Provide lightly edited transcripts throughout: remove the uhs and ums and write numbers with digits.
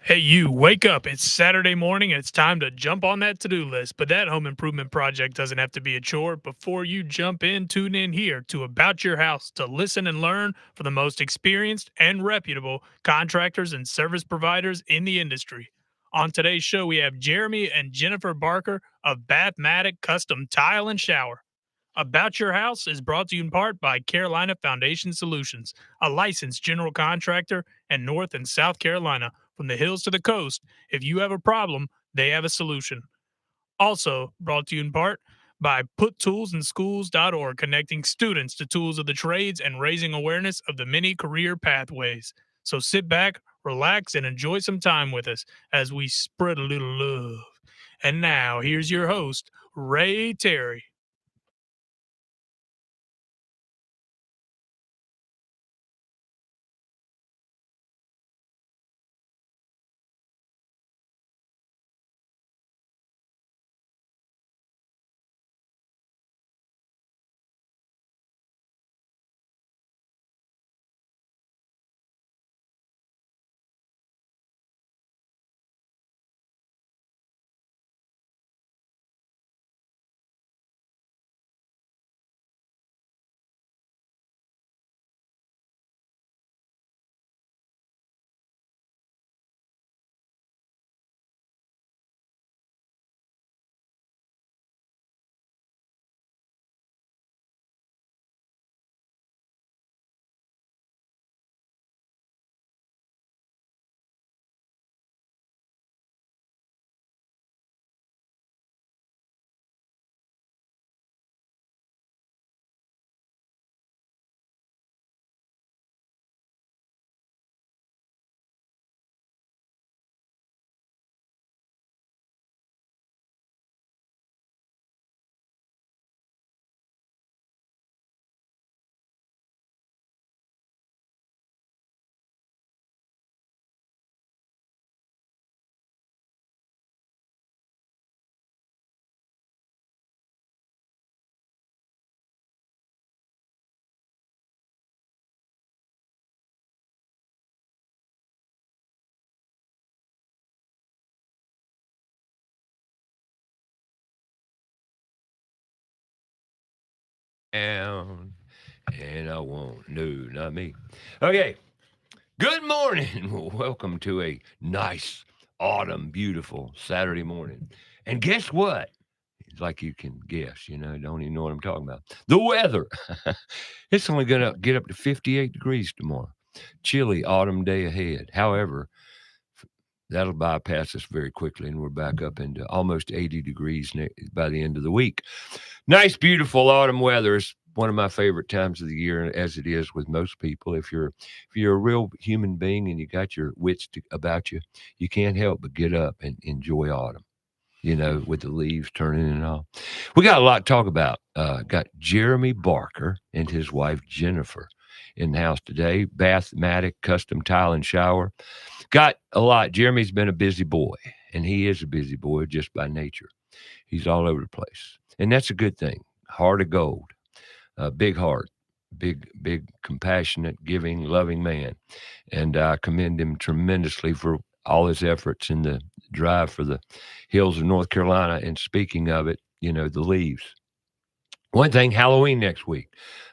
Hey, you, wake up. It's Saturday morning and it's time to jump on that to do list. But that home improvement project doesn't have to be a chore. Before you jump in, tune in here to About Your House to listen and learn from the most experienced and reputable contractors and service providers in the industry. On today's show, we have Jeremy and Jennifer Barker of Bathmatic Custom Tile and Shower. About Your House is brought to you in part by Carolina Foundation Solutions, a licensed general contractor in North and South Carolina. From the hills to the coast, if you have a problem, they have a solution. Also brought to you in part by PutToolsInSchools.org, connecting students to tools of the trades and raising awareness of the many career pathways. So sit back, relax, and enjoy some time with us as we spread a little love. And now, here's your host, Ray Terry. Down, and I won't. No, not me. Okay. Good morning. Welcome to a nice, autumn, beautiful Saturday morning. And guess what? It's like you can guess, don't even know what I'm talking about. The weather. It's only going to get up to 58 degrees tomorrow. Chilly autumn day ahead. However, that'll bypass us very quickly, and we're back up into almost 80 degrees by the end of the week. Nice, beautiful autumn weather is one of my favorite times of the year, as it is with most people. If you're a real human being and you got your about you, you can't help but get up and enjoy autumn. With the leaves turning and all. We got a lot to talk about. Got Jeremy Barker and his wife Jennifer in the house today. Bathmatic Custom Tile and Shower. Got a lot. Jeremy's been a busy boy, and he is a busy boy just by nature. He's all over the place, and that's a good thing. Heart of gold, big heart, big, compassionate, giving, loving man, and I commend him tremendously for all his efforts in the drive for the hills of North Carolina. And speaking of it, the leaves. One thing, Halloween next week.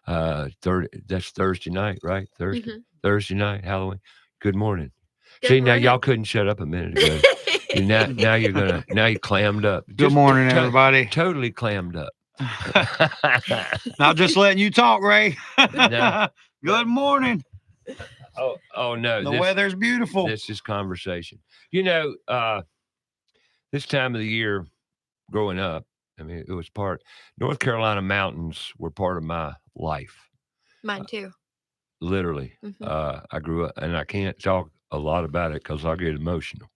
That's Thursday night, right? Thursday night, Halloween. Good morning. Good See, now morning. y'all couldn't shut up a minute ago. Now you clammed up. Good morning, everybody. Totally clammed up. Not just letting you talk, Ray. No. Good morning. Oh no. The weather's beautiful. This is conversation. This time of the year, growing up, I mean, it was North Carolina mountains were part of my life. Mine too. Literally. I grew up, and I can't talk a lot about it because I'll get emotional.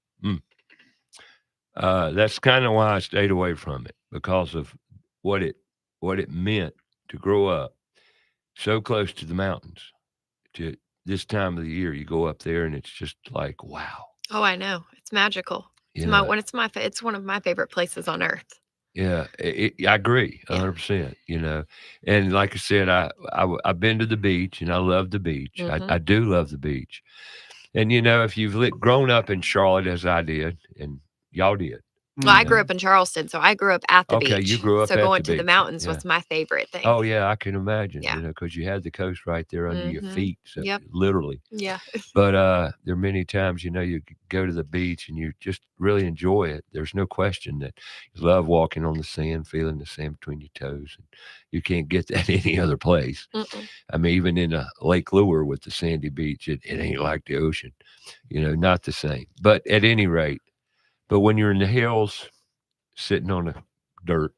That's kind of why I stayed away from it, because of what it meant to grow up so close to the mountains. To this time of the year, you go up there and it's just like, wow. Oh, I know. It's magical. It's it's one of my favorite places on earth. Yeah, I agree 100%. And like I said, I've been to the beach and I love the beach. I do love the beach, And if you've grown up in Charlotte as I did, and y'all did. Well, I grew up in Charleston, so I grew up at the Okay, beach. you grew up so at going the to the beach. mountains Yeah. was my favorite thing. Oh yeah, I can imagine. Yeah. Because you had the coast right there under your feet. So Yep. literally. Yeah. But there are many times, you go to the beach and you just really enjoy it. There's no question that you love walking on the sand, feeling the sand between your toes. And you can't get that any other place. Mm-mm. I mean, even in a Lake Lure with the sandy beach, it ain't like the ocean. Not the same. But at any rate, but when you're in the hills, sitting on the dirt,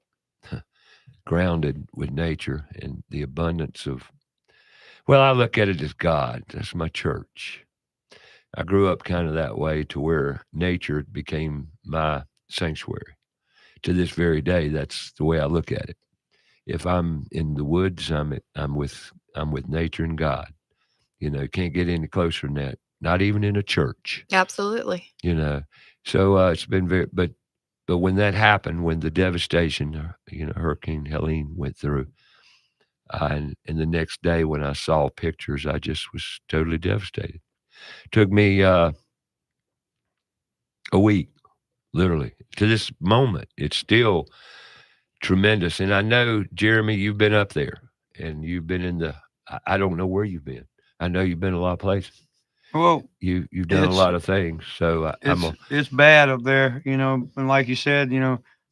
grounded with nature and the abundance of, well, I look at it as God. That's my church. I grew up kind of that way to where nature became my sanctuary. To this very day, that's the way I look at it. If I'm in the woods, I'm with nature and God. Can't get any closer than that. Not even in a church. Absolutely. So it's been but when that happened, when the devastation, Hurricane Helene went through, and the next day when I saw pictures, I just was totally devastated. Took me a week, literally, to this moment. It's still tremendous. And I know, Jeremy, you've been up there and you've been I don't know where you've been. I know you've been a lot of places. Well, You've done a lot of things. So it's bad up there, and like you said,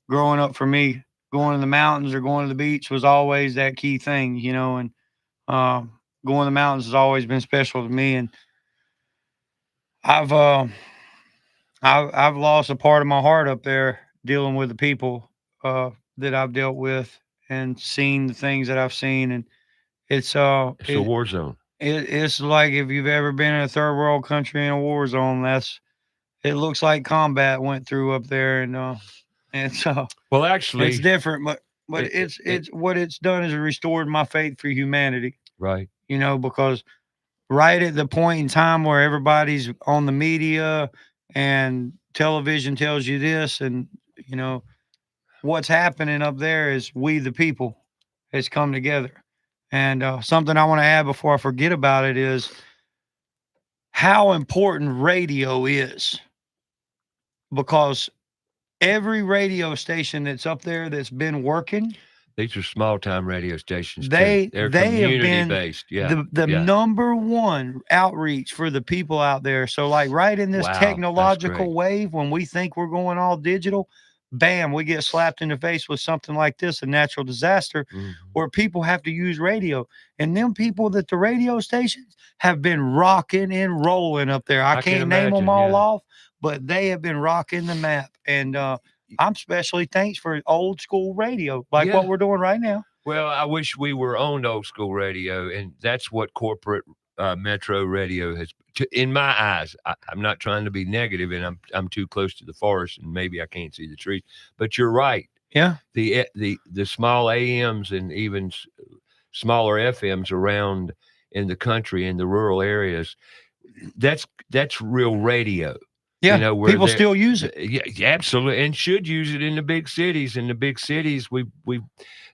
growing up for me, going to the mountains or going to the beach was always that key thing, and going to the mountains has always been special to me. And I've I've lost a part of my heart up there dealing with the people that I've dealt with and seen the things that I've seen, and it's it's a war zone. it's like if you've ever been in a third world country in a war zone, it looks like combat went through up there, and so Well, actually, it's different, but it's what it's done is restored my faith for humanity, right. Because right at the point in time where everybody's on the media and television tells you this, and what's happening up there is we the people has come together. And something I want to add before I forget about it is how important radio is, because every radio station that's up there that's been working, these are small time radio stations. They're community based. Yeah. the number one outreach for the people out there. So like right in this technological wave, when we think we're going all digital, bam, we get slapped in the face with something like this, a natural disaster, where people have to use radio. And them people that the radio stations have been rocking and rolling up there. I can't name them all off, but they have been rocking the map. And I'm especially thanks for old school radio, like what we're doing right now. Well, I wish we were on old school radio, and that's what corporate metro radio has. In my eyes, I'm not trying to be negative, and I'm too close to the forest, and maybe I can't see the trees. But you're right. Yeah. The small AMs and even smaller FMs around in the country, in the rural areas, that's real radio. Yeah, people still use it. Yeah, absolutely, and should use it in the big cities. In the big cities,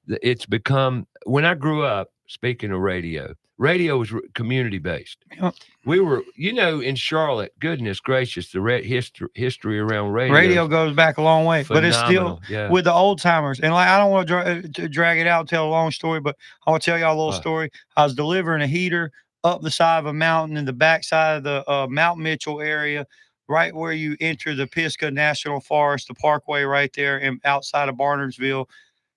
it's become. When I grew up, speaking of radio was community based. Yep. We were, in Charlotte. Goodness gracious, the history around radio. Radio goes back a long way, phenomenal. But it's still with the old timers. And like, I don't want to drag it out and tell a long story, but I want to tell y'all a little story. I was delivering a heater up the side of a mountain in the backside of the Mount Mitchell area, right where you enter the Pisgah National Forest, the parkway right there, and outside of Barnardsville,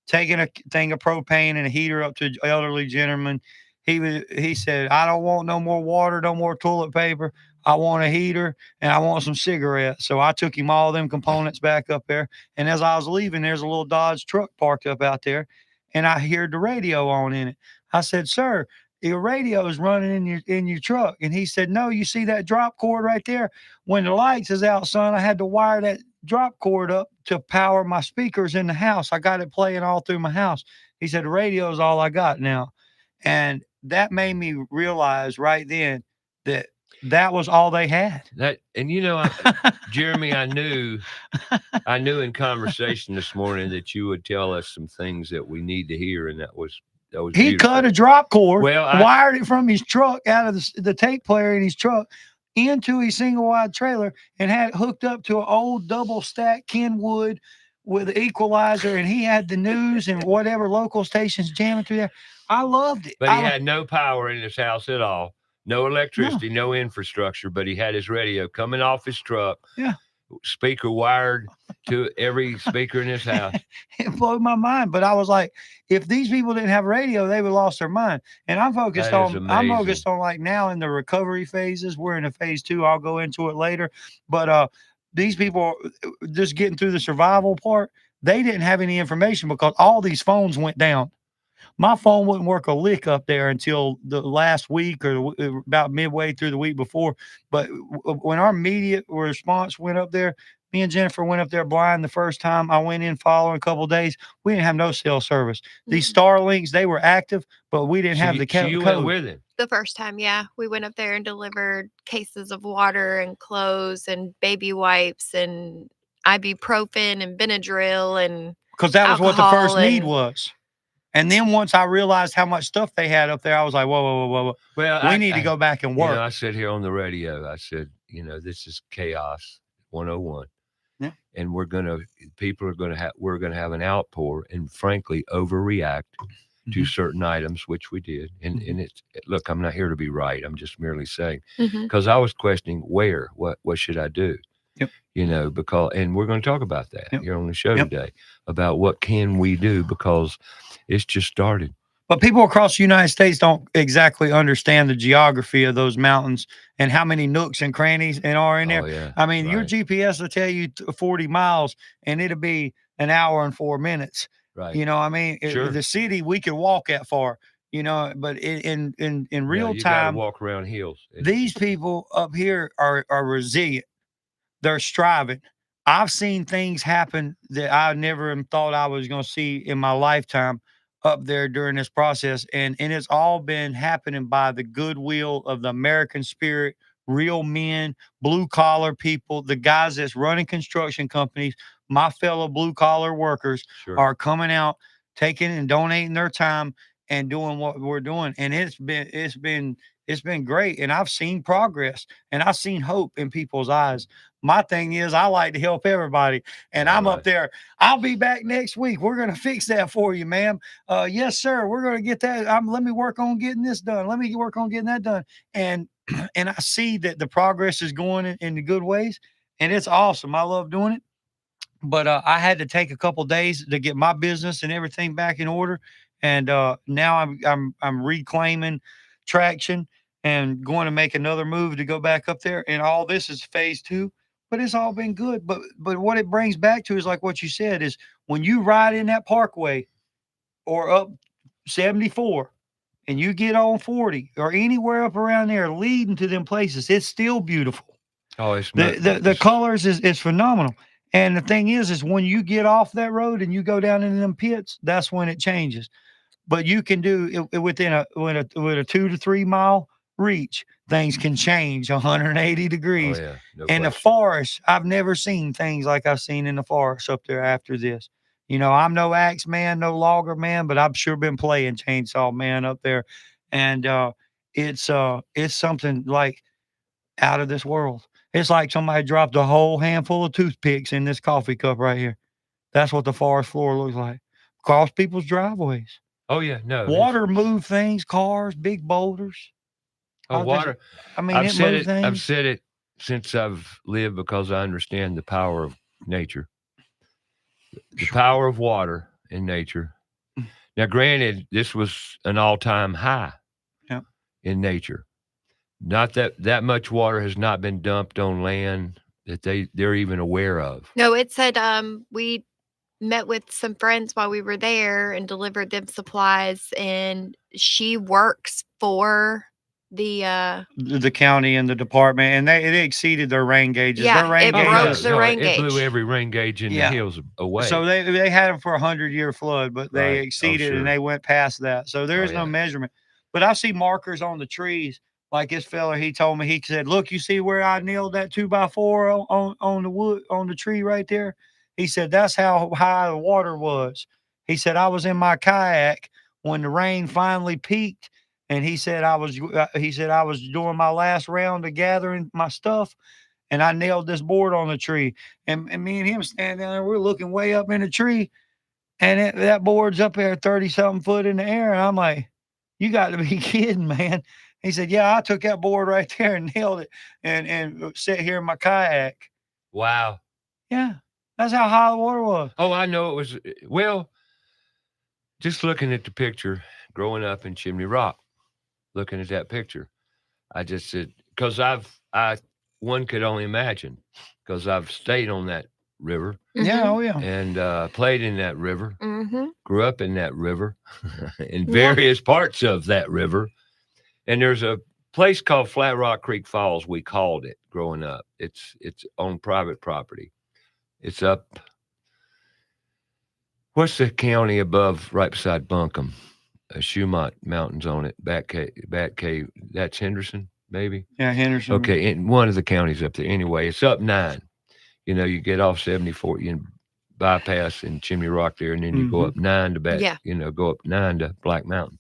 taking a thing of propane and a heater up to an elderly gentleman. He said, I don't want no more water, no more toilet paper. I want a heater and I want some cigarettes. So I took him all them components back up there. And as I was leaving, there's a little Dodge truck parked up out there, and I heard the radio on in it. I said, sir, your radio is running in your truck. And he said, no, you see that drop cord right there? When the lights is out, son, I had to wire that drop cord up to power my speakers in the house. I got it playing all through my house. He said, the radio is all I got now. And that made me realize right then that was all they had. Jeremy, I knew in conversation this morning that you would tell us some things that we need to hear, and that was he beautiful. Cut a drop cord, well, wired it from his truck out of the tape player in his truck into a single wide trailer and had it hooked up to an old double stack Kenwood with an equalizer, and he had the news and whatever local stations jamming through there. I loved it. But he had no power in his house at all. No electricity, no infrastructure, but he had his radio coming off his truck. Yeah. Speaker wired to every speaker in his house. It blew my mind. But I was like, if these people didn't have radio, they would have lost their mind. And I'm focused I'm focused on like now in the recovery phases. We're in a phase 2. I'll go into it later. But these people just getting through the survival part, they didn't have any information because all these phones went down. My phone wouldn't work a lick up there until the last week or about midway through the week before. But when our immediate response went up there, me and Jennifer went up there blind the first time. I went in following a couple of days. We didn't have no cell service. These Starlinks, they were active, but we didn't have the code. You went with him? The first time, yeah. We went up there and delivered cases of water and clothes and baby wipes and ibuprofen and Benadryl and because that was what the first need was. And then once I realized how much stuff they had up there, I was like, whoa. Well, we need to go back and work. I said here on the radio, I said, this is chaos 101. Yeah. And we're going to have an outpour and frankly overreact to certain items, which we did. And look, I'm not here to be right. I'm just merely saying, because I was questioning what should I do? Yep. And we're going to talk about that here on the show today about what can we do, because it's just started. But people across the United States don't exactly understand the geography of those mountains and how many nooks and crannies are in there. Oh, yeah. I mean, your GPS will tell you 40 miles and it'll be an hour and 4 minutes. Right. Sure. The city, we could walk that far, but in real you time, gotta walk around hills. These people up here are resilient. They're striving. I've seen things happen that I never thought I was going to see in my lifetime up there during this process. And it's all been happening by the goodwill of the American spirit, real men, blue collar people, the guys that's running construction companies, my fellow blue collar workers are coming out, taking and donating their time and doing what we're doing. And it's been great. And I've seen progress and I've seen hope in people's eyes. My thing is, I like to help everybody. And I'm up there. I'll be back next week. We're going to fix that for you, ma'am. Yes, sir. We're going to get that. Let me work on getting this done. Let me work on getting that done. And I see that the progress is going in the good ways. And it's awesome. I love doing it. But I had to take a couple days to get my business and everything back in order. And now I'm reclaiming traction and going to make another move to go back up there. And all this is phase 2. But it's all been good. But what it brings back to is like what you said is when you ride in that parkway or up 74 and you get on 40 or anywhere up around there leading to them places, it's still beautiful. Oh, it's the colors is phenomenal. And the thing is when you get off that road and you go down into them pits, that's when it changes. But you can do it within a 2 to 3 mile reach. Things can change 180 degrees. Oh, yeah. No and the forest, I've never seen things like I've seen in the forest up there after this. I'm no axe man, no logger man, but I've sure been playing chainsaw man up there. And it's something like out of this world. It's like somebody dropped a whole handful of toothpicks in this coffee cup right here. That's what the forest floor looks like. Across people's driveways. Oh, yeah. No. Water move things, cars, big boulders. Water. I've said it since I've lived because I understand the power of nature. The power of water in nature. Now, granted, this was an all-time high in nature. Not that much water has not been dumped on land that they're even aware of. No, it said we met with some friends while we were there and delivered them supplies, and she works for the county and the department, and it exceeded their rain gauges. Yeah, their rain it broke the rain gauge. It blew every rain gauge in the hills away. So they had them for a 100-year flood, but they exceeded and they went past that. So there is no measurement. But I see markers on the trees. Like this fella, he told me, he said, "Look, you see where I nailed that 2x4 on the wood on the tree right there?" He said, "That's how high the water was." He said, "I was in my kayak when the rain finally peaked." and he said I was doing my last round of gathering my stuff, and I nailed this board on the tree. And me and him standing down there, we're looking way up in the tree, and that board's up there 30 something foot in the air. And I'm like, you got to be kidding, man. He said, yeah, I took that board right there and nailed it and sat here in my kayak. Wow. Yeah. That's how high the water was. Oh, I know it was. Well, just looking at the picture, growing up in Chimney Rock, looking at that picture, I just said, because one could only imagine, because I've stayed on that river. Yeah, oh yeah. And played in that river, grew up in that river, in Yeah. various parts of that river. And there's a place called Flat Rock Creek Falls, we called it growing up. It's on private property. It's up, what's the county above, right beside Buncombe? Shumont Mountains on it, Bat Cave. That's Henderson, maybe? Yeah, Henderson. Okay, in one of the counties up there. Anyway, it's up 9. You know, you get off 74, you bypass in Chimney Rock there, and then you go up 9 to Yeah. go up 9 to Black Mountain.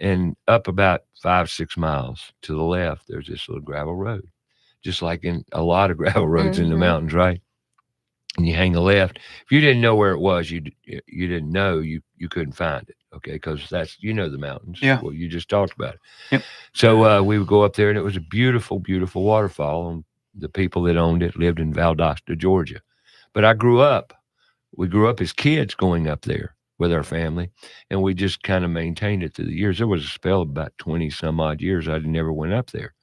And up about 5-6 miles to the left, there's this little gravel road, just like in a lot of gravel roads in the mountains, right? And you hang a left. If you didn't know where it was, you didn't know, you couldn't find it, okay? Because that's, the mountains. Yeah. Well, you just talked about it. Yep. So we would go up there, and it was a beautiful, beautiful waterfall. And the people that owned it lived in Valdosta, Georgia. But we grew up as kids going up there with our family, and we just kind of maintained it through the years. There was a spell of about 20 some odd years I never went up there.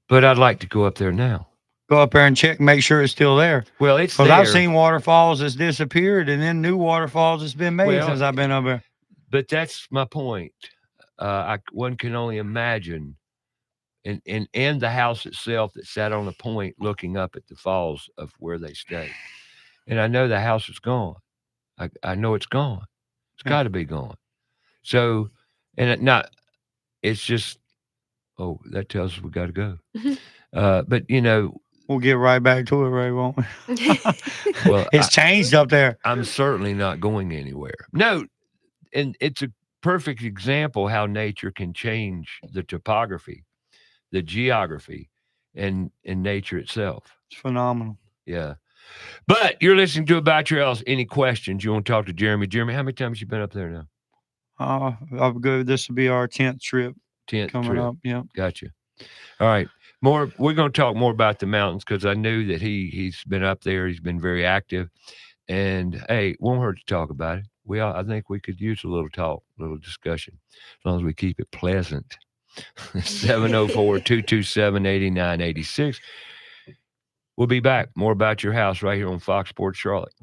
But I'd like to go up there now. Go up there and check, make sure it's still there. Well, it's there. Because I've seen waterfalls that's disappeared, and then new waterfalls that's been made since I've been up there. But that's my point. One can only imagine, and the house itself that sat on a point looking up at the falls of where they stayed. And I know the house is gone. I know it's gone. It's got to be gone. So, it's just, that tells us we got to go. But, we'll get right back to it, Ray, won't we? Well, it's changed up there. I'm certainly not going anywhere. No, and it's a perfect example how nature can change the topography, the geography, and nature itself. It's phenomenal. Yeah. But you're listening to About Your House. Any questions? You want to talk to Jeremy? Jeremy, how many times you been up there now? I'll go. This will be our 10th trip. 10th coming trip. up. Yeah. Gotcha. All right. We're going to talk more about the mountains, because I knew that he's been up there. He's been very active. And, hey, won't hurt to talk about it. I think we could use a little talk, a little discussion, as long as we keep it pleasant. 704-227-8986. We'll be back. More About Your House right here on Fox Sports Charlotte.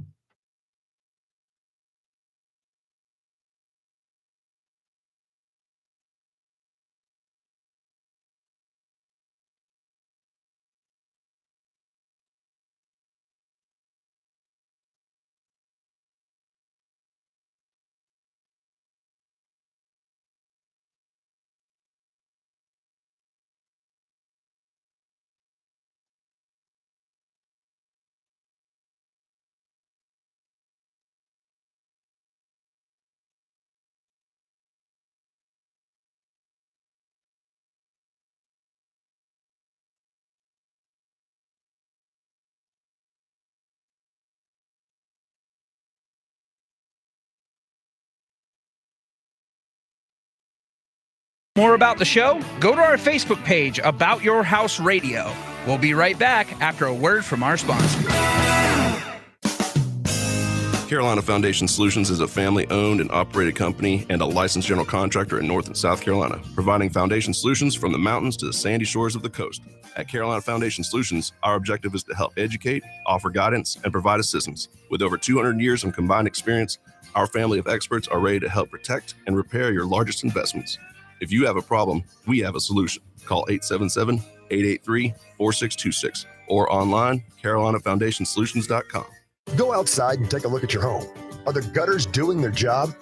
More about the show? Go to our Facebook page, About Your House Radio. We'll be right back after a word from our sponsor. Carolina Foundation Solutions is a family-owned and operated company and a licensed general contractor in North and South Carolina, providing foundation solutions from the mountains to the sandy shores of the coast. At Carolina Foundation Solutions, our objective is to help educate, offer guidance, and provide assistance. With over 200 years of combined experience, our family of experts are ready to help protect and repair your largest investments. If you have a problem, we have a solution. Call 877-883-4626 or online, carolinafoundationsolutions.com. Go outside and take a look at your home. Are the gutters doing their job?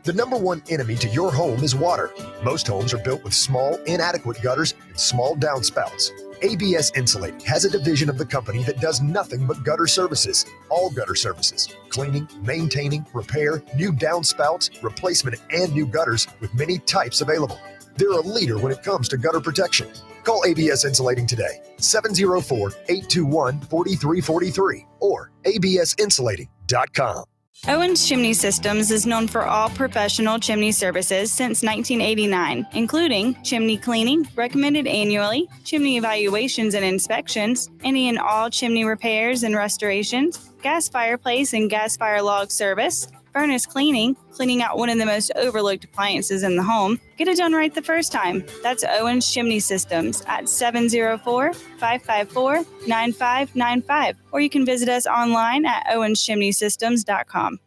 The number one enemy to your home is water. Most homes are built with small, inadequate gutters and small downspouts. ABS Insulating has a division of the company that does nothing but gutter services. All gutter services: cleaning, maintaining, repair, new downspouts, replacement, and new gutters, with many types available. They're a leader when it comes to gutter protection. Call ABS Insulating today, 704-821-4343 or absinsulating.com. Owens Chimney Systems is known for all professional chimney services since 1989, including chimney cleaning, recommended annually, chimney evaluations and inspections, any and all chimney repairs and restorations, gas fireplace and gas fire log service, furnace cleaning, cleaning out one of the most overlooked appliances in the home. Get it done right the first time. That's Owens Chimney Systems at 704-554-9595. Or you can visit us online at owenschimneysystems.com.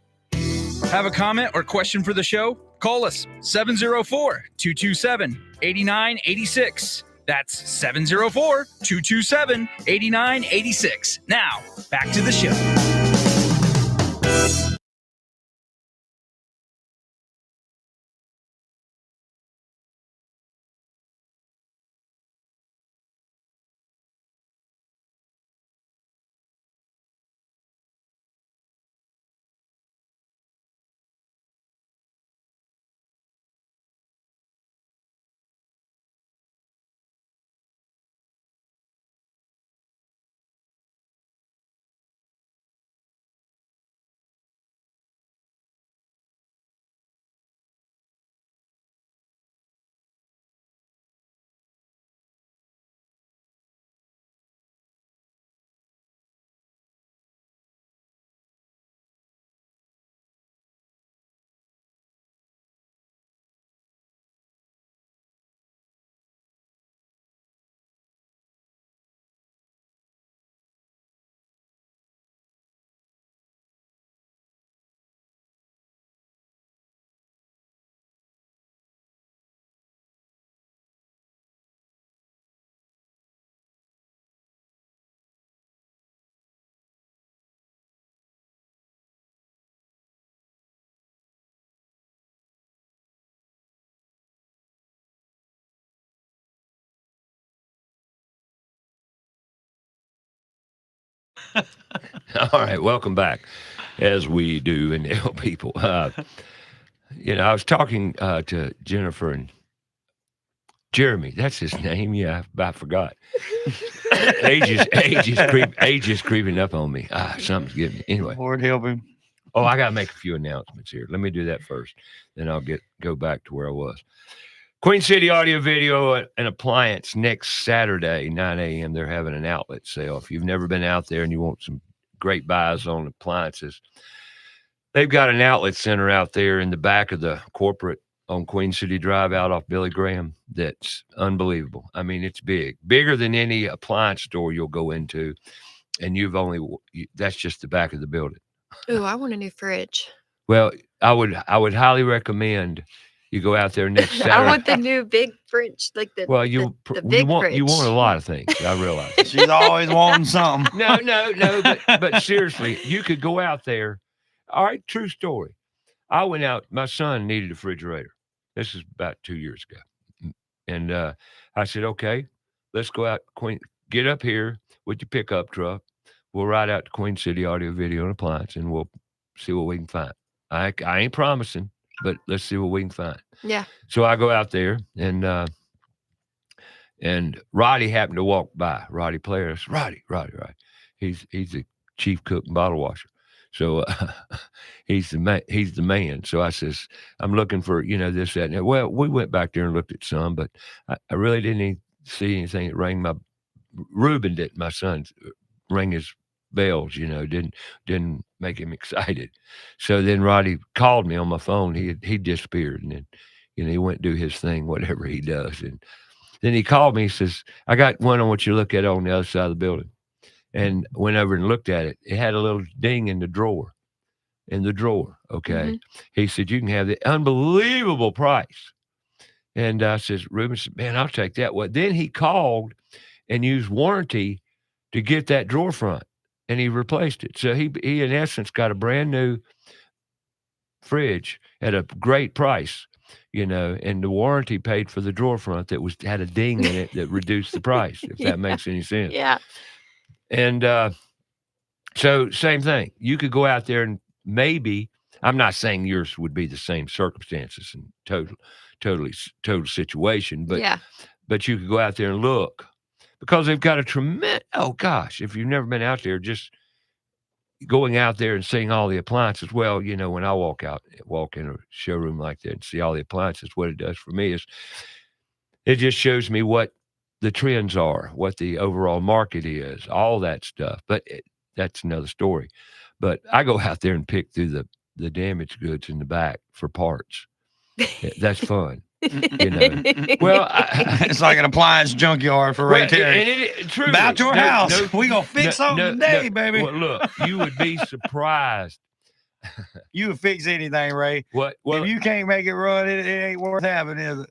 Have a comment or question for the show? Call us 704-227-8986. That's 704-227-8986. Now, back to the show. All right, welcome back, as we do and tell people. I was talking to Jennifer and Jeremy. That's his name. Yeah, I forgot. age is creeping up on me. Something's getting me. Anyway. Lord help him. Oh, I got to make a few announcements here. Let me do that first. Then I'll go back to where I was. Queen City Audio Video and Appliance next Saturday, 9 a.m. They're having an outlet sale. If you've never been out there and you want some great buys on appliances, they've got an outlet center out there in the back of the corporate on Queen City Drive out off Billy Graham. That's unbelievable. I mean, it's bigger than any appliance store you'll go into. And that's just the back of the building. Ooh, I want a new fridge. Well, I would highly recommend you go out there next Saturday. I want the new big fridge, like the Well, the big fridge. you want a lot of things. I realize. She's always wanting something. No. But seriously, you could go out there. All right, true story. I went out. My son needed a refrigerator. This is about 2 years ago, and I said, "Okay, let's go out. Get up here with your pickup truck. We'll ride out to Queen City Audio, Video, and Appliance, and we'll see what we can find. I ain't promising, but let's see what we can find." Yeah. So I go out there, and Roddy happened to walk by. Roddy Players. Roddy. He's the chief cook and bottle washer. So he's the man. So I says, I'm looking for, this, that, and that. Well, we went back there and looked at some, but I really didn't see anything that rang Reuben didn't, my son, ring his bells, didn't make him excited. So then Roddy called me on my phone. He disappeared, and then, he went to do his thing, whatever he does. And then he called me. He says, I got one I want you to look at on the other side of the building. And went over and looked at it. It had a little ding in the drawer. Okay. Mm-hmm. He said, you can have the unbelievable price. And I says, Reuben said, man, I'll take that. Well, then he called and used warranty to get that drawer front, and he replaced it. So he in essence got a brand new fridge at a great price. and the warranty paid for the drawer front that had a ding in it that reduced the price, if that makes any sense. Yeah. And so same thing. You could go out there and maybe, I'm not saying yours would be the same circumstances and total situation, Yeah. but you could go out there and look because they've got a tremendous, oh gosh, if you've never been out there, just going out there and seeing all the appliances. Well, when I walk in a showroom like that and see all the appliances, what it does for me is it just shows me what the trends are, what the overall market is, all that stuff. But that's another story. But I go out there and pick through the damaged goods in the back for parts. That's fun. Well, it's like an appliance junkyard for Ray Terry. Truly, About your house. We gonna fix something today, baby. Well, look, you would be surprised. You would fix anything, Ray. What? Well, if you can't make it run, it ain't worth having, is it?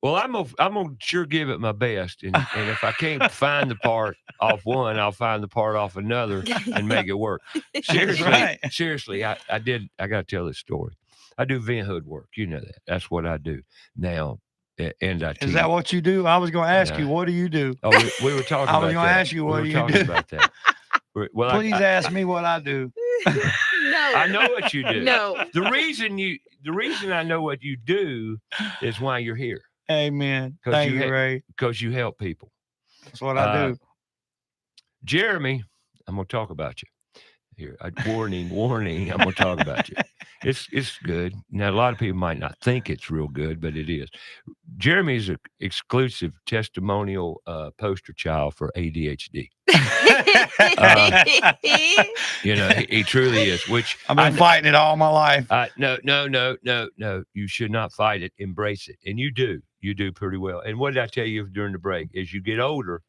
Well, I'm gonna sure give it my best, and if I can't find the part off one, I'll find the part off another and make it work. Seriously, I got to tell this story. I do vent hood work. You know that. That's what I do now. And I teach. Is that what you do? I was going to ask you, what do you do? Oh, we were talking about that. I was going to ask you, what do you do? About that. Well, please ask me what I do. No. I know what you do. No. The reason I know what you do is why you're here. Amen. Thank you, Ray. Because you help people. That's what I do. Jeremy, I'm going to talk about you. Here, warning, I'm going to talk about you. It's good. Now, a lot of people might not think it's real good, but it is. Jeremy's an exclusive testimonial poster child for ADHD. He truly is, which I've been fighting it all my life. No. You should not fight it. Embrace it. And you do. You do pretty well. And what did I tell you during the break? As you get older,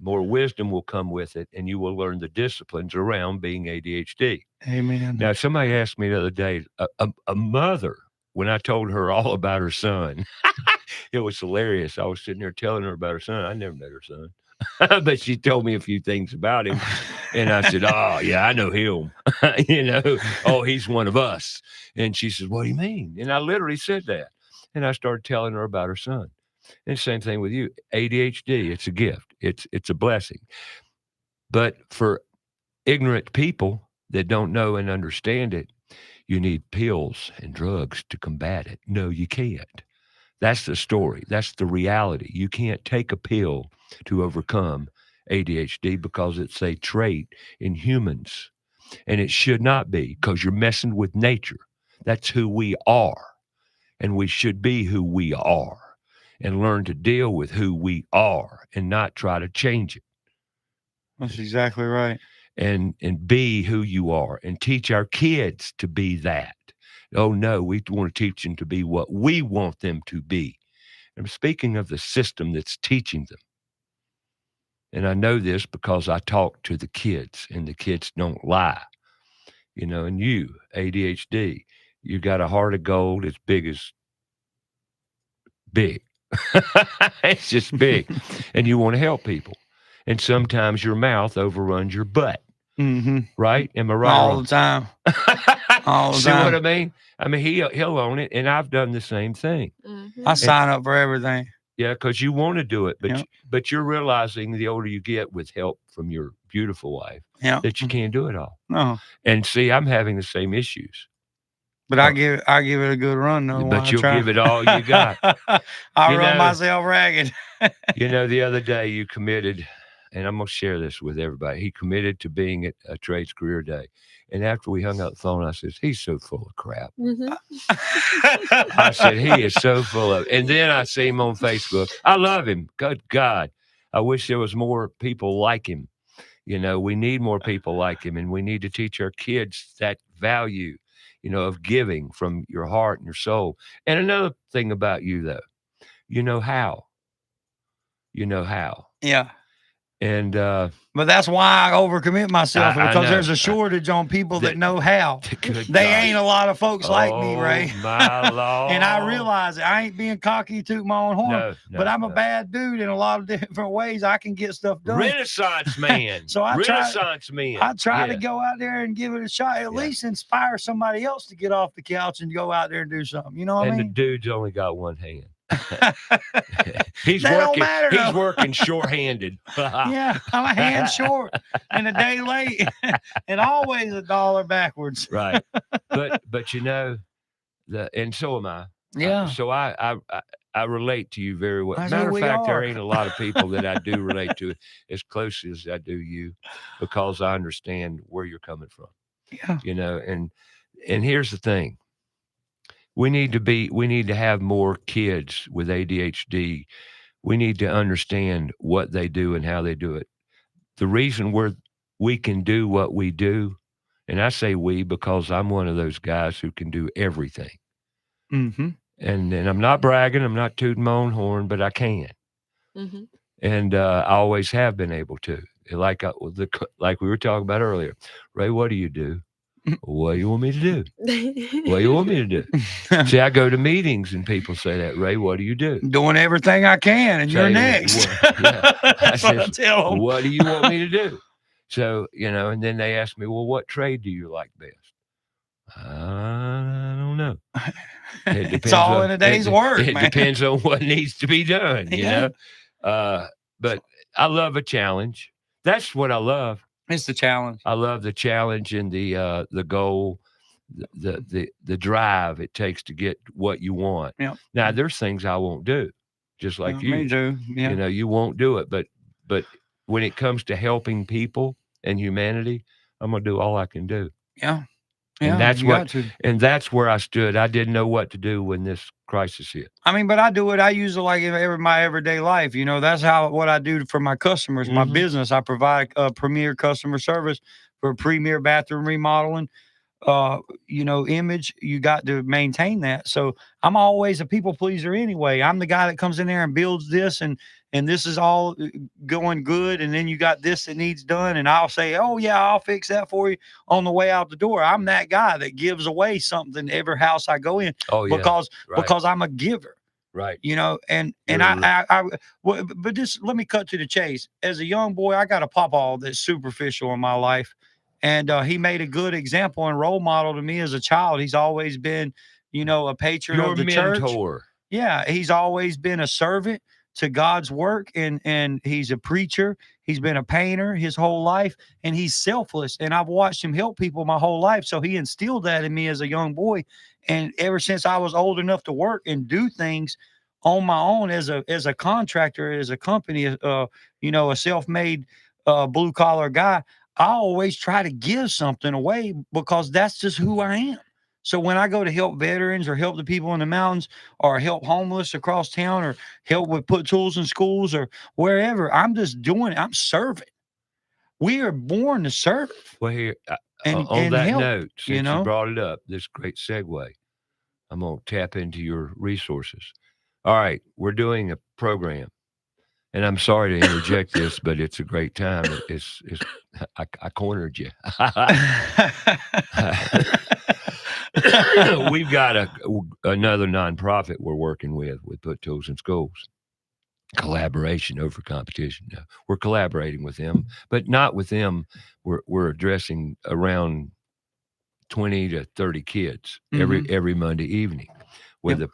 more wisdom will come with it, and you will learn the disciplines around being ADHD. Amen. Now, somebody asked me the other day, a mother, when I told her all about her son, it was hilarious. I was sitting there telling her about her son. I never met her son, but she told me a few things about him. And I said, oh, yeah, I know him. Oh, he's one of us. And she says, what do you mean? And I literally said that. And I started telling her about her son. And same thing with you. ADHD, it's a gift. It's a blessing. But for ignorant people that don't know and understand it, you need pills and drugs to combat it. No, you can't. That's the story. That's the reality. You can't take a pill to overcome ADHD because it's a trait in humans. And it should not be, because you're messing with nature. That's who we are. And we should be who we are and learn to deal with who we are and not try to change it. That's exactly right. And be who you are and teach our kids to be that. Oh, no, we want to teach them to be what we want them to be. I'm speaking of the system that's teaching them. And I know this because I talk to the kids, and the kids don't lie. And you, ADHD, you got a heart of gold as big. It's just big. And you want to help people. And sometimes your mouth overruns your butt. Mm-hmm. Right? Am I right? All the time. All the See time. what I mean? I mean, he'll own it, and I've done the same thing. Mm-hmm. I sign up for everything. Yeah, because you want to do it, but Yep. but you're realizing the older you get with help from your beautiful wife that you Mm-hmm. can't do it all. No. And see, I'm having the same issues. But I give it a good run though. But you'll give it all you got. I'll run myself ragged. The other day you committed, and I'm going to share this with everybody. He committed to being at a trades career day. And after we hung up the phone, I said, he's so full of crap. Mm-hmm. I said, he is so full of. And then I see him on Facebook. I love him. Good God. I wish there was more people like him. We need more people like him, and we need to teach our kids that value, of giving from your heart and your soul. And another thing about you, though, you know how. Yeah. And But that's why I overcommit myself I because know. there's a shortage on people that know how. good They gosh. ain't a lot of folks like me, Ray. Oh, my Lord. And I realize it. I ain't being cocky to toot my own horn, No, but I'm a no. bad dude in a lot of different ways. I can get stuff done. Renaissance man. So I Renaissance man. try to Yeah. go out there and give it a shot. At Yeah. least inspire somebody else to get off the couch and go out there and do something. You know what I And the mean? dude's only got one hand. He's That don't working. matter, He's though. working short-handed. Yeah, I'm a hand short and a day late and always $1 backwards. Right. But you know, and so am I. Yeah. So I relate to you very well. That's Matter who of we fact, there are. ain't a lot of people that I do relate to as close as I do you, because I understand where you're coming from. Yeah. You know, and here's the thing. We need to have more kids with ADHD. We need to understand what they do and how they do it. The reason we can do what we do, and I say we because I'm one of those guys who can do everything. Mm-hmm. And I'm not bragging, I'm not tooting my own horn, but I can. Mm-hmm. And I always have been able to. Like we were talking about earlier. Ray, what do you do? What do you want me to do? What do you want me to do? See, I go to meetings and people say that, Ray, what do you do? Doing everything I can, and you're Say, next. yeah. That's what I tell them. What do you want me to do? So, and then they ask me, well, what trade do you like best? I don't know. It's all in a day's work, It man. depends on what needs to be done, you know? But I love a challenge. That's what I love. It's the challenge. I love the challenge and the goal, the drive it takes to get what you want. Yeah. Now, there's things I won't do, just like you. Me too. Yeah. You won't do it. But when it comes to helping people and humanity, I'm gonna do all I can do. Yeah. And that's where I stood. I didn't know what to do when this crisis hit. I mean, but I do it. I use it like in my everyday life. That's what I do for my customers, my business. I provide premier customer service for premier bathroom remodeling. Image, you got to maintain that. So I'm always a people pleaser anyway. I'm the guy that comes in there and builds this and this is all going good. And then you got this that needs done. And I'll say, oh yeah, I'll fix that for you on the way out the door. I'm that guy that gives away something every house I go in because I'm a giver. Right. But just let me cut to the chase. As a young boy, I got a pawpaw that's superficial in my life. And he made a good example and role model to me as a child. He's always been, a patron of the mentor. Church. Yeah, he's always been a servant to God's work, and he's a preacher. He's been a painter his whole life, and he's selfless. And I've watched him help people my whole life. So he instilled that in me as a young boy. And ever since I was old enough to work and do things on my own as a contractor, as a company, a self-made blue collar guy, I always try to give something away because that's just who I am. So when I go to help veterans or help the people in the mountains or help homeless across town or help with put tools in schools or wherever, I'm just doing it. I'm serving. We are born to serve. Well, here, on that help, note, since you brought it up, this great segue, I'm going to tap into your resources. All right, we're doing a program. And I'm sorry to interject this, but it's a great time. I cornered you. We've got another nonprofit we're working with Put Tools in Schools. Collaboration over competition. Now, we're collaborating with them, but not with them. We're addressing around 20 to 30 kids every Monday evening. With a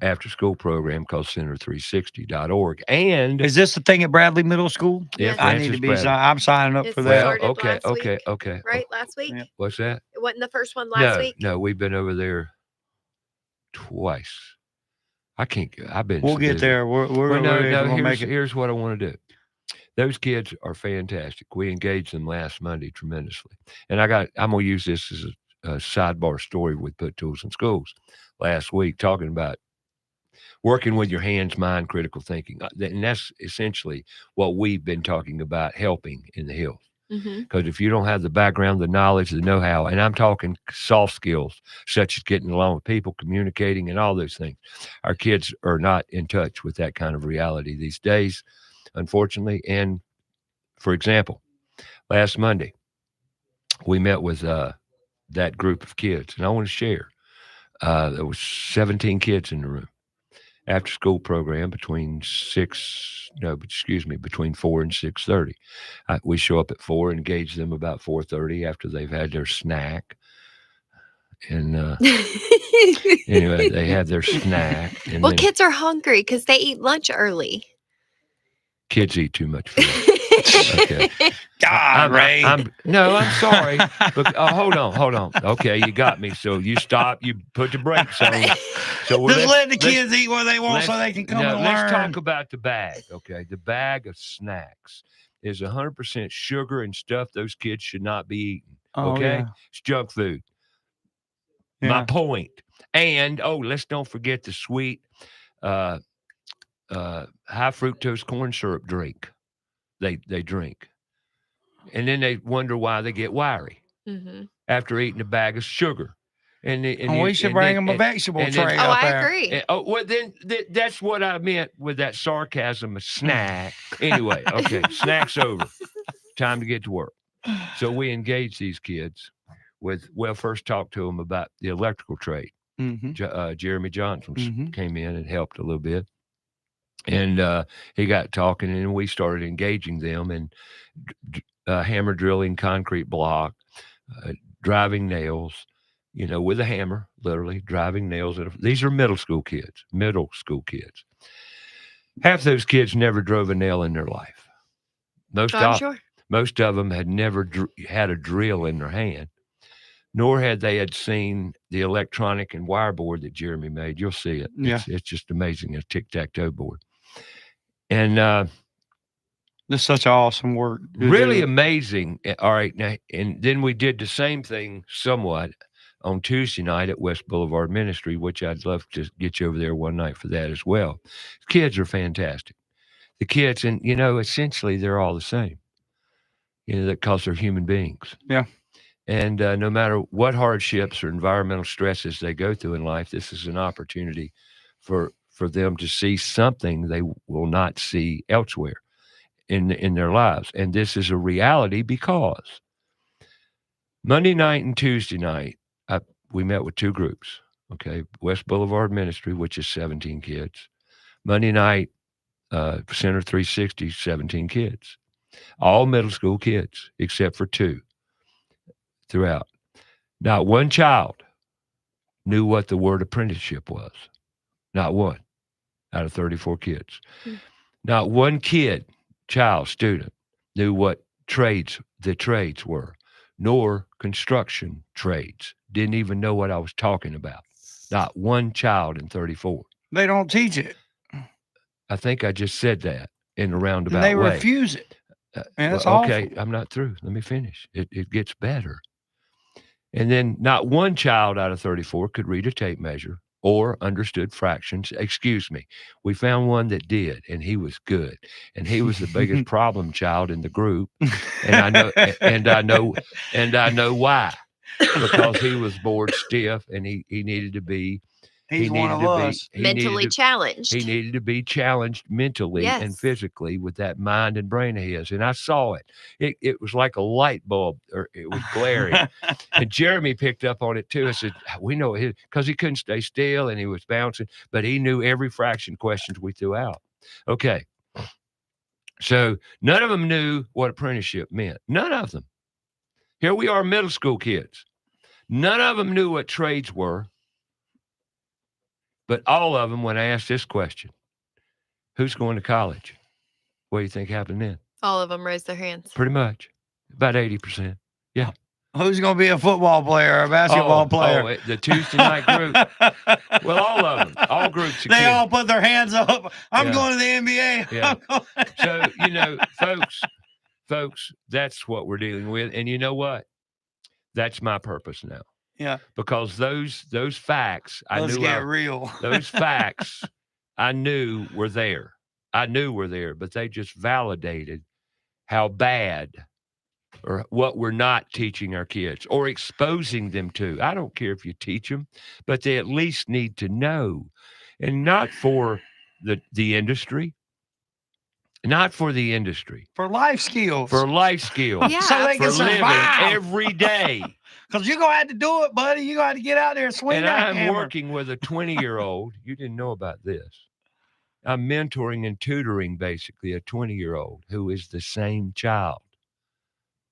after school program called Center360.org. And is this the thing at Bradley Middle School? Yes. I need to be. I'm signing up for that. Okay. Right, last week. Yeah. What's that? It wasn't the first one last week. No, we've been over there twice. I can't. I've been. We'll get there. Here's what I want to do. Those kids are fantastic. We engaged them last Monday tremendously, and I'm gonna use this as a sidebar story with Put Tools in Schools. Last week, talking about working with your hands, mind, critical thinking. And that's essentially what we've been talking about, helping in the hills. Because if you don't have the background, the knowledge, the know-how, and I'm talking soft skills, such as getting along with people, communicating, and all those things, our kids are not in touch with that kind of reality these days, unfortunately. And For example, last Monday, we met with that group of kids, and I want to share. There was 17 kids in the room. After school program between 4 and 6:30. We show up at 4, engage them about 4:30 after they've had their snack. And anyway, they have their snack. And Well, then kids are hungry because they eat lunch early. kids eat too much food. Okay. God, Ray. I'm sorry. But, hold on. Okay, you got me. So you stop. You put the brakes on. So Just let the kids eat what they want so they can come and learn. Let's talk about the bag, okay? The bag of snacks is 100% sugar and stuff those kids should not be eating, okay? Yeah. It's junk food. Yeah. My point. And, let's don't forget the sweet high fructose corn syrup drink they drink. And then they wonder why they get wiry after eating a bag of sugar. And we should bring them a vegetable tray up there. I agree. Then that's what I meant with that sarcasm, a snack. Anyway, okay, snack's over. Time to get to work. So we engaged these kids with, first talked to them about the electrical trade. Jeremy Johnson came in and helped a little bit. And he got talking, and we started engaging them in hammer drilling concrete block, driving nails, with a hammer, literally driving nails. These are middle school kids. Half those kids never drove a nail in their life. Most of them had never had a drill in their hand, nor had they seen the electronic and wire board that Jeremy made. You'll see it. Yeah. It's just amazing, a tic-tac-toe board. And this is such awesome work. Really amazing. All right. Now, and then we did the same thing somewhat on Tuesday night at West Boulevard Ministry, which I'd love to get you over there one night for that as well. Kids are fantastic. The kids, and, essentially they're all the same, because they're human beings. Yeah. And no matter what hardships or environmental stresses they go through in life, this is an opportunity for them to see something they will not see elsewhere in their lives. And this is a reality because Monday night and Tuesday night, we met with two groups, okay? West Boulevard Ministry, which is 17 kids. Monday night, Center 360, 17 kids. All middle school kids, except for 2 throughout. Not one child knew what the word apprenticeship was. Not one out of 34 kids. Not one student knew what the trades were, nor construction trades. Didn't even know what I was talking about. Not one child in 34. They don't teach it. I think I just said that in a roundabout way. And they refuse it. And that's awful. Okay, I'm not through. Let me finish. It gets better. And then not one child out of 34 could read a tape measure or understood fractions. Excuse me. We found one that did, and he was good. And he was the biggest problem child in the group. And I know why. Because he was bored stiff, and he needed to be. He's one of us. Mentally challenged. He needed to be challenged mentally and physically with that mind and brain of his. And I saw it. It was like a light bulb, or it was glaring. And Jeremy picked up on it too. I said, we know it, because he couldn't stay still and he was bouncing, but he knew every fraction questions we threw out. Okay. So none of them knew what apprenticeship meant. None of them. Here we are, middle school kids. None of them knew what trades were. But all of them, when I asked this question, who's going to college? What do you think happened then? All of them raised their hands. Pretty much. About 80%. Yeah. Who's going to be a football player or a basketball player? The Tuesday night group. Well, all of them. All groups of They kids. all put their hands up. I'm going to the NBA. Yeah. So, folks, that's what we're dealing with. And you know what? That's my purpose now. Yeah. Because those facts, real. Those facts I knew were there. But they just validated how bad or what we're not teaching our kids or exposing them to. I don't care if you teach them, but they at least need to know. And not for the industry. not for the industry, For life skills. for life skills, Yeah, so they for can living survive. every day. Because you're going to have to do it, buddy. You're going to have to get out there and swing And that I'm hammer. working with a 20-year-old. You didn't know about this. I'm mentoring and tutoring basically a 20-year-old who is the same child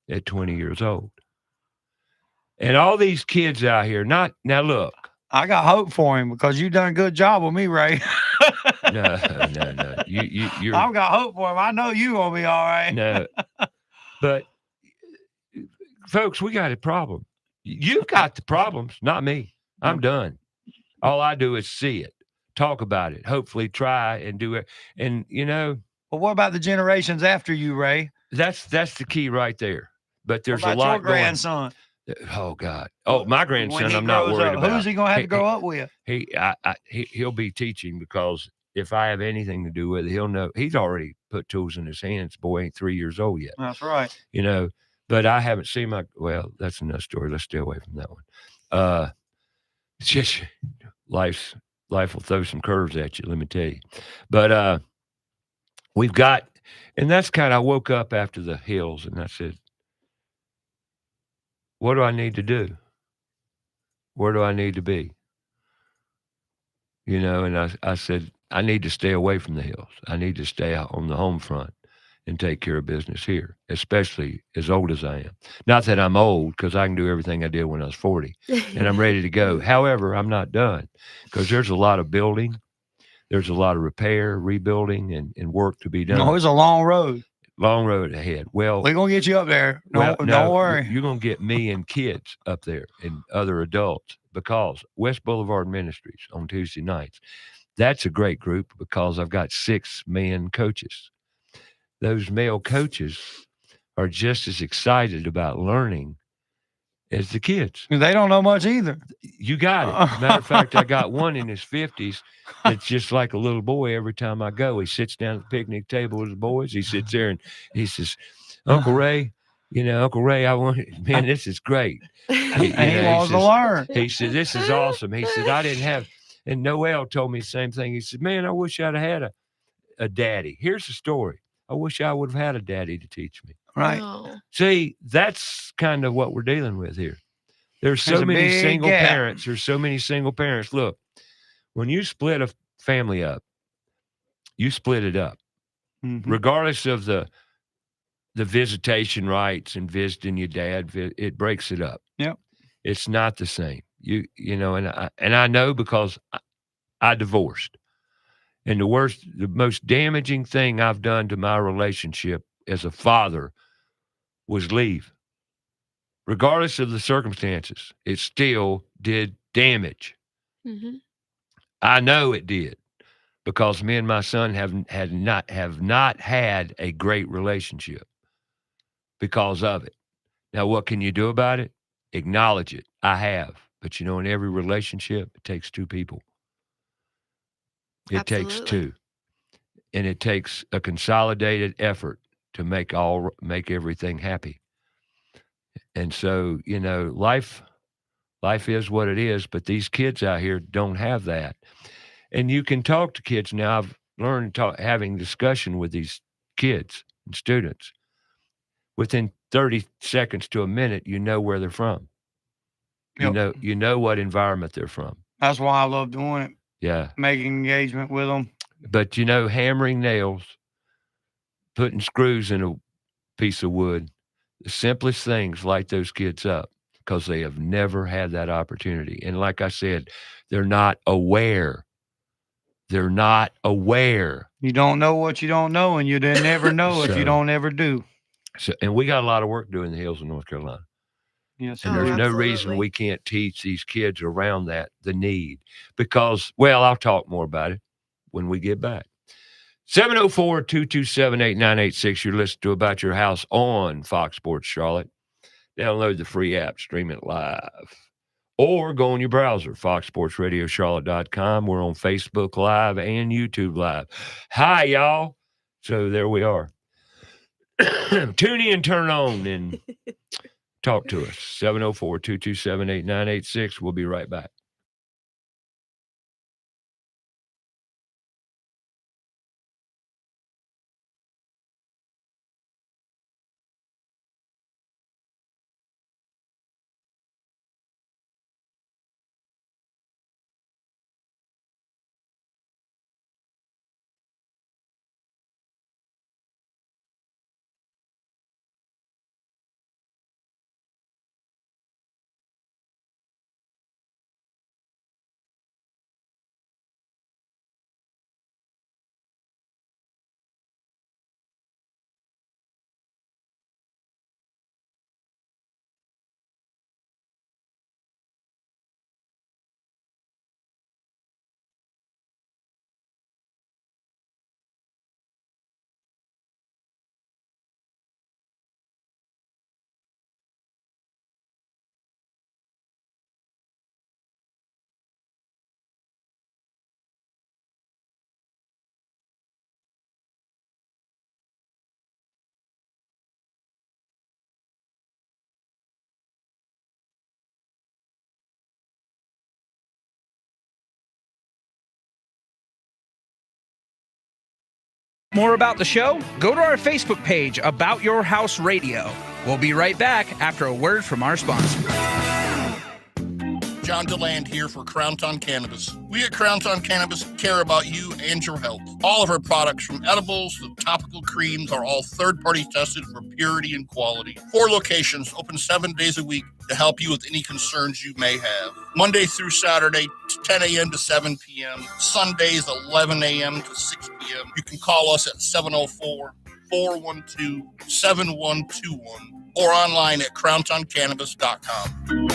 at 20 years old. And all these kids out here, now look. I got hope for him because you've done a good job with me, Ray. No. You're I've got hope for him. I know you're going to be all right. no. But folks, we got a problem. You've got the problems, not me. I'm done. All I do is see it, talk about it, hopefully try and do it. And But what about the generations after you, Ray? that's the key right there. But there's what a about lot your grandson? Oh God! Oh, my When grandson, he I'm not grows worried up, about. who's he going to have to grow up with? He'll be teaching because if I have anything to do with it, he'll know. He's already put tools in his hands. Boy ain't 3 years old yet. That's right. But I haven't seen well, that's another story. Let's stay away from that one. It's just life will throw some curves at you, let me tell you. But we've got, and that's I woke up after the hills and I said, what do I need to do? Where do I need to be? And I said, I need to stay away from the hills. I need to stay out on the home front and take care of business here, especially as old as I am. Not that I'm old, because I can do everything I did when I was 40, and I'm ready to go. However, I'm not done, because there's a lot of building. There's a lot of repair, rebuilding, and work to be done. No, it's a long road. Long road ahead. Well, we're going to get you up there. Don't worry. You're going to get me and kids up there and other adults, because West Boulevard Ministries on Tuesday nights, that's a great group because I've got 6 men coaches. Those male coaches are just as excited about learning as the kids. They don't know much either. You got it. Matter of fact, I got one in his 50s that's just like a little boy every time I go. He sits down at the picnic table with the boys. He sits there and he says, Uncle Ray, I want, man, this is great. He wants to learn. He said, this is awesome. He said, I didn't have, and Noel told me the same thing. He said, man, I wish I'd have had a daddy. Here's the story. I wish I would have had a daddy to teach me. Right. Oh. See, that's kind of what we're dealing with here. There's so many single parents. There's so many single parents. Look, when you split a family up, you split it up. Mm-hmm. Regardless of the visitation rights and visiting your dad, it breaks it up. Yep. It's not the same. And I know because I divorced. And the most damaging thing I've done to my relationship as a father was leave. Regardless of the circumstances, it still did damage. Mm-hmm. I know it did, because me and my son have not had a great relationship because of it. Now, what can you do about it? Acknowledge it. I have. But in every relationship, it takes 2 people. It takes 2. And it takes a consolidated effort to make everything happy. And so, life is what it is, but these kids out here don't have that. And you can talk to kids now. I've learned having discussion with these kids and students. Within 30 seconds to a minute, you know where they're from. Yep. You know what environment they're from. That's why I love doing it. Yeah. Making engagement with them. But, hammering nails, putting screws in a piece of wood, the simplest things light those kids up because they have never had that opportunity. And like I said, they're not aware. They're not aware. You don't know what you don't know, and you then never know if you don't ever do. So, and we got a lot of work to do in the hills of North Carolina. Yes, and there's no reason we can't teach these kids around the need, because, well, I'll talk more about it when we get back. 704-227-8986. You're listening to About Your House on Fox Sports Charlotte. Download the free app, stream it live, or go on your browser, foxsportsradiocharlotte.com. We're on Facebook Live and YouTube Live. Hi, y'all. So there we are. Tune in, turn on, and talk to us. 704-227-8986. We'll be right back. More about the show? Go to our Facebook page, About Your House Radio. We'll be right back after a word from our sponsor. John DeLand here for Crown Town Cannabis. We at Crown Town Cannabis care about you and your health. All of our products, from edibles to topical creams, are all third-party tested for purity and quality. 4 locations, open 7 days a week to help you with any concerns you may have. Monday through Saturday, 10 a.m. to 7 p.m. Sundays, 11 a.m. to 6 p.m. You can call us at 704-412-7121 or online at crowntowncannabis.com.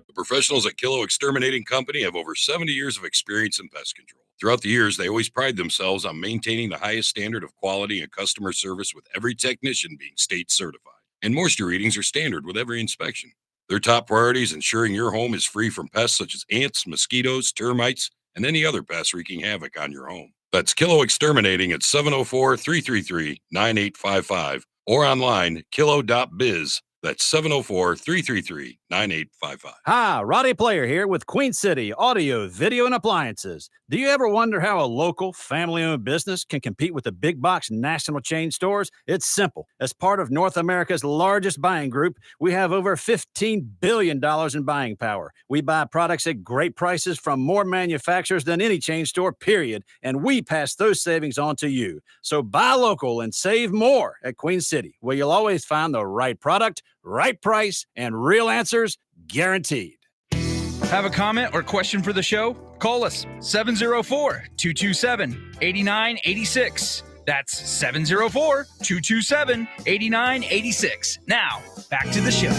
The professionals at Kilo Exterminating Company have over 70 years of experience in pest control. Throughout the years, they always pride themselves on maintaining the highest standard of quality and customer service, with every technician being state certified. And moisture readings are standard with every inspection. Their top priority is ensuring your home is free from pests such as ants, mosquitoes, termites, and any other pests wreaking havoc on your home. That's Kilo Exterminating at 704-333-9855 or online kilo.biz. That's 704-333-9855. Hi, Roddy Player here with Queen City Audio, Video, and Appliances. Do you ever wonder how a local, family-owned business can compete with the big box national chain stores? It's simple. As part of North America's largest buying group, we have over $15 billion in buying power. We buy products at great prices from more manufacturers than any chain store, period, and we pass those savings on to you. So buy local and save more at Queen City, where you'll always find the right product, right price, and real answers guaranteed. Have a comment or question for the show? Call us 704-227-8986. That's 704-227-8986. Now, back to the show.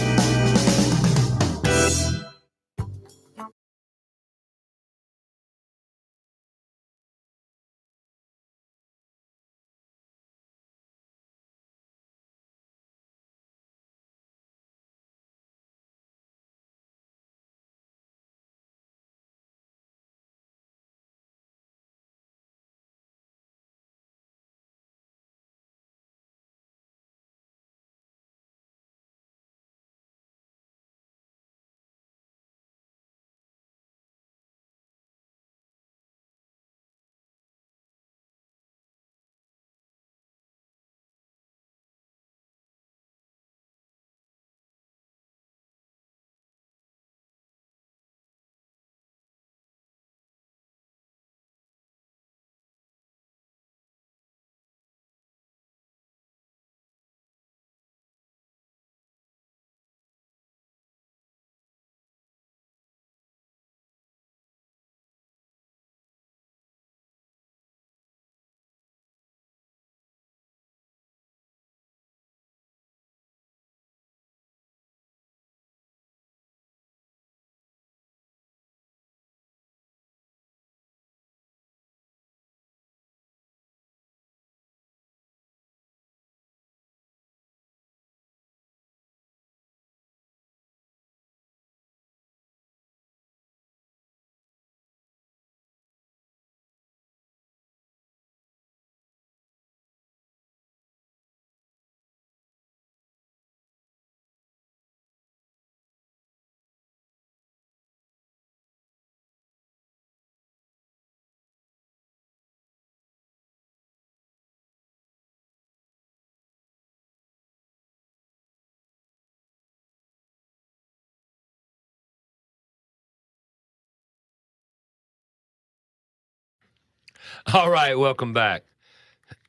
All right, welcome back.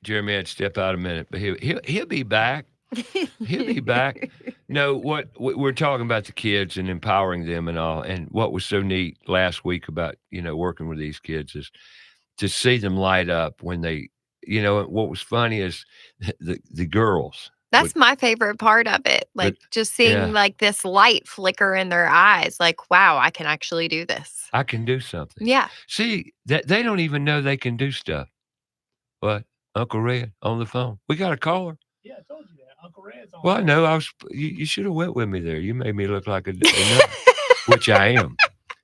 Jeremy had to step out a minute, but he'll be back. He'll be back. No, what we're talking about, the kids and empowering them and all. And what was so neat last week about, working with these kids is to see them light up when they, what was funny is the girls. That's my favorite part of it. Like just seeing like this light flicker in their eyes. Like, wow, I can actually do this. I can do something. Yeah. See, that they don't even know they can do stuff. But Uncle Red on the phone. We got a caller. Yeah, I told you that. Uncle Red's on. Well, I know. You should have went with me there. You made me look like a which I am.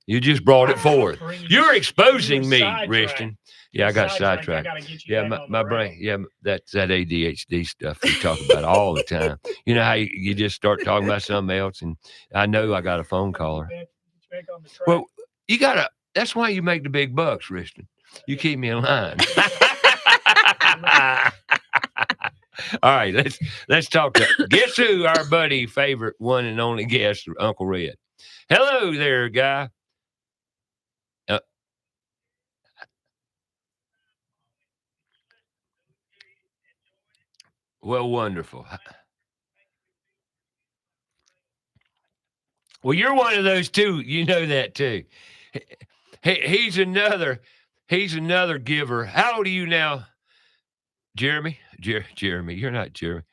You just brought it forth. You're exposing me, Riston. Yeah, I got sidetracked. Yeah, my brain. Yeah, that's that ADHD stuff we talk about all the time. You know how you just start talking about something else, and I know I got a phone caller. Well, you gotta. That's why you make the big bucks, Riston. You keep me in line. All right, let's talk to guess who, our buddy, favorite one and only guest, Uncle Red. Hello there, guy. Well, wonderful. Well, you're one of those too. You know that too. He's another giver. How old are you now, Jeremy? Jeremy, you're not Jeremy.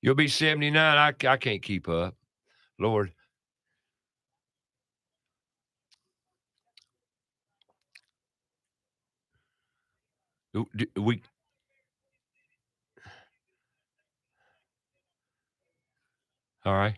You'll be 79. I can't keep up. Lord. We all right.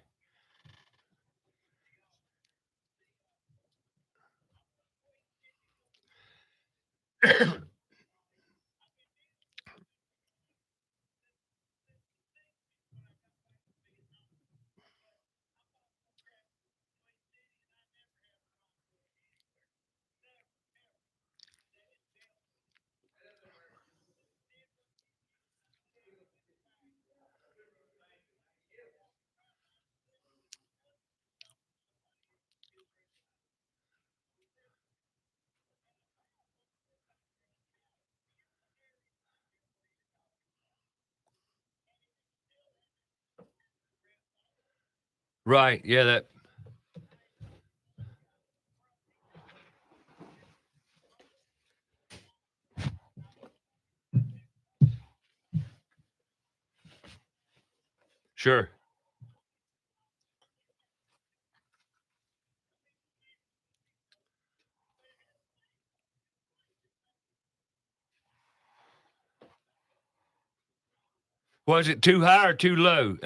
Right. Yeah, that sure. Was it too high or too low?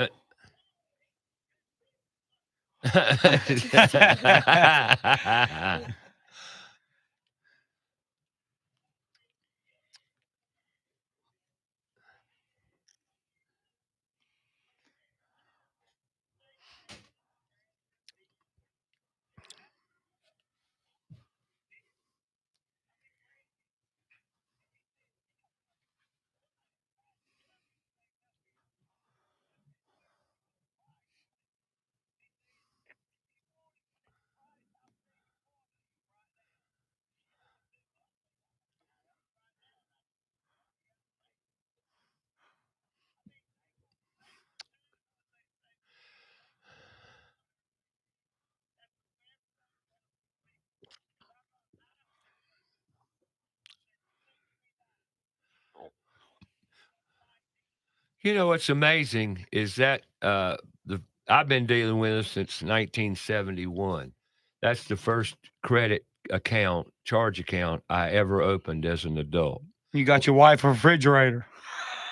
You know what's amazing is that I've been dealing with it since 1971. That's the first credit account, charge account I ever opened as an adult. You got your wife a refrigerator.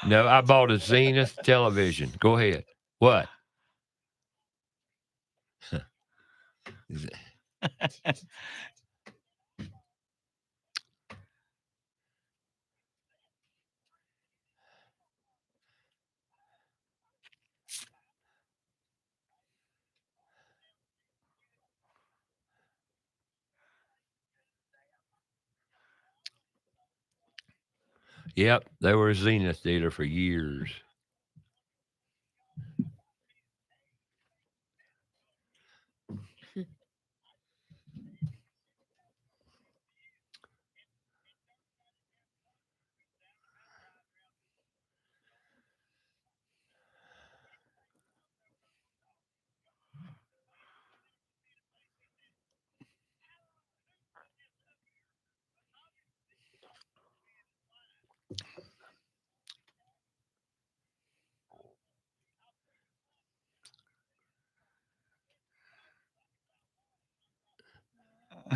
No, I bought a Zenith television. Go ahead. What? Yep, they were a Zenith dealer for years.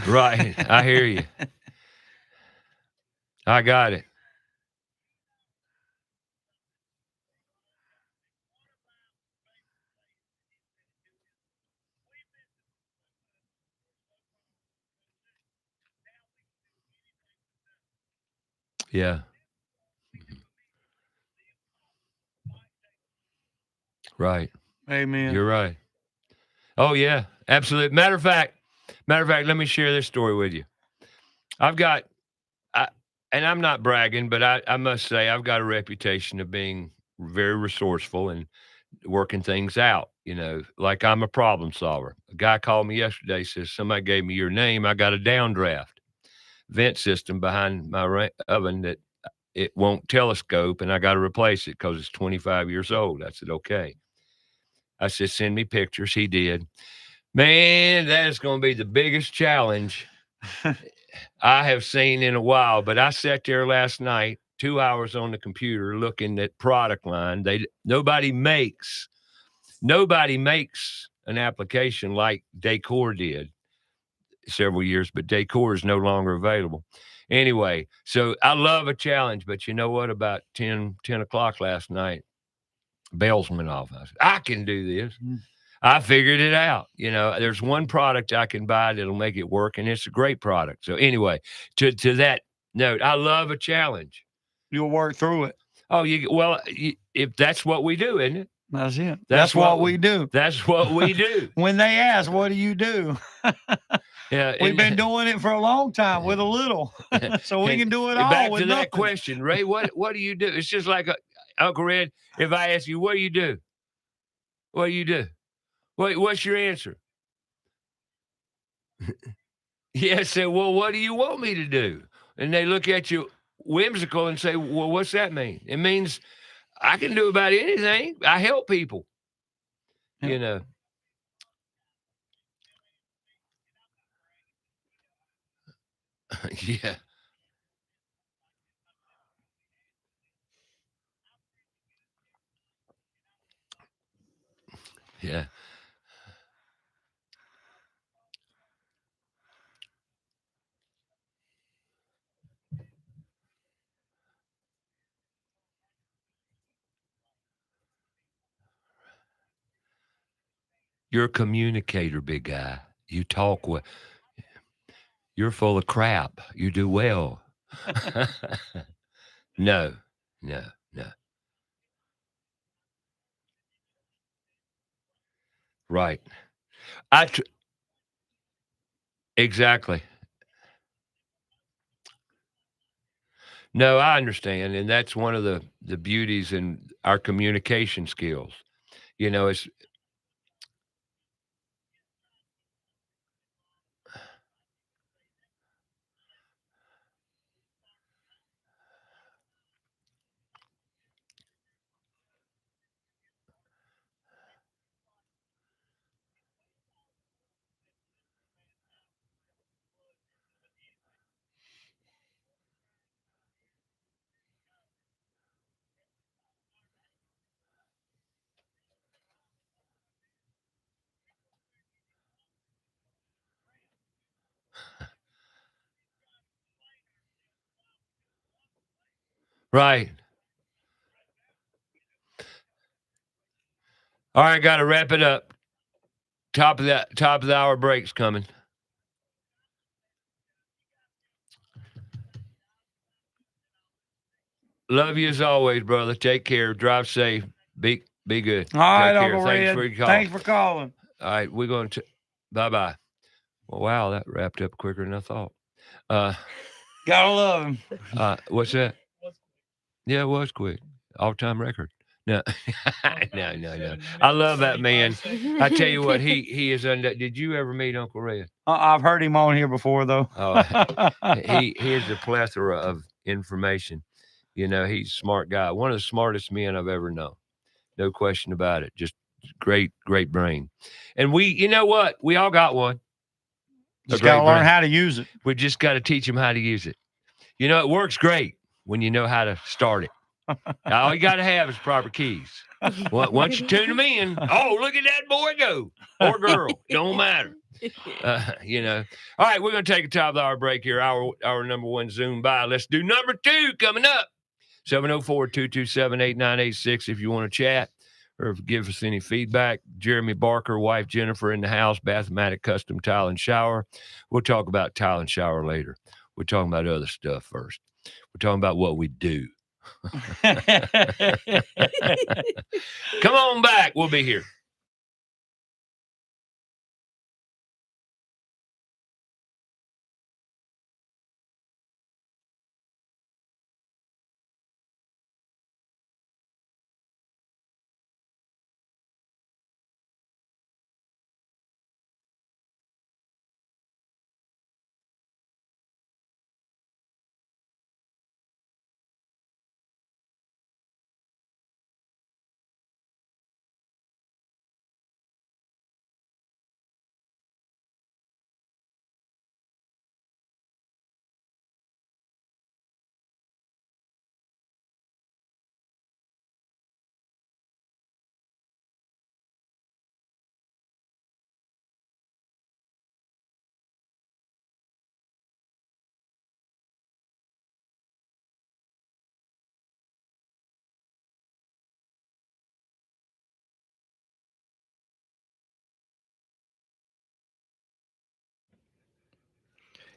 Right. I hear you. I got it. Yeah. Right. Amen. You're right. Oh yeah, absolutely. Matter of fact, let me share this story with you. I've got and I'm not bragging, but I must say I've got a reputation of being very resourceful and working things out, like I'm a problem solver. A guy called me yesterday, says, somebody gave me your name. I got a downdraft vent system behind my oven that it won't telescope, and I got to replace it because it's 25 years old. I said, okay. I said, send me pictures. He did. Man, that is going to be the biggest challenge I have seen in a while. But I sat there last night, 2 hours on the computer looking at product line. Nobody makes an application like Decor did several years, but Decor is no longer available. Anyway, so I love a challenge, but you know what? About 10 o'clock last night, bells went off. I said, I can do this. I figured it out. There's one product I can buy that'll make it work, and it's a great product. So anyway, to that note, I love a challenge. You'll work through it. Oh, if that's what we do, isn't it? That's it. That's what we do. That's what we do. When they ask, what do you do? Yeah, We've been doing it for a long time with a little, so we can do it all. Back with to nothing. that question, Ray. What do you do? It's just like Uncle Red. If I ask you, what do you do? What do you do? What's your answer? Yeah, I say, well, what do you want me to do? And they look at you whimsical and say, well, what's that mean? It means I can do about anything. I help people. Yeah. Yeah. Yeah. You're a communicator, big guy. You talk well. You're full of crap. You do well. No. Right. Exactly. No, I understand, and that's one of the beauties in our communication skills. It's right. All right, got to wrap it up. Top of the hour break's coming. Love you as always, brother. Take care. Drive safe. Be good. All right, Take care. Uncle Thanks Red. for your call. Thanks for calling. All right, we're going to bye. Well, wow, that wrapped up quicker than I thought. Gotta love him. What's that? Yeah, it was quick. All-time record. No, no. I love that man. I tell you what, he is Did you ever meet Uncle Red? I've heard him on here before, though. Oh, he is a plethora of information. He's a smart guy. One of the smartest men I've ever known. No question about it. Just great brain. And you know what? We all got one. Just got to learn how to use it. We just got to teach him how to use it. It works great when you know how to start it. All you got to have is proper keys. Once you tune them in, oh, look at that boy go. Or girl. Don't matter. All right, we're going to take a top of the hour break here. Our number one Zoom by. Let's do number 2 coming up. 704-227-8986 if you want to chat or give us any feedback. Jeremy Barker, wife Jennifer in the house, Bathmatic Custom Tile and Shower. We'll talk about tile and shower later. We're talking about other stuff first. We're talking about what we do. Come on back. We'll be here.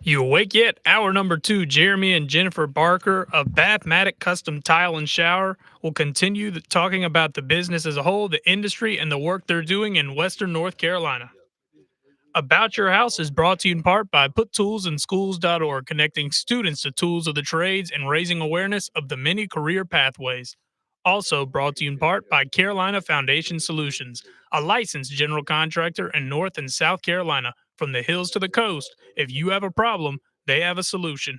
You awake yet? Hour number 2, Jeremy and Jennifer Barker of Bathmatic Custom Tile and Shower will continue talking about the business as a whole, the industry, and the work they're doing in Western North Carolina. About Your House is brought to you in part by PutToolsInSchools.org, connecting students to tools of the trades and raising awareness of the many career pathways. Also brought to you in part by Carolina Foundation Solutions, a licensed general contractor in North and South Carolina. From the hills to the coast, if you have a problem, they have a solution.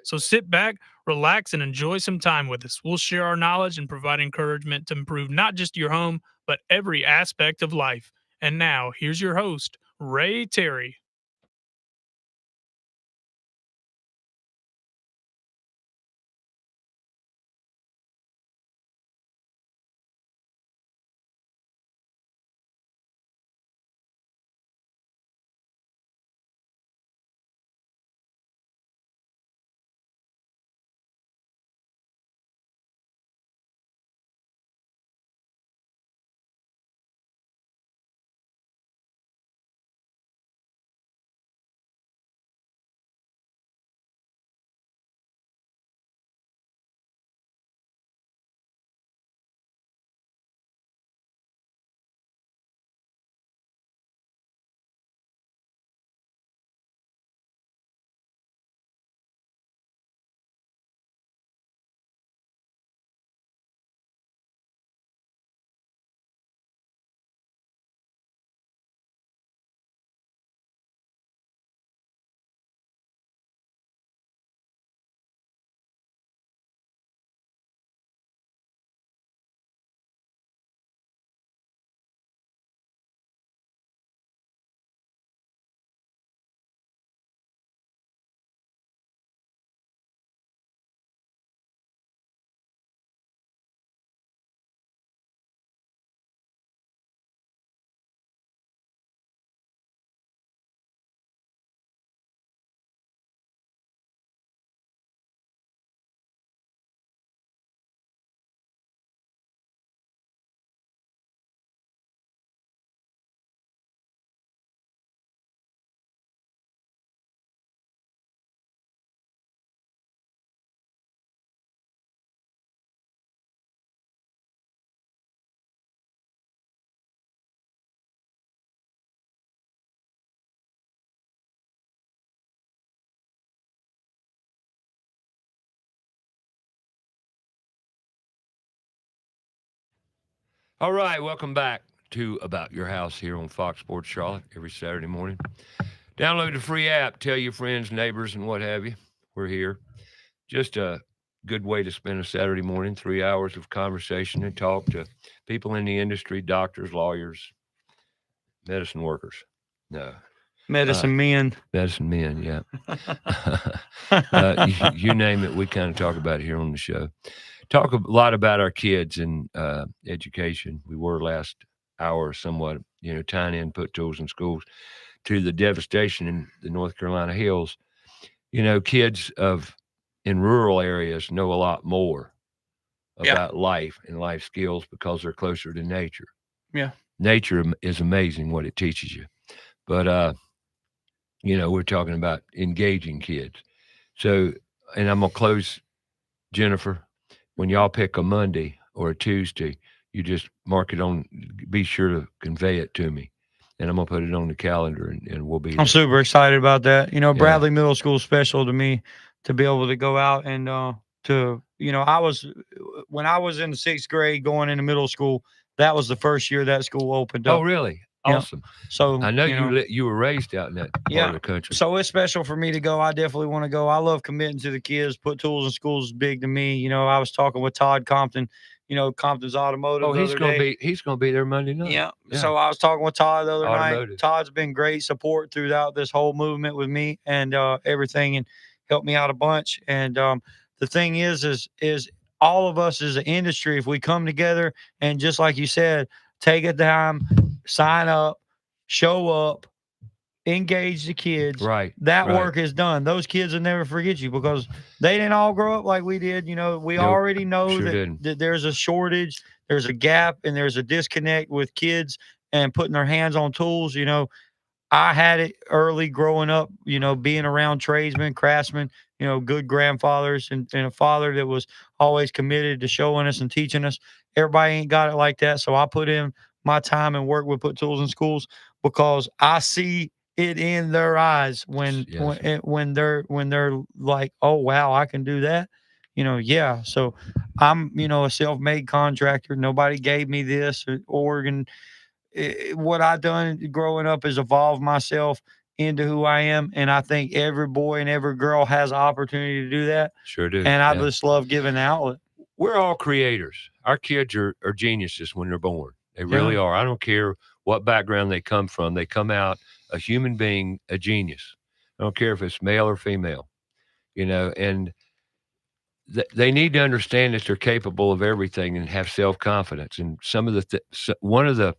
So sit back, relax, and enjoy some time with us. We'll share our knowledge and provide encouragement to improve not just your home, but every aspect of life. And now, here's your host, Ray Terry. All right, welcome back to About Your House here on Fox Sports Charlotte every Saturday morning. Download the free app, tell your friends, neighbors, and what have you. We're here. Just a good way to spend a Saturday morning, 3 hours of conversation and talk to people in the industry, doctors, lawyers, medicine workers. No. Medicine men. Medicine men, yeah. You name it, we kind of talk about it here on the show. Talk a lot about our kids and education. We were last hour somewhat, tying in Put Tools in Schools to the devastation in the North Carolina hills. Kids in rural areas know a lot more about life and life skills because they're closer to nature. Yeah. Nature is amazing what it teaches you. But, we're talking about engaging kids. So, and I'm going to close, Jennifer, when y'all pick a Monday or a Tuesday, you just mark it on, be sure to convey it to me. And I'm going to put it on the calendar and we'll be there. I'm super excited about that. Bradley Middle School is special to me to be able to go out and when I was in the 6th grade going into middle school, that was the first year that school opened up. Oh, really? Yeah. Awesome. So I know you were raised out in that part of the country. So it's special for me to go. I definitely want to go. I love committing to the kids. Put Tools in Schools is big to me. I was talking with Todd Compton, Compton's Automotive. Oh, he's gonna be there Monday night. Yeah. So I was talking with Todd the other Automotive. night. Todd's been great support throughout this whole movement with me and everything, and helped me out a bunch. And the thing is all of us as an industry, if we come together and just like you said, take a time, sign up, show up, engage the kids. Right. That work is done. Those kids will never forget you because they didn't all grow up like we did. We already know that there's a shortage, there's a gap, and there's a disconnect with kids and putting their hands on tools. I had it early growing up, being around tradesmen, craftsmen, good grandfathers and a father that was always committed to showing us and teaching us. Everybody ain't got it like that. So I put in my time and work with Put Tools in Schools because I see it in their eyes when they're like, oh wow, I can do that. Yeah. So I'm, a self-made contractor. Nobody gave me this organ. What I done growing up is evolve myself into who I am, and I think every boy and every girl has an opportunity to do that. Sure do. And I Yeah. just love giving outlet. We're all creators. Our kids are geniuses when they're born. They really are. I don't care what background they come from. They come out a human being, a genius. I don't care if it's male or female, and they need to understand that they're capable of everything and have self-confidence. And some of one of the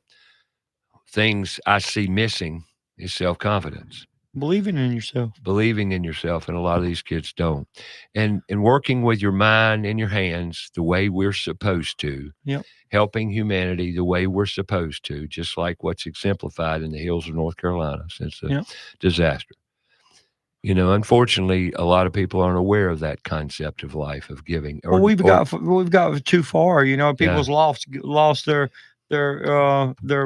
things I see missing is self-confidence. Believing in yourself. Believing in yourself, and a lot of these kids don't. And working with your mind and your hands the way we're supposed to. Yep. Helping humanity the way we're supposed to, just like what's exemplified in the hills of North Carolina since the disaster. Unfortunately, a lot of people aren't aware of that concept of life, of giving. Well, we've got too far. People's lost their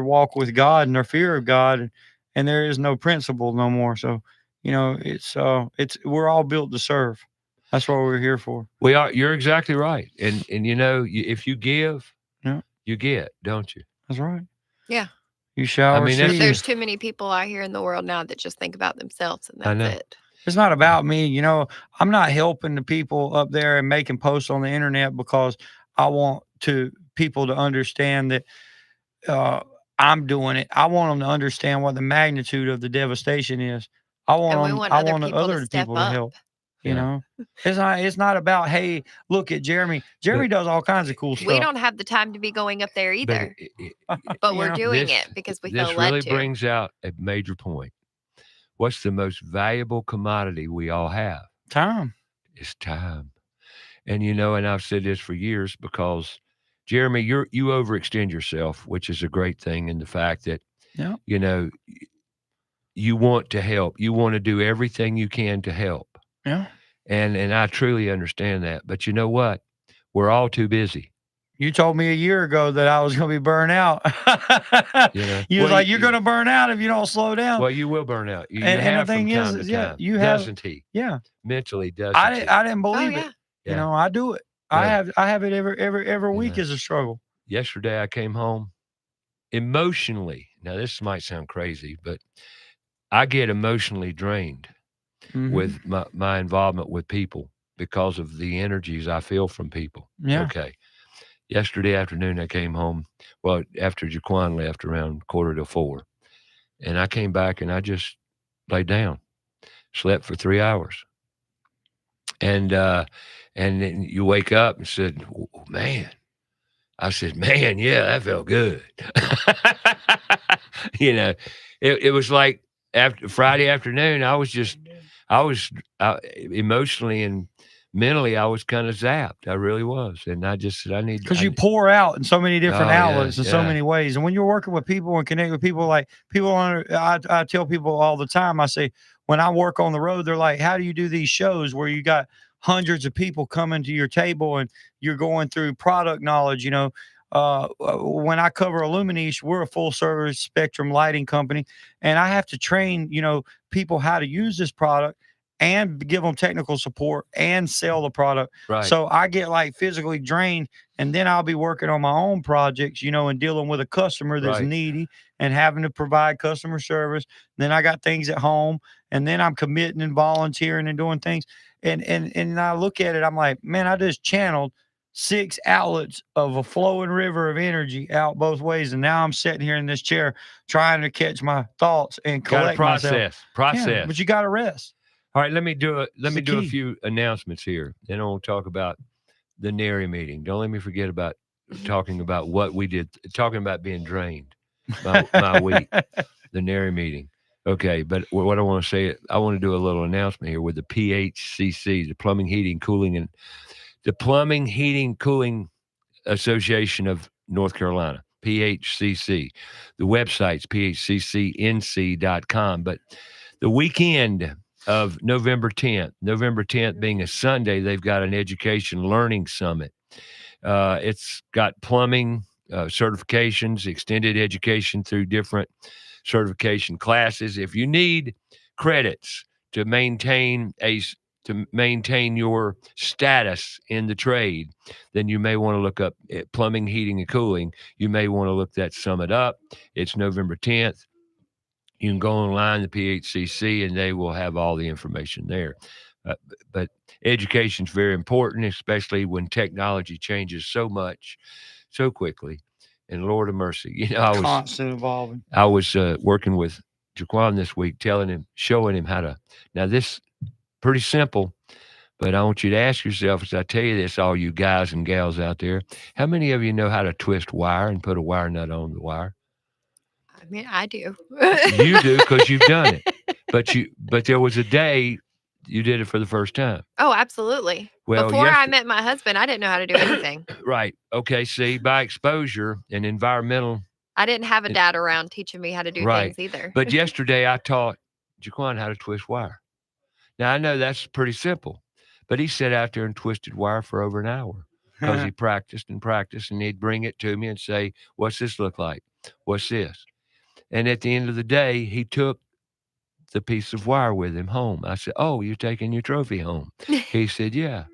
walk with God and their fear of God, and there is no principle no more. So, it's we're all built to serve. That's what we're here for. We are. You're exactly right. And if you give, you get, don't you? That's right. Yeah. You shall receive. But there's too many people out here in the world now that just think about themselves, and that's it. It's not about me. I'm not helping the people up there and making posts on the internet because I want people to understand that I'm doing it. I want them to understand what the magnitude of the devastation is. I want other people to help. It's not about, hey, look at Jeremy. Jeremy does all kinds of cool stuff. We don't have the time to be going up there either, but we're doing it because we feel led to. This really brings out a major point. What's the most valuable commodity we all have? Time. It's time. And and I've said this for years because, Jeremy, you overextend yourself, which is a great thing in the fact that, you want to help. You want to do everything you can to help. Yeah. And I truly understand that. But you know what? We're all too busy. You told me a year ago that I was going to be burned out. You was like, you're going to burn out if you don't slow down. Well, you will burn out. You and have the thing from time is, to time. you have, doesn't he? Yeah. Mentally, doesn't he? I didn't believe it. Yeah. I do it. Yeah. I have it every week as a struggle. Yesterday I came home emotionally. Now this might sound crazy, but I get emotionally drained with my involvement with people because of the energies I feel from people. Yeah. Okay. Yesterday afternoon, I came home, after Jaquan left around 3:45, and I came back and I just laid down, slept for 3 hours. And then you wake up and said, man, I said, man, yeah, that felt good. It was like after Friday afternoon, I was emotionally and mentally, I was kind of zapped. I really was. And I just said, because you pour out in so many different outlets in so many ways. And when you're working with people and connect with people, I tell people all the time, I say, when I work on the road, they're like, how do you do these shows where you got hundreds of people coming to your table and you're going through product knowledge? When I cover Illuminish, we're a full service spectrum lighting company, and I have to train, people how to use this product and give them technical support and sell the product. Right. So I get like physically drained, and then I'll be working on my own projects, and dealing with a customer that's needy and having to provide customer service. Then I got things at home, and then I'm committing and volunteering and doing things. And I look at it, I'm like, man, I just channeled 6 outlets of a flowing river of energy out both ways. And now I'm sitting here in this chair trying to catch my thoughts and collect myself. Process. Yeah, but you got to rest. All right, let me do a few announcements here. Then I'll talk about the NARI meeting. Don't let me forget about talking about what we did, talking about being drained my week, the NARI meeting. Okay, but what I want to say, I want to do a little announcement here with the PHCC, the Plumbing, Heating, Cooling, and the Plumbing, Heating, Cooling Association of North Carolina. PHCC. The website's phccnc.com. But the weekend of November 10th being a Sunday, they've got an education learning summit. It's got plumbing certifications, extended education through different certification classes. If you need credits to maintain your status in the trade, then you may want to look up plumbing, heating, and cooling. You may want to look that summit up. It's November 10th. You can go online to PHCC, and they will have all the information there. But education is very important, especially when technology changes so much, so quickly. And Lord of mercy, Constant evolving. I was working with Jaquan this week, showing him how to. Now, this pretty simple, but I want you to ask yourself as I tell you this, all you guys and gals out there, how many of you know how to twist wire and put a wire nut on the wire? I mean, I do. You do because you've done it. But there was a day you did it for the first time. Oh, absolutely. Well, Before I met my husband, I didn't know how to do anything. Right. Okay. See, by exposure and environmental. I didn't have a dad around teaching me how to do things either. But yesterday I taught Jaquan how to twist wire. Now, I know that's pretty simple, but he sat out there and twisted wire for over an hour because he practiced, and he'd bring it to me and say, what's this look like? What's this? And at the end of the day, he took the piece of wire with him home. I said, oh, you're taking your trophy home? He said, yeah.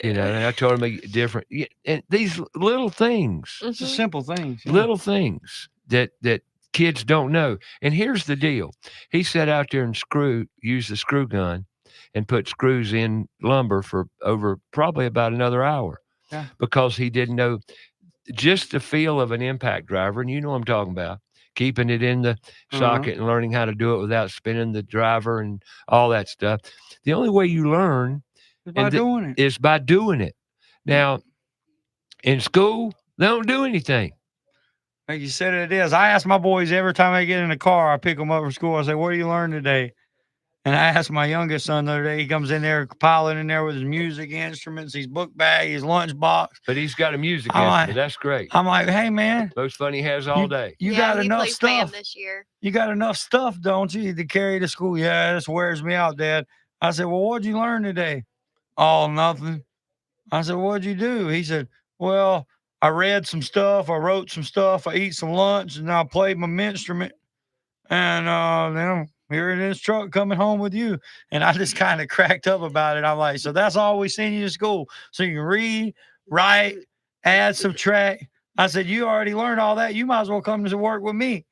And I told him different, and these little things. It's just simple things. Yeah. Little things that kids don't know. And here's the deal. He sat out there and used the screw gun and put screws in lumber for over probably about another hour. Yeah. Because he didn't know just the feel of an impact driver. And you know what I'm talking about. Keeping it in the socket and learning how to do it without spinning the driver and all that stuff. The only way you learn is by doing it. Now, in school, they don't do anything. Like you said it is. I ask my boys every time I get in the car, I pick them up from school. I say, what do you learn today? And I asked my youngest son the other day, he comes in there, piling in there with his music instruments, his book bag, his lunch box. But he's got a music instrument. That's great. I'm like, hey, man. Most fun he has all day. You got enough stuff. Band this year. You got enough stuff, don't you, to carry to school? Yeah, this wears me out, Dad. I said, well, what'd you learn today? Oh, nothing. I said, what'd you do? He said, well, I read some stuff. I wrote some stuff. I eat some lunch, and I played my instrument. And then here in this truck coming home with you. And I just kind of cracked up about it. I'm like, so that's all we send you to school. So you can read, write, add, subtract. I said, you already learned all that. You might as well come to work with me.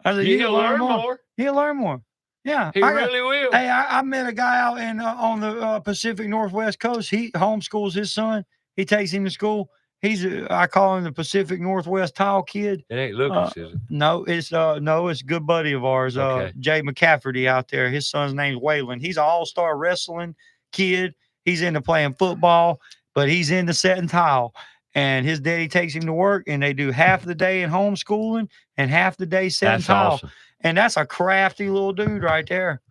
I said, you'll learn more. He'll learn more. Yeah. He really will. Hey, I met a guy out on the Pacific Northwest coast. He homeschools his son. He takes him to school. I call him the Pacific Northwest tile kid. It ain't Lucas, is it? No, it's a good buddy of ours, Jay McCafferty out there. His son's name's Waylon. He's an all-star wrestling kid. He's into playing football, but he's into setting tile. And his daddy takes him to work, and they do half the day in homeschooling and half the day setting tile. Awesome. And that's a crafty little dude right there.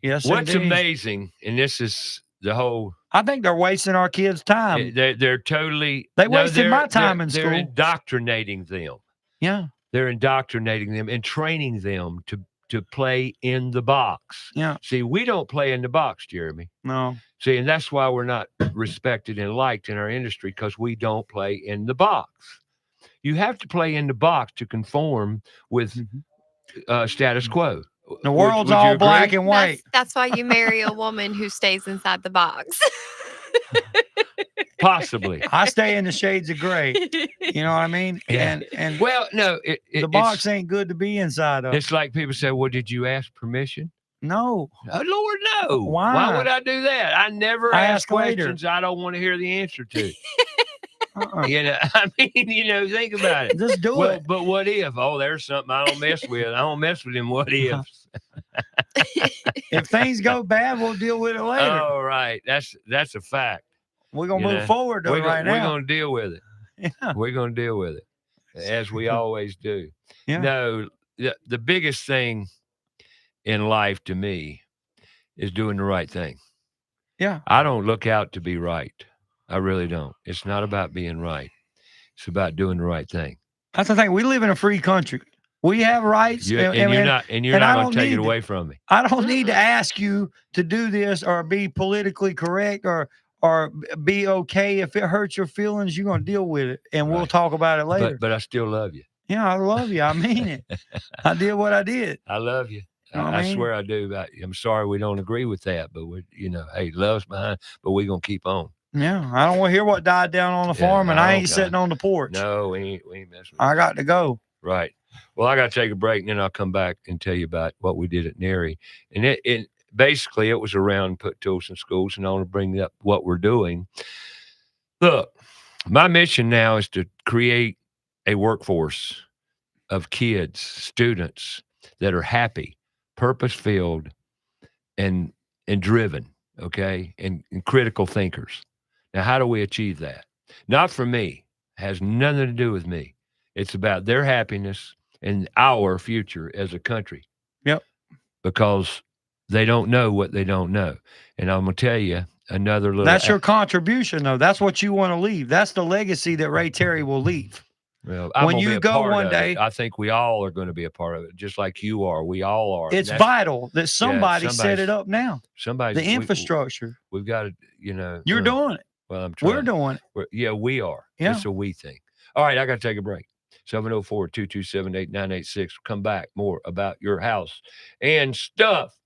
Yes, what's indeed. Amazing, and this is the whole. I think they're wasting our kids' time. They're totally. They wasted my time in school. They're indoctrinating them. Yeah. They're indoctrinating them and training them to play in the box. Yeah. See, we don't play in the box, Jeremy. No. See, and that's why we're not respected and liked in our industry, because we don't play in the box. You have to play in the box to conform with status quo. The world's all black and white. That's why you marry a woman who stays inside the box. Possibly. I stay in the shades of gray. You know what I mean? Yeah. And well, no, the box ain't good to be inside of. It's like people say, well, did you ask permission? No. Oh, Lord, no. Why? Why would I do that? I never ask questions later. I don't want to hear the answer to. I mean, think about it. Just do it. But what if? Oh, there's something I don't mess with. I don't mess with them what ifs. If things go bad, we'll deal with it later. Oh, right. That's a fact. We're going to move forward to it right now. We're going to deal with it. Yeah. We're going to deal with it, as we always do. Yeah. No, the biggest thing in life to me is doing the right thing. Yeah. I don't look out to be right. I really don't. It's not about being right. It's about doing the right thing. That's the thing. We live in a free country. We have rights, and you're not and going I to don't take need it to- away from me. I don't need to ask you to do this or be politically correct or be okay. If it hurts your feelings, you're gonna deal with it, and we'll Right. talk about it later. But I still love you. Yeah, I love you. I mean it. I did what I did. I love you. You know what I I mean? swear I do. I'm sorry we don't agree with that, but hey, love's behind, but we're going to keep on. Yeah, I don't want to hear what died down on the farm, and I ain't sitting on the porch. No, we ain't messing with I got to go. Right. Well, I got to take a break, and then I'll come back and tell you about what we did at Neri. And it basically, it was around put tools in schools, and I want to bring up what we're doing. Look, my mission now is to create a workforce of kids, students that are happy, purpose-filled, and driven, okay, and critical thinkers. Now, how do we achieve that? Not for me. It has nothing to do with me. It's about their happiness and our future as a country. Yep. Because they don't know what they don't know. And I'm going to tell you another little... That's your contribution, though. That's what you want to leave. That's the legacy that Ray Terry will leave. Well, when you go one day, I think we all are going to be a part of it, just like you are. We all are. It's vital that somebody set it up now. Somebody, the infrastructure. We've got to, You're doing it. Well, I'm trying. We're doing it. We are. Yeah. It's a we thing. All right, I got to take a break. 704-227-8986. We'll come back more about your house and stuff.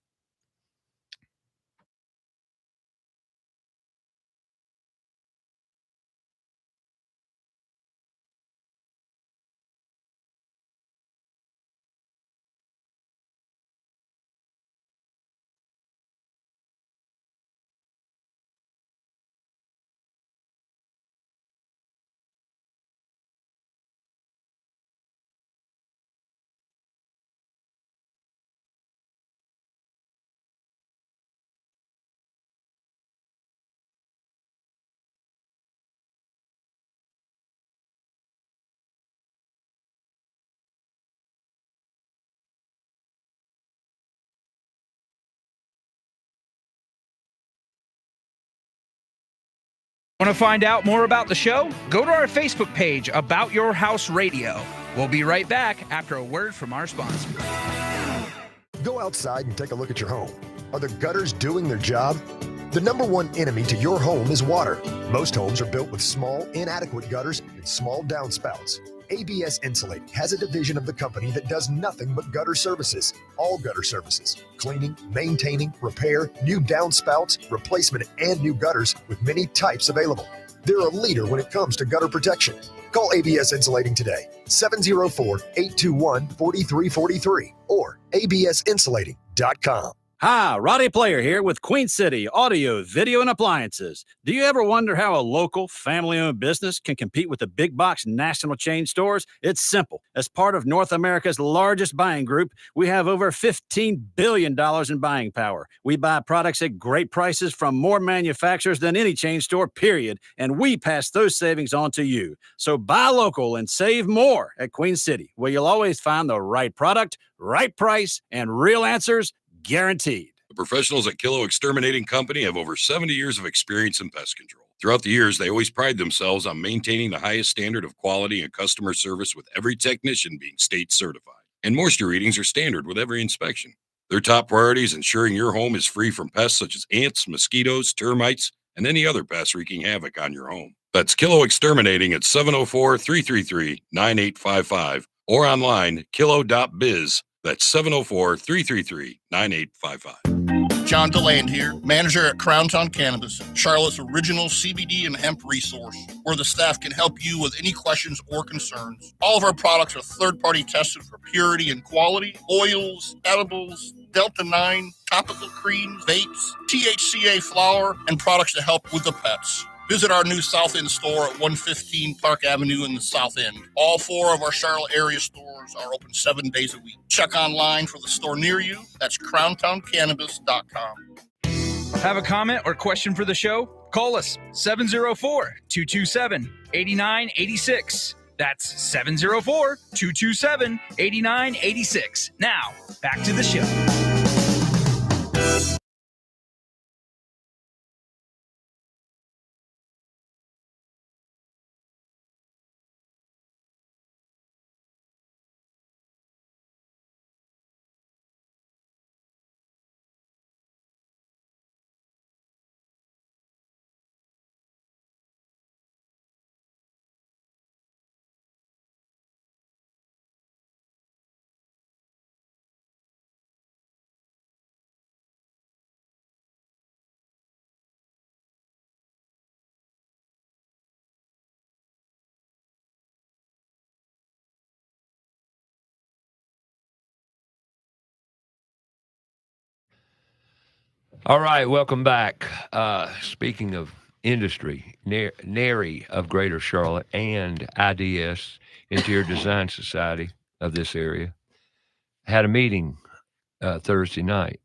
Want to find out more about the show? Go to our Facebook page, About Your House Radio. We'll be right back after a word from our sponsor. Go outside and take a look at your home. Are the gutters doing their job? The number one enemy to your home is water. Most homes are built with small, inadequate gutters and small downspouts. ABS Insulating has a division of the company that does nothing but gutter services. All gutter services. Cleaning, maintaining, repair, new downspouts, replacement, and new gutters with many types available. They're a leader when it comes to gutter protection. Call ABS Insulating today, 704-821-4343 or absinsulating.com. Hi, Roddy Player here with Queen City Audio, Video, and Appliances. Do you ever wonder how a local, family-owned business can compete with the big box national chain stores? It's simple. As part of North America's largest buying group, we have over $15 billion in buying power. We buy products at great prices from more manufacturers than any chain store, period, and we pass those savings on to you. So buy local and save more at Queen City, where you'll always find the right product, right price, and real answers guaranteed. The professionals at Kilo Exterminating Company have over 70 years of experience in pest control. Throughout the years, they always pride themselves on maintaining the highest standard of quality and customer service, with every technician being state certified. And moisture readings are standard with every inspection. Their top priority is ensuring your home is free from pests such as ants, mosquitoes, termites, and any other pests wreaking havoc on your home. That's Kilo Exterminating at 704-333-9855 or online, kilo.biz. That's 704-333-9855. John DeLand here, manager at Crowntown Cannabis, Charlotte's original CBD and hemp resource, where the staff can help you with any questions or concerns. All of our products are third-party tested for purity and quality. Oils, edibles, Delta-9, topical creams, vapes, THCA flower, and products to help with the pets. Visit our new South End store at 115 Park Avenue in the South End. All 4 of our Charlotte area stores are open 7 days a week. Check online for the store near you. That's crowntowncannabis.com. Have a comment or question for the show? Call us 704-227-8986. That's 704-227-8986. Now, back to the show. All right, welcome back. Speaking of industry, NARI of Greater Charlotte and IDS, Interior Design Society of this area, had a meeting Thursday night.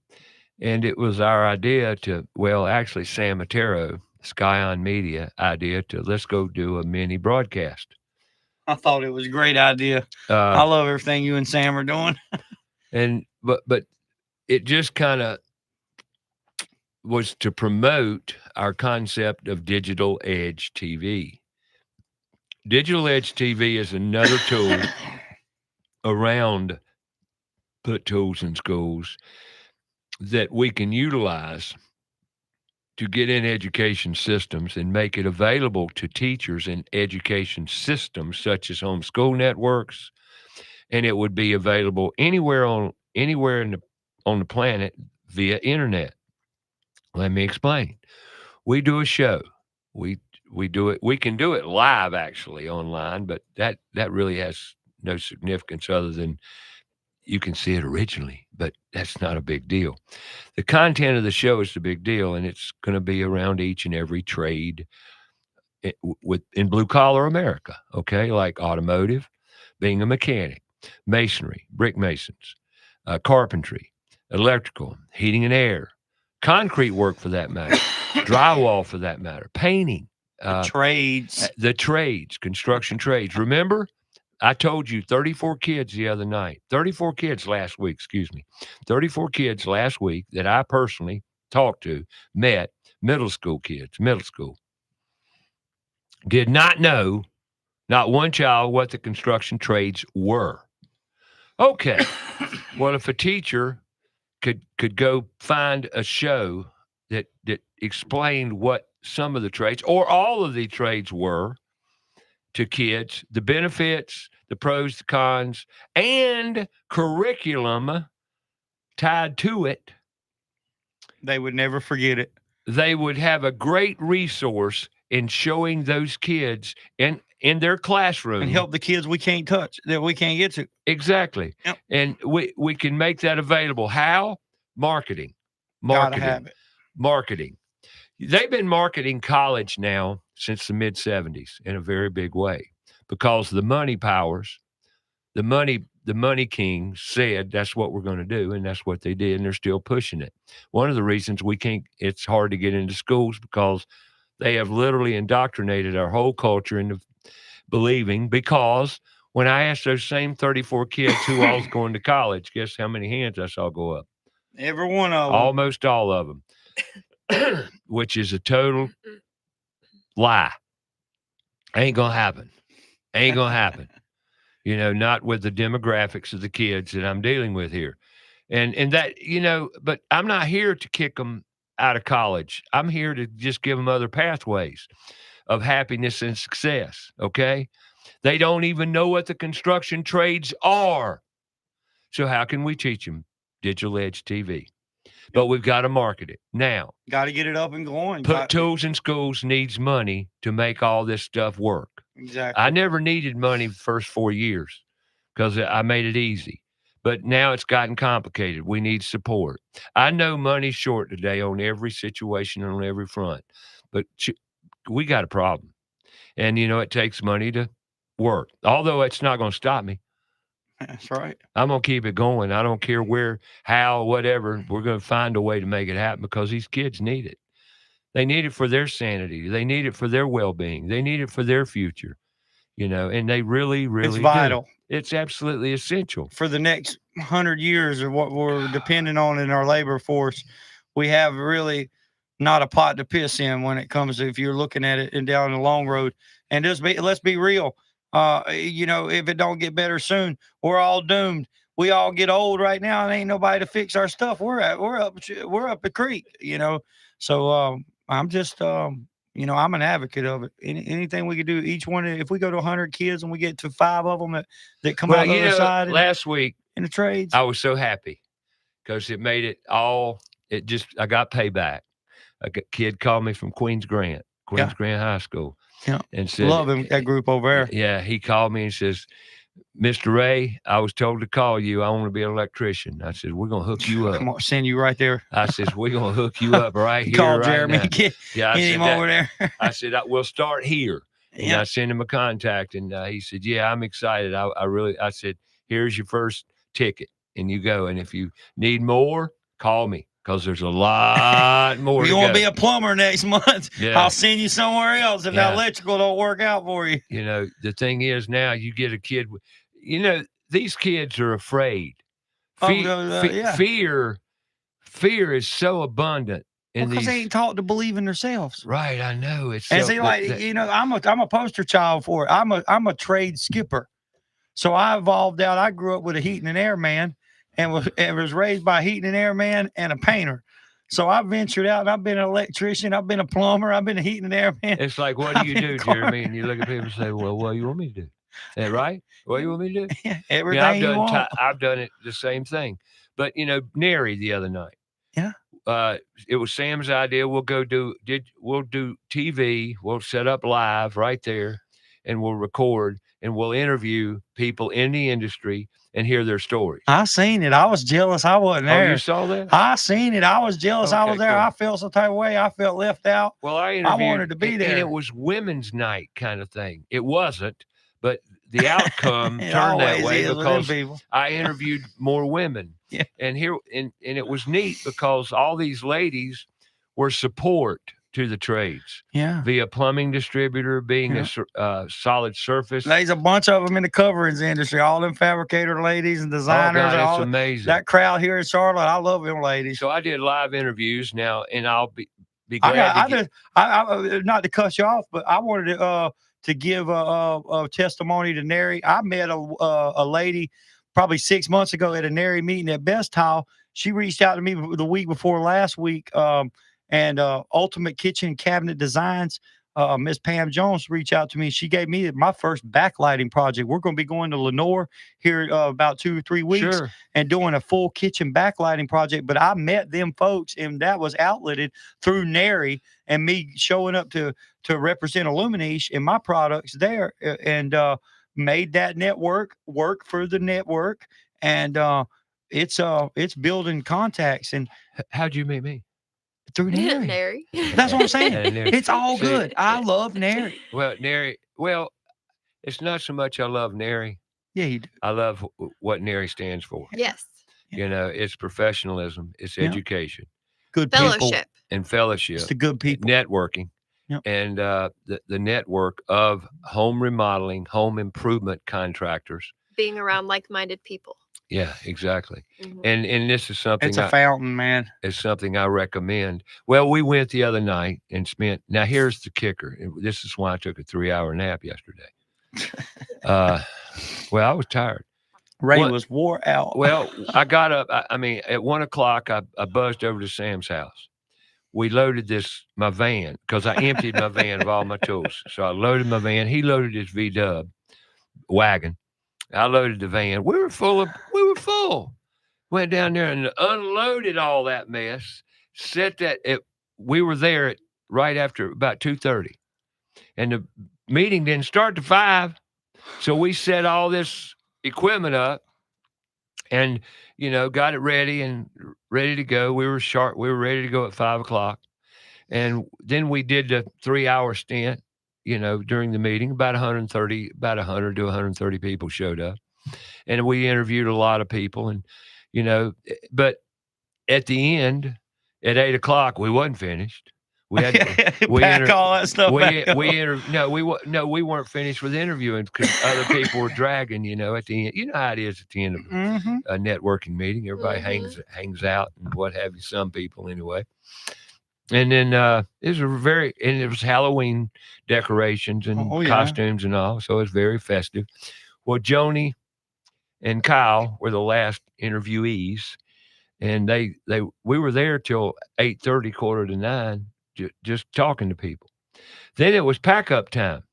And it was our idea to, well, actually, Sam Matero, Sky On Media idea to let's go do a mini broadcast. I thought it was a great idea. I love everything you and Sam are doing. But it just kind of was to promote our concept of digital edge TV. Digital edge TV is another tool around put tools in schools that we can utilize to get in education systems and make it available to teachers in education systems such as homeschool networks, and it would be available anywhere on the planet via internet. Let me explain. We do a show. We do it. We can do it live actually online, but that really has no significance other than you can see it originally, but that's not a big deal. The content of the show is the big deal, and it's going to be around each and every trade in blue collar America. Okay, like automotive, being a mechanic, masonry, brick masons, carpentry, electrical, heating and air, concrete work for that matter, drywall for that matter, painting, the trades, construction trades. Remember, I told you 34 kids the other night, 34 kids last week, 34 kids last week that I personally talked to, met middle school kids, did not know, not one child, what the construction trades were. Okay. Well, if a teacher could go find a show that explained what some of the trades or all of the trades were to kids, the benefits, the pros, the cons, and curriculum tied to it, they would never forget it. They would have a great resource in showing those kids in their classroom. And help the kids we can't touch, that we can't get to. Exactly. Yep. And we can make that available. How? Marketing. Gotta have it. Marketing. They've been marketing college now since the mid-'70s in a very big way because the money powers, the money king said that's what we're going to do, and that's what they did, and they're still pushing it. One of the reasons it's hard to get into schools because they have literally indoctrinated our whole culture into believing, because when I asked those same 34 kids who all was going to college, guess how many hands I saw go up? Every one of them. Almost all of them. Which is a total lie. Ain't gonna happen. Ain't gonna happen. Not with the demographics of the kids that I'm dealing with here. And that, but I'm not here to kick them out of college. I'm here to just give them other pathways of happiness and success, okay? They don't even know what the construction trades are. So how can we teach them digital edge TV? But we've got to market it now. Got to get it up and going. Put tools in schools needs money to make all this stuff work. Exactly. I never needed money the first 4 years because I made it easy. But now it's gotten complicated. We need support. I know money's short today on every situation and on every front, but we got a problem. And, it takes money to work, although it's not going to stop me. That's right. I'm going to keep it going. I don't care where, how, whatever. We're going to find a way to make it happen because these kids need it. They need it for their sanity. They need it for their well-being. They need it for their future, and they really, really It's vital. Do. It's absolutely essential. For the next 100 years of what we're depending on in our labor force, we have really not a pot to piss in when it comes to, if you're looking at it and down the long road. And let's be real. If it don't get better soon, we're all doomed. We all get old right now, and ain't nobody to fix our stuff. We're up the creek, So I'm just I'm an advocate of it. Anything we could do, each one. If we go to 100 kids and we get to 5 of them that come out the other side. Last week in the trades, I was so happy because it made it all. I got payback. A kid called me from Queens Grant High School. Yeah. And said, love him, that group over there. Yeah, he called me and says, Mr. Ray, I was told to call you. I want to be an electrician. I said, we're going to hook you up. I'm gonna send you right there. I says, we're going to hook you up right here, Call right Jeremy. now. Get Yeah, I him said over there. I said, we'll start here. And Yeah. I sent him a contact, and he said, yeah, I'm excited. I said, here's your first ticket, and you go. And if you need more, call me, because there's a lot more You to want to go. be a plumber next month? Yeah. I'll send you somewhere else if that electrical don't work out for you. You know, the thing is now you get a kid, these kids are afraid. Fear is so abundant. Because they ain't taught to believe in themselves. Right, I know. It's and so, see, I'm a poster child for it. I'm a trade skipper, so I evolved out. I grew up with a heating and air man, and was raised by a heating and air man and a painter. So I ventured out, and I've been an electrician, I've been a plumber, I've been a heating and air man. It's like, what do you do, Jeremy? And you look at people and say, well, what do you want me to do? Is that right? What do you want me to do? Yeah, everything you want. I've done it the same thing. But, Nary the other night. Yeah. It was Sam's idea. We'll do TV. We'll set up live right there, and we'll record, and we'll interview people in the industry and hear their stories. I seen it. I was jealous I wasn't there. Oh, you saw that? I seen it. I was jealous I was there. Cool. I felt some type of way. I felt left out. Well, I wanted to be there. And it was women's night kind of thing. It wasn't, but the outcome turned that way because I interviewed more women. Yeah. And it was neat because all these ladies were support to the trades. Yeah. Via plumbing distributor, being a solid surface. There's a bunch of them in the coverings industry, all them fabricator ladies and designers. Oh, God, it's amazing. That crowd here in Charlotte, I love them ladies. So I did live interviews now, and I'll be glad I not to cut you off, but I wanted to give a testimony to Nary. I met a lady probably 6 months ago at a Nary meeting at Best Tile. She reached out to me the week before last week. And Ultimate Kitchen Cabinet Designs, Miss Pam Jones reached out to me. She gave me my first backlighting project. We're going to be going to Lenore here about 2 or 3 weeks and doing a full kitchen backlighting project. But I met them folks, and that was outletted through Nary and me showing up to represent Illuminish and my products there, and made that network work for the network. And it's building contacts. And how'd you meet me? Through Nary. Nary. That's what I'm saying. It's all good. I love Nary. Well, Nary. Well, it's not so much I love Nary. Yeah, you do. I love what Nary stands for. Yes. It's professionalism. It's education. Good fellowship. People and fellowship. It's the good people. Networking. Yep. And the network of home remodeling, home improvement contractors. Being around like-minded people. Yeah, exactly. Mm-hmm. And this is something. It's a fountain, man. It's something I recommend. Well, we went the other night and spent. Now here's the kicker. This is why I took a 3-hour nap yesterday. Well, I was tired. Ray was wore out. Well, I got up. I mean, at 1 o'clock, I buzzed over to Sam's house. We loaded my van because I emptied my van of all my tools. So I loaded my van. He loaded his V-Dub wagon. I loaded the van. We were full. Went down there and unloaded all that mess. We were there right after about 2:30, and the meeting didn't start to 5. So we set all this equipment up, and got it ready to go. We were sharp. We were ready to go at 5 o'clock, and then we did the 3-hour stint. During the meeting, about 100 to 130 people showed up, and we interviewed a lot of people. And but at the end, at 8 o'clock, we wasn't finished. We had all that stuff. We weren't finished with interviewing because other people were dragging. At the end, how it is at the end of a networking meeting. Everybody hangs out and what have you. Some people anyway. And then it was Halloween decorations and costumes and all, so it's very festive. Well, Joni and Kyle were the last interviewees, and we were there till 8:30, 8:45, just talking to people. Then it was pack up time.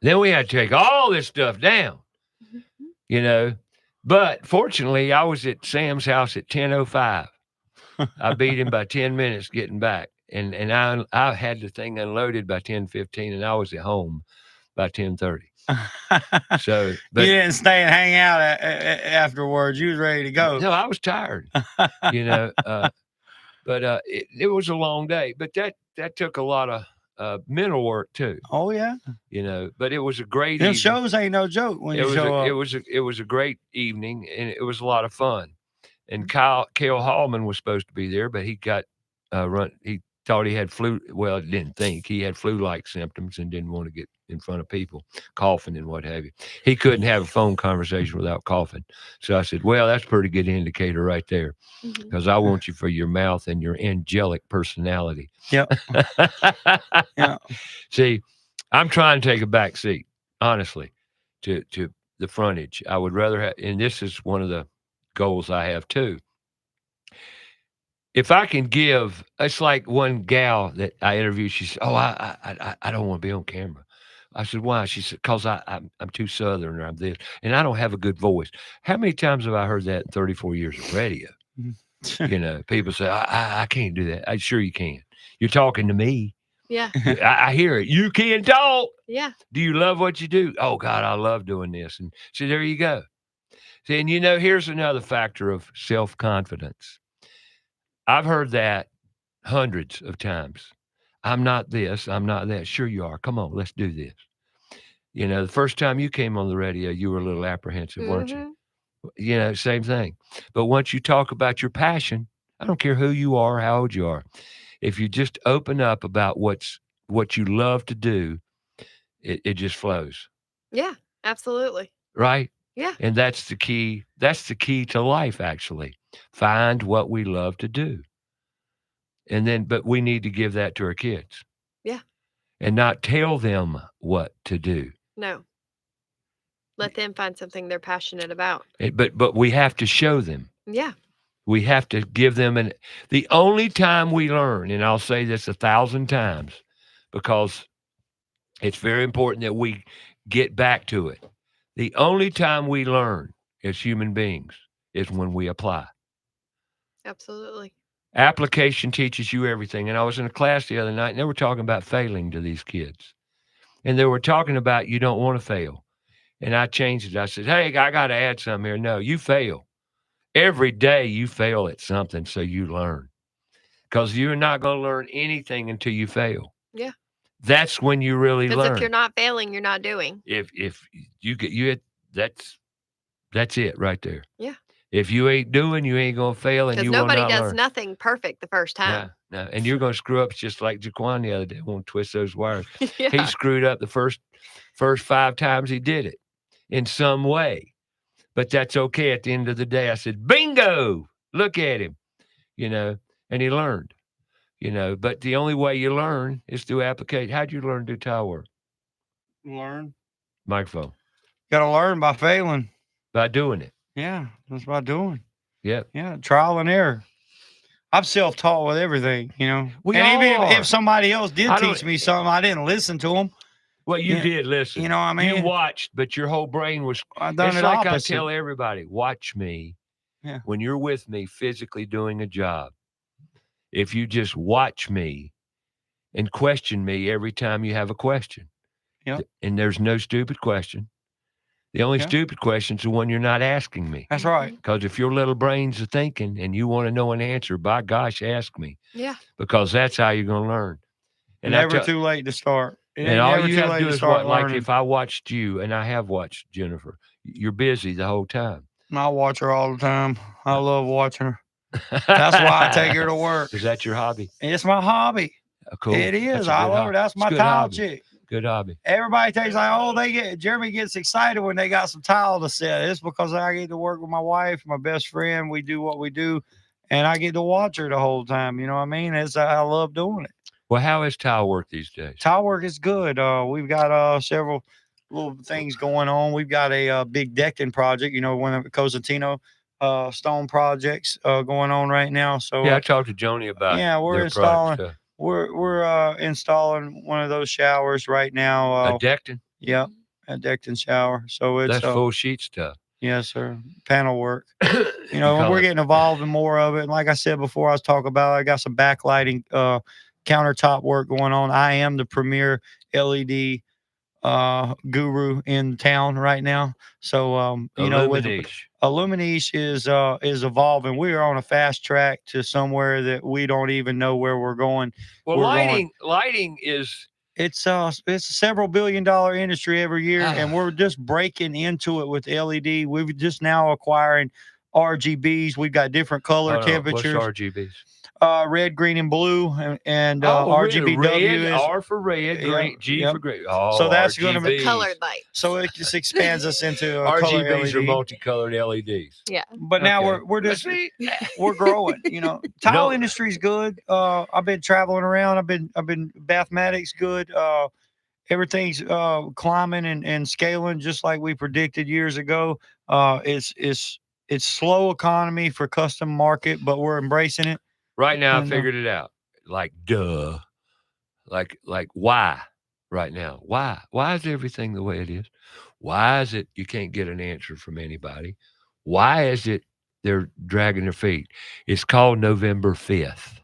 Then we had to take all this stuff down, But fortunately, I was at Sam's house at 10:05. I beat him by 10 minutes getting back. And I had the thing unloaded by 10:15, and I was at home by 10:30. So, You but didn't stay and hang out afterwards. You was ready to go. no, I was tired, you know. But it was a long day. But that took a lot of mental work too, Oh yeah, you know. But it was a great them evening. shows ain't no joke when It you was show a, it up. was a, it was a great evening, and it was a lot of fun. And Mm-hmm. Cale Hallman was supposed to be there, but he got run. He thought he had flu. Well, didn't think he had flu-like symptoms and didn't want to get in front of people, coughing and what have you. He couldn't have a phone conversation without coughing. So I said, "Well, that's a pretty good indicator right there, Mhm. because I want you for your mouth and your angelic personality." Yep. Yeah. See, I'm trying to take a back seat, honestly, to the frontage. I would rather have, and this is one of the goals I have too. If I can give, it's like one gal that I interviewed. She said, "Oh, I don't want to be on camera." I said, "Why?" She said, "Cause I'm too Southern, or I'm this, and I don't have a good voice." How many times have I heard that in 34 years of radio? You know, people say, I can't do that. I sure you can. You're talking to me. Yeah. I hear it. You can talk. Yeah. Do you love what you do? Oh God, I love doing this. And so there you go. See, and you know, here's another factor of self-confidence. I've heard that hundreds of times. I'm not this, I'm not that. Sure you are. Come on, let's do this. You know, the first time you came on the radio, you were a little apprehensive, weren't you? Mhm. You know, same thing. But once you talk about your passion, I don't care who you are, how old you are. If you just open up about what you love to do, it just flows, Yeah. Absolutely. right? Yeah. And that's the key. That's the key to life, actually. Find what we love to do. And then, but we need to give that to our kids Yeah. and not tell them what to do. No. Let them find something they're passionate about. But we have to show them. Yeah. We have to give them the only time we learn, and I'll say this 1,000 times because it's very important that we get back to it. The only time we learn as human beings is when we apply. Absolutely. Application teaches you everything. And I was in a class the other night, and they were talking about failing to these kids. And they were talking about you don't want to fail. And I changed it. I said, hey, I got to add something here. No, you fail. Every day you fail at something, so you learn. Because you're not going to learn anything until you fail. Yeah. That's when you really Because learn. if you're not failing, you're not doing. If that's it right there. Yeah. If you ain't doing, you ain't gonna fail, and Because you will nobody not does learn. nothing perfect the first time. No, and you're gonna screw up just like Jaquan the other day. Won't twist those wires. Yeah. He screwed up the first 5 times he did it in some way, but that's okay. At the end of the day, I said, "Bingo! Look at him," you know, and he learned. You know, but the only way you learn is through application. How'd you learn to do tile work? Learn. Microphone. Got to learn by failing. By doing it. Yeah, that's by doing. Yep. Yeah, trial and error. I'm self-taught with everything, you know. We and all even are. if somebody else did I don't- teach me something, I didn't listen to them. Well, you Yeah, did listen. you know what I mean? You watched, but your whole brain was. I done It's it like opposite. I tell everybody, watch me. Yeah. When you're with me physically doing a job, if you just watch me and question me every time you have a question. Yep. And there's no stupid question. The only Yeah. stupid question's the one you're not asking me. That's right. Because if your little brains are thinking and you want to know an answer, by gosh, ask me. Yeah. Because that's how you're going to learn. And I Never tell- too late to start. It and ain't all never you too have late to do is start what, like learning. if I watched you, and I have watched Jennifer, you're busy the whole time. I watch her all the time. I love watching her. That's why I take her to work. Is that your hobby? It's my hobby. Cool. It is. That's a I good love hobby. her. That's It's my a good tile hobby. chick. Good hobby. Everybody thinks like, oh, Jeremy gets excited when they got some tile to set. It's because I get to work with my wife, my best friend. We do what we do, and I get to watch her the whole time. You know what I mean? I love doing it. Well, how is tile work these days? Tile work is good. We've got several little things going on. We've got a big decking project. You know, one of the Cosentino stone projects going on right now. So Yeah, I talked to Joni about. yeah, we're their installing. project, We're installing one of those showers right now. a Decton. Yep, a Decton shower. So it's That's full sheet stuff. yes, sir. Panel work. You We're getting involved in more of it. And like I said before, I was talking about I got some backlighting countertop work going on. I am the premier LED guru in town right now. So you know, with Illumination. Illumination is evolving. We are on a fast track to somewhere that we don't even know where we're going. Well, We're going. lighting is It's a several billion-dollar industry every year, and we're just breaking into it with LED. We've just now acquiring RGBs. We've got different color what's temperatures. RGBs? Red, green, and blue, and Red, RGBW is R for red, green, G yep. for green. Oh, So that's going to be RGBs. Colored light. So it just expands us into a color RGBs are LED. multicolored LEDs. Yeah. But now Okay. we're just See, we're growing. You know, tile No. industry's good. I've been traveling around. I've been Bathmatic's good. Everything's climbing and scaling just like we predicted years ago. It's slow economy for custom market, but we're embracing it. Right now, I And, figured it out. Like, duh. Like why? Right now, why? Why is everything the way it is? Why is it you can't get an answer from anybody? Why is it they're dragging their feet? It's called November 5th.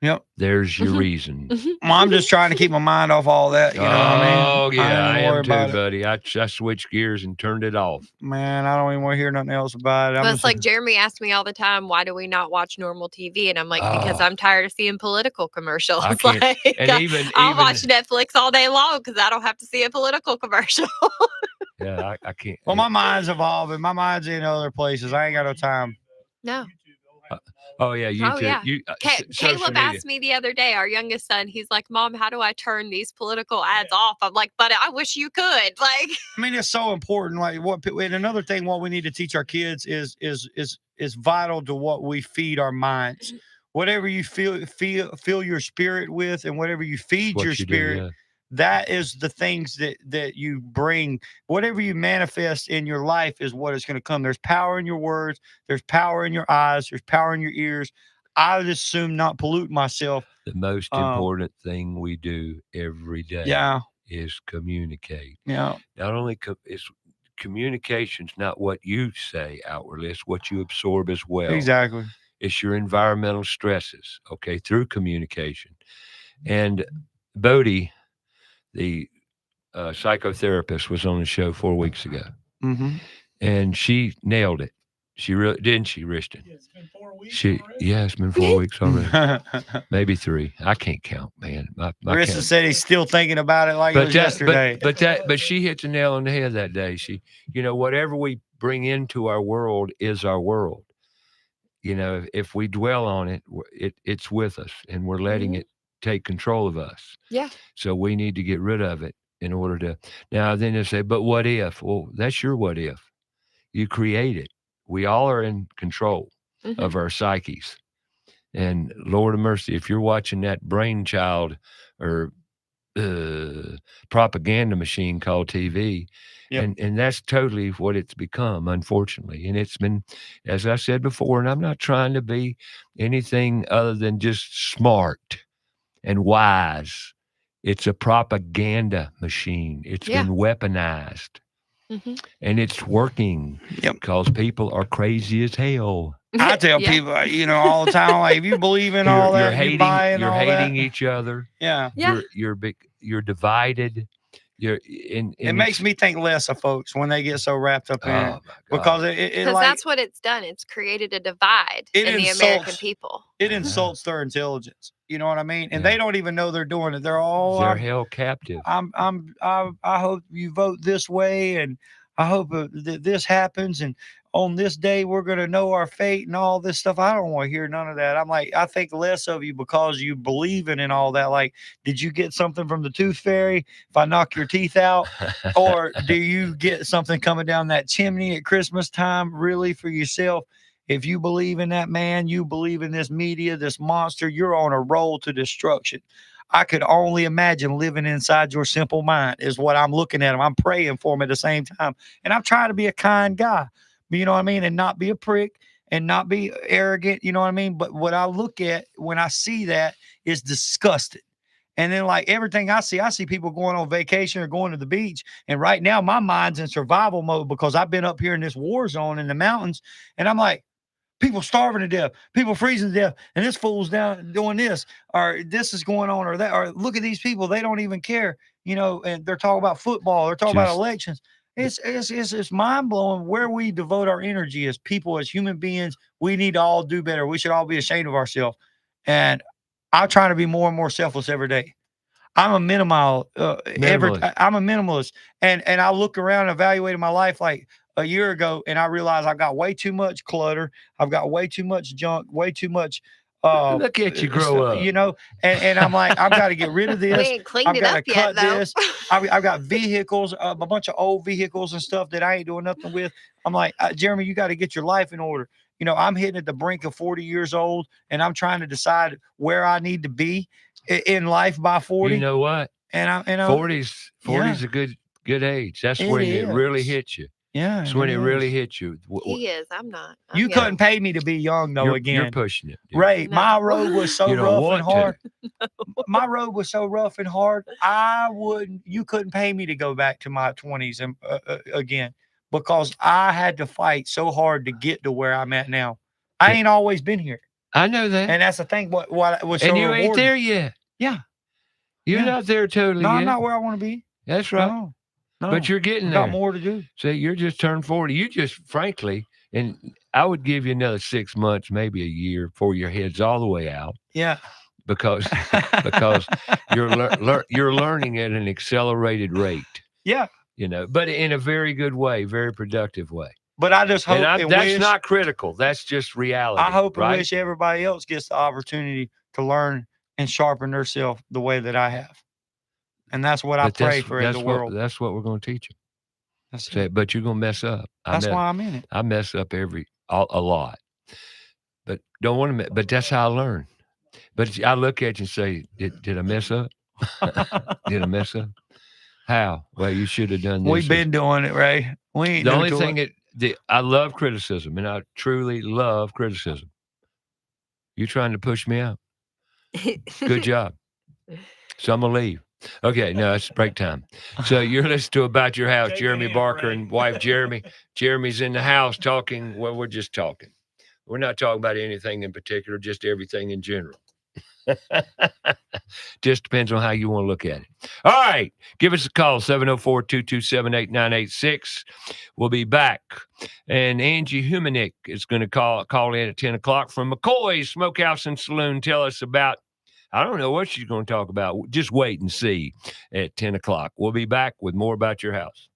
Yep. There's your reason. Well, I'm just trying to keep my mind off all that. You know what I mean? Oh, yeah, I ain't even worried am too, about it. buddy. I switched gears and turned it off. Man, I don't even want to hear nothing else about it. Well, it's like Jeremy asked me all the time, why do we not watch normal TV? And I'm like, because Oh. I'm tired of seeing political commercials. I can't- Like, and even- I'll watch Netflix all day long because I don't have to see a political commercial. Yeah, I can't. Well, my mind's evolving. My mind's in other places. I ain't got no time. No. Oh, yeah, YouTube. Oh, yeah. Social Caleb media. asked me the other day, our youngest son, he's like, Mom, how do I turn these political ads off? I'm like, but I wish you could. Like, I mean, it's so important. Like and another thing, what we need to teach our kids is vital to what we feed our minds. Whatever you fill your spirit with, and whatever you feed What your you do, spirit, yeah. that is the things that you bring. Whatever you manifest in your life is what is going to come. There's power in your words. There's power in your eyes. There's power in your ears. I would assume not pollute myself. The most important thing we do every day Yeah. is communicate. Yeah. Not only is communication's not what you say outwardly, it's what you absorb as well. Exactly. It's your environmental stresses, okay, through communication. And Bodie, the psychotherapist, was on the show 4 weeks ago, and she nailed it. She really didn't. She, Rishton. Yeah, it's been 4 weeks. It's been 4 weeks already. Maybe 3. I can't count, man. Marissa said he's still thinking about it like it was yesterday. But she hit the nail on the head that day. Whatever we bring into our world is our world. If we dwell on it, it's with us, and we're letting it take control of us. Yeah. So we need to get rid of it in order to. Now, then they say, but what if? Well, that's your what if. You create it. We all are in control of our psyches. And Lord of mercy, if you're watching that brainchild or propaganda machine called TV, and that's totally what it's become, unfortunately. And it's been, as I said before, and I'm not trying to be anything other than just smart and wise. It's a propaganda machine. It's been weaponized. And it's working because people are crazy as hell. I tell people, all the time, like, if you believe in all that, you're hating each other. Yeah. You're divided. It makes me think less of folks when they get so wrapped up in it, because that's what it's done. It's created a divide in the American people. It insults their intelligence. You know what I mean? And they don't even know they're doing it. They're held captive. I hope you vote this way, and I hope this happens, and on this day we're going to know our fate and all this stuff. I don't want to hear none of that. I'm like, I think less of you because you believe in all that. Like, did you get something from the tooth fairy if I knock your teeth out? Or do you get something coming down that chimney at Christmas time really for yourself? If you believe in that man, you believe in this media, this monster, you're on a roll to destruction. I could only imagine living inside your simple mind is what I'm looking at him. I'm praying for him at the same time. And I'm trying to be a kind guy, you know what I mean? And not be a prick and not be arrogant, you know what I mean? But what I look at when I see that is disgusted. And then, like, everything I see people going on vacation or going to the beach. And right now my mind's in survival mode because I've been up here in this war zone in the mountains. And I'm like, People starving to death, people freezing to death, and this fool's down doing this, or this is going on, or that, or look at these people, they don't even care, and they're talking about football, they're talking about Just elections. It's mind blowing where we devote our energy as people, as human beings. We need to all do better. We should all be ashamed of ourselves. And I'm trying to be more and more selfless every day. I'm a Minimalist. I'm a minimalist, and I look around and evaluated my life like a year ago, and I realized I've got way too much clutter. I've got way too much junk, way too much. Look at you grow up. And I'm like, I've got to get rid of We this. ain't cleaned I've it got to up yet, cut though. this. I've got vehicles, a bunch of old vehicles and stuff that I ain't doing nothing with. I'm like, Jeremy, you got to get your life in order. I'm hitting at the brink of 40 years old, and I'm trying to decide where I need to be in life by 40. You know what? And 40's yeah. a good age. That's It when it really is. hits you. Yeah, It's when it really is. hits you. He is. I'm not. I'm You young. couldn't pay me to be young though. You're Again, pushing it, dude. Ray, my No. road was so You don't rough and want to. hard. My road was so rough and hard. You couldn't pay me to go back to my 20s and again, because I had to fight so hard to get to where I'm at now. I ain't always been here, I know that. and that's the thing. What was so And you ain't rewarding. there yet. Yeah, You're Yeah. not there totally no, yet. I'm not where I want to be. That's right. No, But you're getting I've there. got more to do. So you're just turned 40. You just, frankly, and I would give you another 6 months, maybe a year, before your head's all the way out, Yeah, because you're you're learning at an accelerated rate. yeah. But in a very good way, very productive way. But I just hope And and that's wish. not critical. That's just reality. I hope right? and wish everybody else gets the opportunity to learn and sharpen themselves the way that I have. And that's what I But pray for in the world. That's what we're going to teach you. That's Say, it. but you're going to mess up. That's why I'm in it. I mess up a lot, but don't want to. But that's how I learn. But I look at you and say, did I mess up? Did I mess up? How? Well, you should have done this. We've been doing it, Ray. We ain't The new only to thing it. I love criticism, and I truly love criticism. You trying to push me out? Good job. So I'm gonna leave. Okay, no, it's break time. So you're listening to About Your House, Jeremy Barker and wife Jeremy. Jeremy's in the house talking. Well, we're just talking. We're not talking about anything in particular, just everything in general. Just depends on how you want to look at it. All right. Give us a call, 704-227-8986. We'll be back. And Angie Humanick is going to call in at 10 o'clock from McCoy's Smokehouse and Saloon. Tell us about, I don't know what she's going to talk about. Just wait and see at 10 o'clock. We'll be back with more About Your House.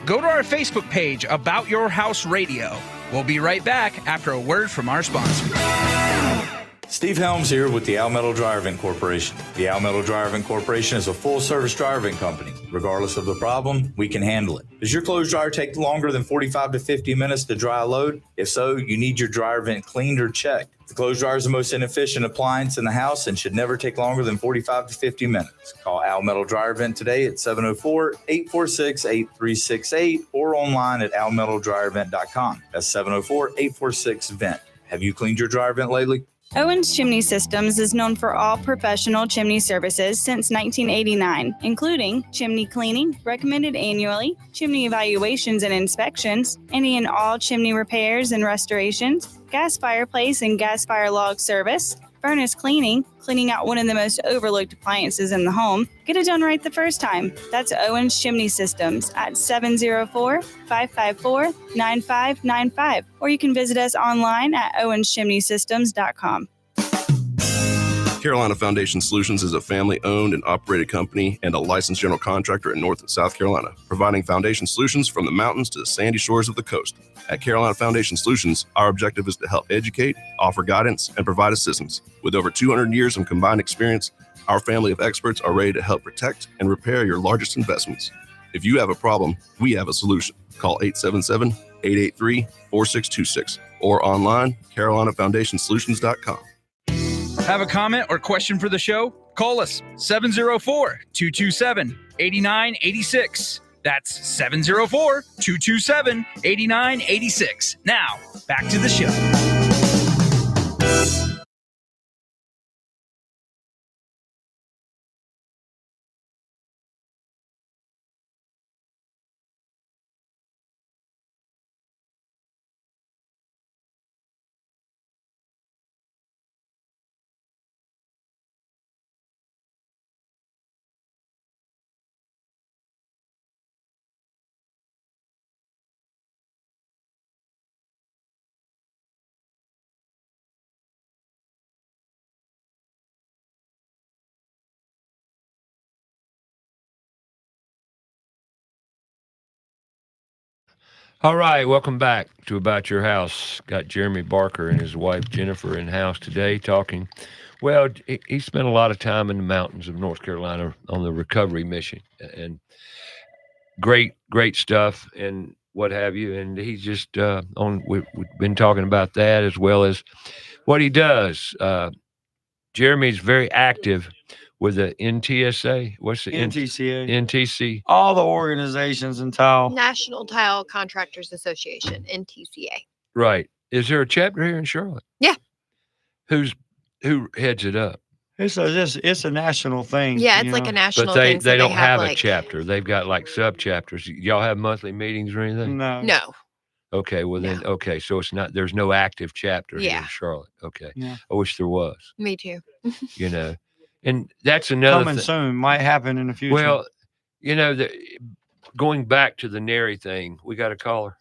Go to our Facebook page, About Your House Radio. We'll be right back after a word from our sponsor. Steve Helms here with the Al Metal Dryer Vent Corporation. The Al Metal Dryer Vent Corporation is a full-service dryer vent company. Regardless of the problem, we can handle it. Does your clothes dryer take longer than 45 to 50 minutes to dry a load? If so, you need your dryer vent cleaned or checked. The clothes dryer is the most inefficient appliance in the house and should never take longer than 45 to 50 minutes. Call Al Metal Dryer Vent today at 704-846-8368 or online at almetaldryervent.com. That's 704-846-VENT. Have you cleaned your dryer vent lately? Owens Chimney Systems is known for all professional chimney services since 1989, including chimney cleaning, recommended annually, chimney evaluations and inspections, any and all chimney repairs and restorations, gas fireplace and gas fire log service, furnace cleaning, cleaning out one of the most overlooked appliances in the home, get it done right the first time. That's Owens Chimney Systems at 704-554-9595, or you can visit us online at owenschimneysystems.com. Carolina Foundation Solutions is a family-owned and operated company and a licensed general contractor in North and South Carolina, providing foundation solutions from the mountains to the sandy shores of the coast. At Carolina Foundation Solutions, our objective is to help educate, offer guidance, and provide assistance. With over 200 years of combined experience, our family of experts are ready to help protect and repair your largest investments. If you have a problem, we have a solution. Call 877-883-4626 or online, carolinafoundationsolutions.com. Have a comment or question for the show? Call us 704-227-8986. That's 704-227-8986. Now, back to the show. All right, welcome back to About Your House. Got Jeremy Barker and his wife Jennifer in house today talking. Well, he spent a lot of time in the mountains of North Carolina on the recovery mission, and great stuff and what have you. And he's just we've been talking about that as well as what he does. Jeremy's very active with the NTSA. What's the NTCA. NTC? All the organizations in tile. National Tile Contractors Association, NTCA. Right. Is there a chapter here in Charlotte? Yeah. Who heads it up? It's a national thing. Yeah, it's like a national But thing. they don't have like, a chapter. They've got like sub chapters. Y'all have monthly meetings or anything? No. Okay, well then, okay, so it's not. There's no active chapter here in Yeah. Charlotte. Okay, Yeah. I wish there was. Me too. You know, and that's another Coming thing. soon. Might happen in the future. Well, you know, going back to the Nary thing, we got a caller.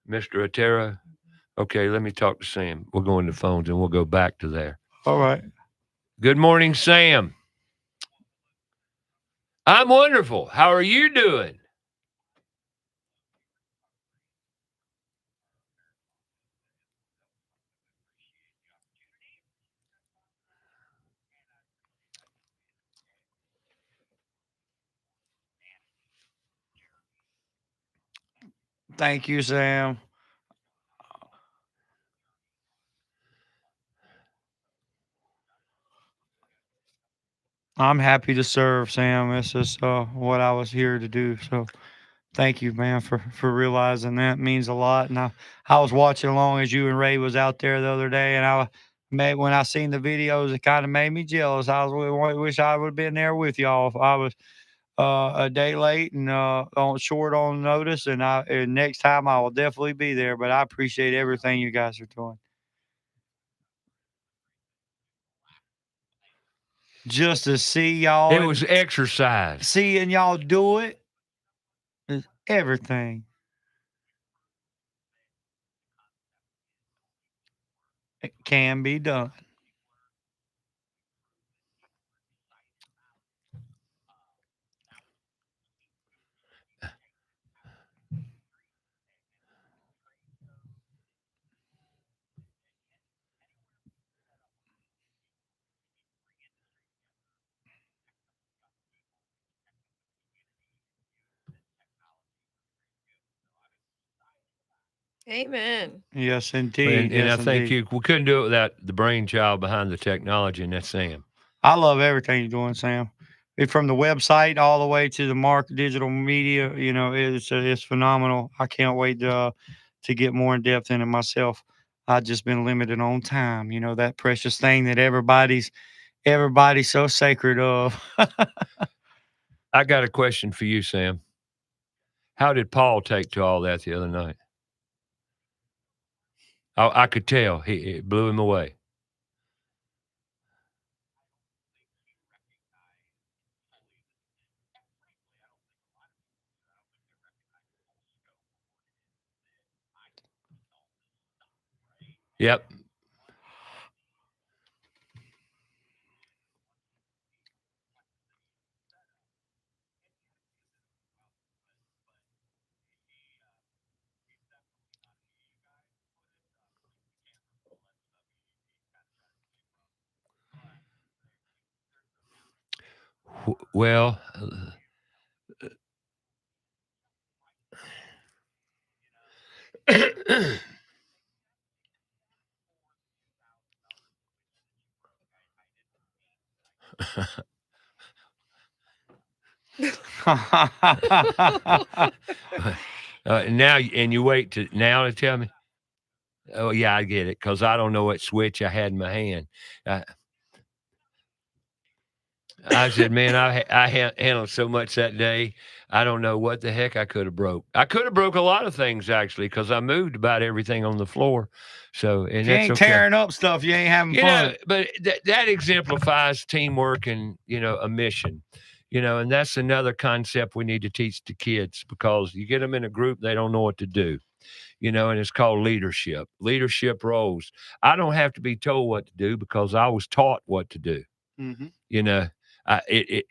Mr. Otero. Okay, let me talk to Sam. We'll go into phones and we'll go back to there. All right. Good morning, Sam. I'm wonderful. How are you doing? Thank you, Sam. I'm happy to serve, Sam. This is what I was here to do. So thank you, man, for realizing that. It means a lot. And I was watching along as you and Ray was out there the other day, and when I seen the videos, it kind of made me jealous. I wish I would have been there with y'all. If I was a day late and short on notice, and next time I will definitely be there. But I appreciate everything you guys are doing. Just to see y'all. It was exercise. Seeing y'all do it is everything. It can be done. Amen. Yes, indeed. And yes, I think indeed. we couldn't do it without the brainchild behind the technology, and that's Sam. I love everything you're doing, Sam. From the website all the way to the digital media, it's phenomenal. I can't wait to get more in depth in it myself. I've just been limited on time. That precious thing that everybody's so sacred of. I got a question for you, Sam. How did Paul take to all that the other night? I could tell it blew him away. Yep. Well, now and you wait to now to tell me. Oh yeah, I get it because I don't know what switch I had in my hand. I said, man, I handled so much that day. I don't know what the heck I could have broke. I could have broke a lot of things actually because I moved about everything on the floor. So and If you that's ain't okay. tearing up stuff, you ain't having fun. But that exemplifies teamwork and a mission. And that's another concept we need to teach the kids because you get them in a group, they don't know what to do. And it's called leadership roles. I don't have to be told what to do because I was taught what to do. Mm-hmm. It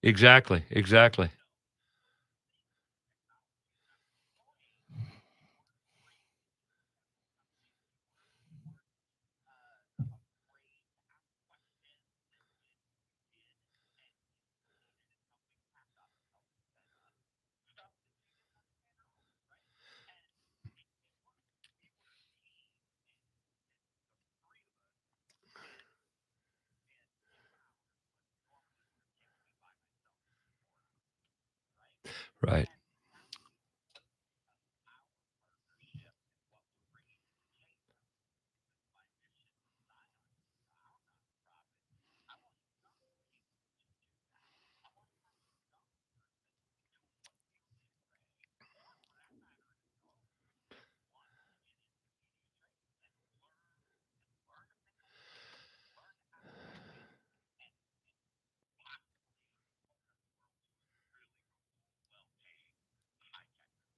exactly. Right.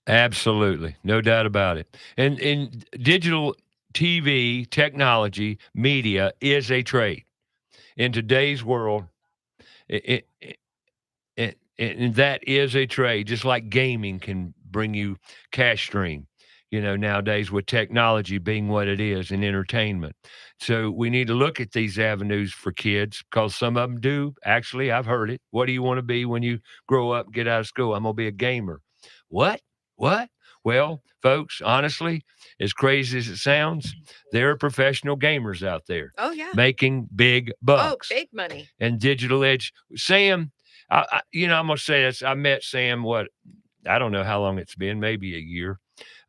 Absolutely. No doubt about it. And digital TV, technology, media is a trade. In today's world, and that is a trade, just like gaming can bring you cash stream, nowadays with technology being what it is in entertainment. So we need to look at these avenues for kids because some of them do. Actually, I've heard it. What do you want to be when you grow up, get out of school? I'm going to be a gamer. What? What? Well, folks, honestly, as crazy as it sounds, there are professional gamers out there. Oh, yeah. Making big bucks. Oh, big money. And digital edge. Sam, I'm going to say this. I met Sam, I don't know how long it's been, maybe a year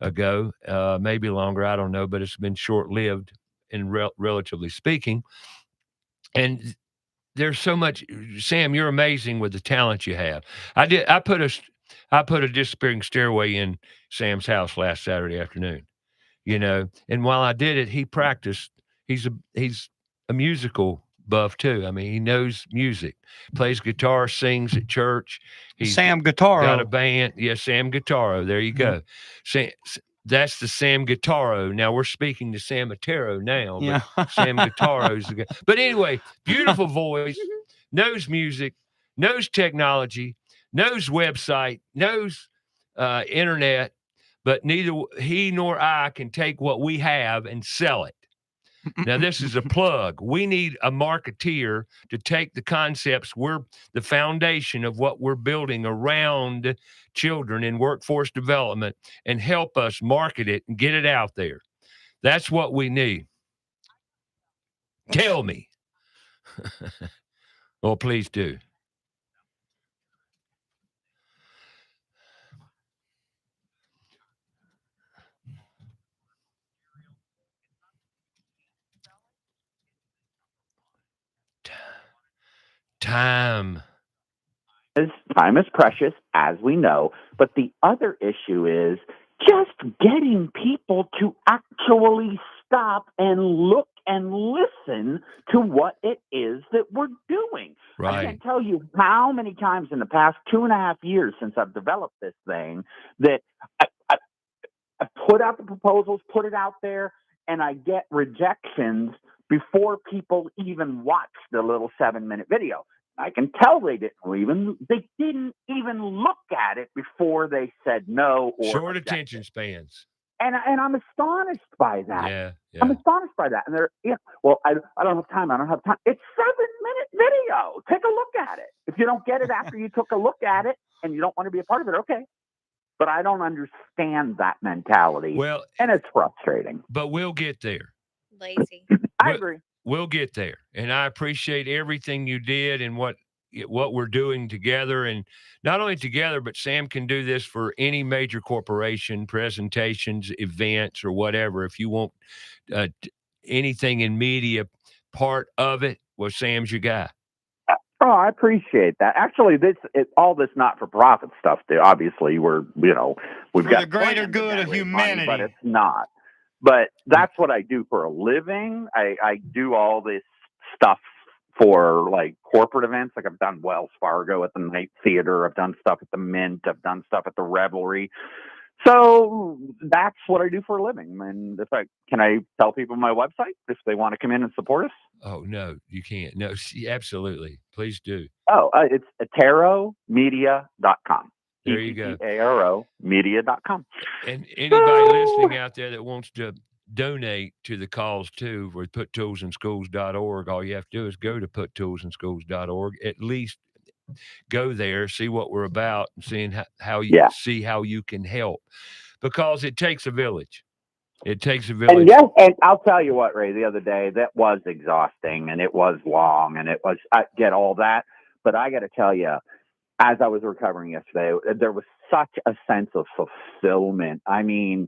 ago, maybe longer. I don't know, but it's been short lived in relatively speaking. And there's so much, Sam, you're amazing with the talent you have. I put a disappearing stairway in Sam's house last Saturday afternoon, and while I did it, he practiced. He's a musical buff too. I mean, he knows music, plays guitar, sings at church. He's Sam Guitaro. got a band. Yeah, Sam Guitaro. There you go. That's the Sam Guitaro. Now we're speaking to Sam Atero now, but Sam Guitaro's the guy. But anyway, beautiful voice, knows music, knows technology, knows website, knows internet, but neither he nor I can take what we have and sell it. Now, this is a plug. We need a marketeer to take the concepts the foundation of what we're building around children in workforce development and help us market it and get it out there. That's what we need. Tell me. Well, please do. Time. Time is precious, as we know, but the other issue is just getting people to actually stop and look and listen to what it is that we're doing. I Right. can't tell you how many times in the past 2.5 years since I've developed this thing that I put out the proposals, put it out there, and I get rejections before people even watch the little 7-minute video. I can tell they didn't even look at it before they said no or Short objected. attention spans. And I'm astonished by that. Yeah. I'm astonished by that. And they're, well, I don't have time. I don't have time. It's 7-minute video. Take a look at it. If you don't get it after you took a look at it and you don't want to be a part of it, okay. But I don't understand that mentality. Well, and it's frustrating. But we'll get there. Lazy. I agree. We'll get there. And I appreciate everything you did and what we're doing together. And not only together, but Sam can do this for any major corporation, presentations, events, or whatever. If you want anything in media part of it, well, Sam's your guy. Oh, I appreciate that. Actually, all this not-for-profit stuff. Obviously, we've For got the greater plans to good of generate money, humanity. but it's not. But that's what I do for a living. I do all this stuff for like corporate events. Like I've done Wells Fargo at the Night Theater. I've done stuff at the Mint. I've done stuff at the Revelry. So that's what I do for a living. And can I tell people my website if they want to come in and support us? Oh, no, you can't. No, absolutely. Please do. Oh, it's ateromedia.com. There you go. Etero media.com. And anybody listening out there that wants to donate to the cause too, with puttoolsinschools.org, all you have to do is go to puttoolsinschools.org. At least go there, see what we're about, and seeing how you see how you can help, because it takes a village. It takes a village. And I'll tell you what, Ray, the other day, that was exhausting and it was long and I get all that. But I got to tell you, as I was recovering yesterday, there was such a sense of fulfillment. I mean,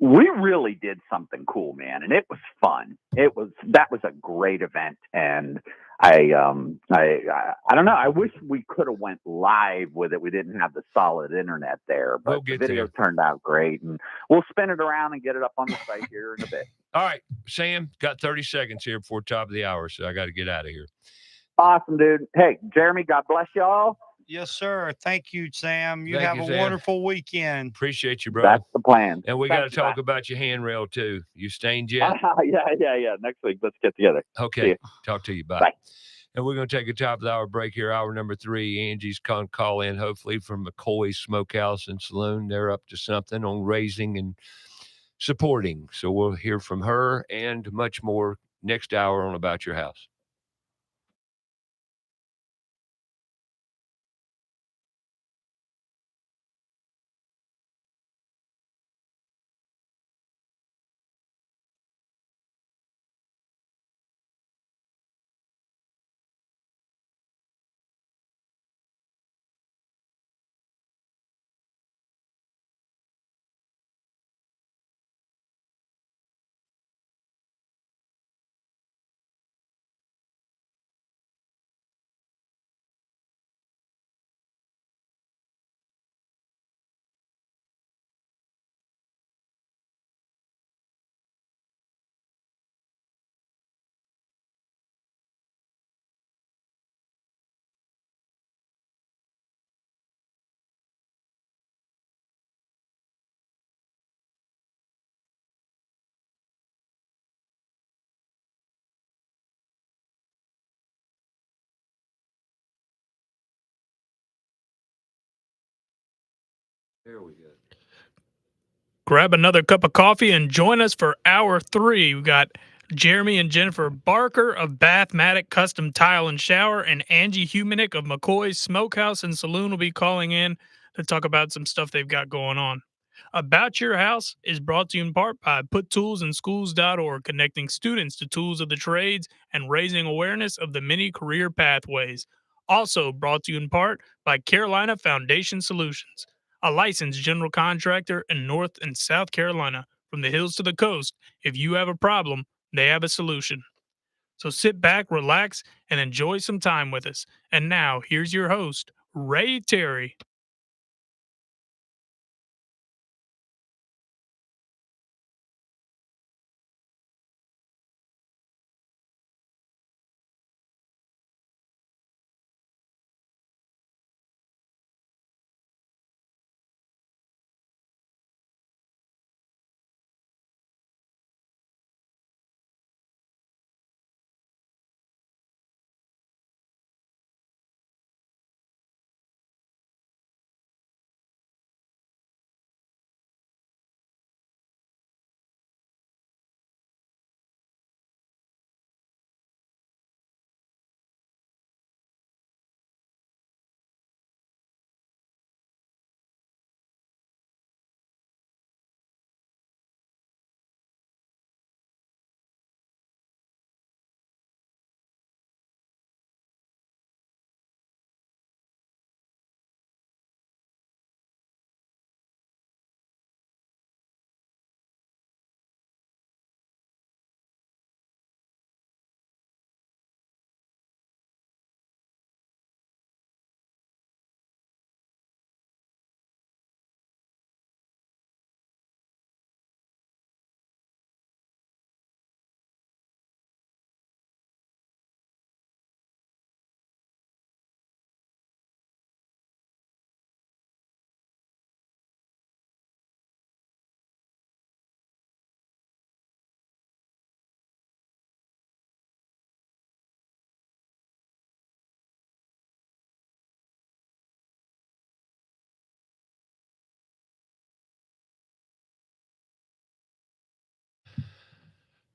we really did something cool, man. And it was fun. That was a great event. And I don't know. I wish we could have went live with it. We didn't have the solid internet there, but the video turned out great, and we'll spin it around and get it up on the site here in a bit. All right, Sam, got 30 seconds here before top of the hour, so I got to get out of here. Awesome, dude. Hey, Jeremy, God bless y'all. Yes, sir. Thank you, Sam. You Thank have you, a Sam. wonderful weekend. Appreciate you, brother. That's the plan. And we got to Thanks, talk man. about your handrail too. You stained yet? Yeah. Next week, let's get together. Okay. Talk to you. Bye. And we're going to take a top of the hour break here. Hour number 3. Angie's going to call in, hopefully, from McCoy's Smokehouse and Saloon. They're up to something on raising and supporting. So we'll hear from her and much more next hour on About Your House. There we go. Grab another cup of coffee and join us for hour 3. We got Jeremy and Jennifer Barker of Bathmatic Custom Tile and Shower, and Angie Humanick of McCoy's Smokehouse and Saloon will be calling in to talk about some stuff they've got going on. About Your House is brought to you in part by PutToolsInSchools.org, connecting students to tools of the trades and raising awareness of the many career pathways. Also brought to you in part by Carolina Foundation Solutions, a licensed general contractor in North and South Carolina. From the hills to the coast, if you have a problem, they have a solution. So sit back, relax, and enjoy some time with us. And now, here's your host, Ray Terry.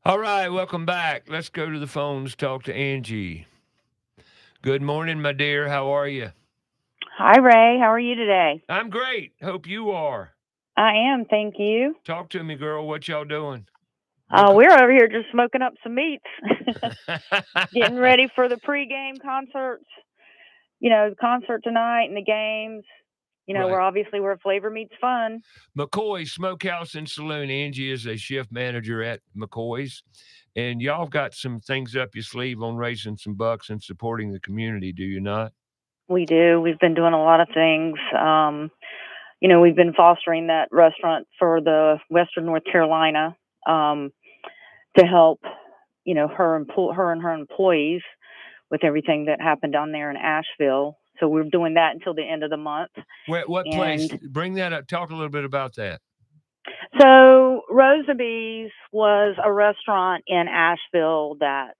All right, welcome back. Let's go to the phones, talk to Angie. Good morning, my dear. How are you? Hi, Ray. How are you today? I'm great. Hope you are. I am, thank you. Talk to me, girl. What y'all doing? We're over here just smoking up some meats, getting ready for the pregame concerts. You know, the concert tonight and the games. You know, Right. we're Flavor Meats Fun. McCoy's Smokehouse and Saloon. Angie is a shift manager at McCoy's. And y'all got some things up your sleeve on raising some bucks and supporting the community, do you not? We do. We've been doing a lot of things. You know, we've been fostering that restaurant for the Western North Carolina to help, you know, her and her employees with everything that happened down there in Asheville. So we're doing that until the end of the month. What place? And Bring that up. Talk a little bit about that. so Rosabee's was a restaurant in Asheville that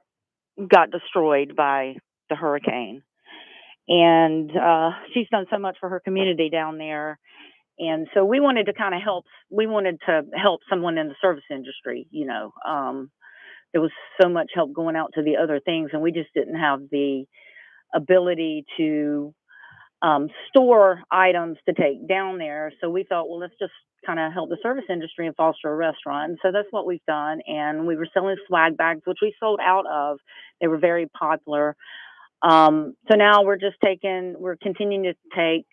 got destroyed by the hurricane. And she's done so much for her community down there. And so we wanted to kind of help. We wanted to help someone in the service industry, you know. There was so much help going out to the other things, and we just didn't have the ability to store items to take down there. So we thought, well, let's just kind of help the service industry and foster a restaurant. And so that's what we've done. And we were selling swag bags, which we sold out of. They were very popular. So now we're continuing to take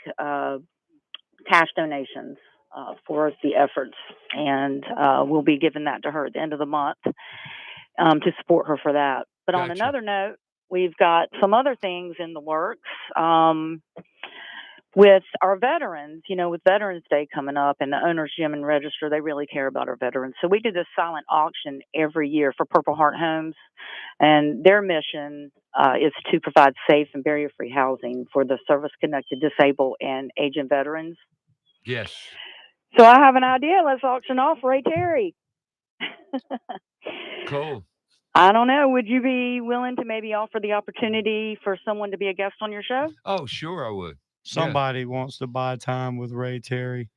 cash donations for the efforts. And we'll be giving that to her at the end of the month to support her for that. But on another note, we've got some other things in the works with our veterans, you know, with Veterans Day coming up and the Owners Gym and Register, they really care about our veterans. So we do this silent auction every year for Purple Heart Homes. And their mission is to provide safe and barrier-free housing for the service-connected, disabled, and aging veterans. Yes. So I have an idea. Let's auction off Ray Terry. Cool. I don't know. Would you be willing to maybe offer the opportunity for someone to be a guest on your show? Oh, sure I would. Somebody wants to buy time with Ray Terry.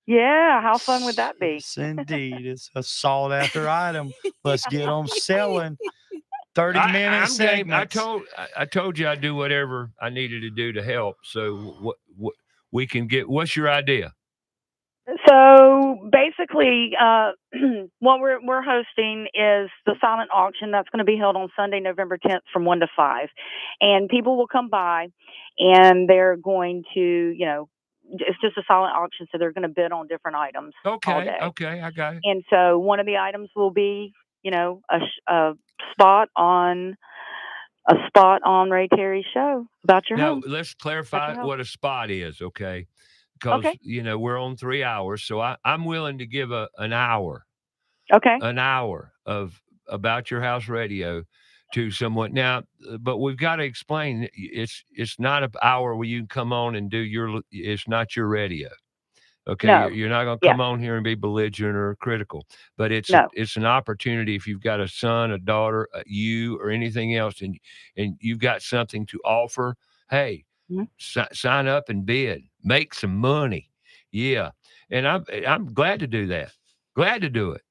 Yeah, how fun would that be? Yes, indeed. It's a sought after item. Let's get them selling. 30-minute I'm game. segments. I told you I'd do whatever I needed to do to help. So what we can get. What's your idea? So basically, what we're hosting is the silent auction that's going to be held on Sunday, November 10th from 1 to 5. And people will come by and they're going to, you know, it's just a silent auction. So they're going to bid on different items all day. Okay, I got it. And so one of the items will be, you know, a spot on Ray Terry's show about your home. Now, let's clarify what a spot is, okay? Because, you know, we're on 3 hours. So I'm willing to give an hour. Okay. An hour of About Your House radio to someone. Now, but we've got to explain it's not an hour where you can come on and it's not your radio. Okay, No. you're not going to come on here and be belligerent or critical, but it's an opportunity if you've got a son, a daughter, you, or anything else, and you've got something to offer. Hey, sign up and bid, make some money. Yeah, and I'm glad to do that. Glad to do it.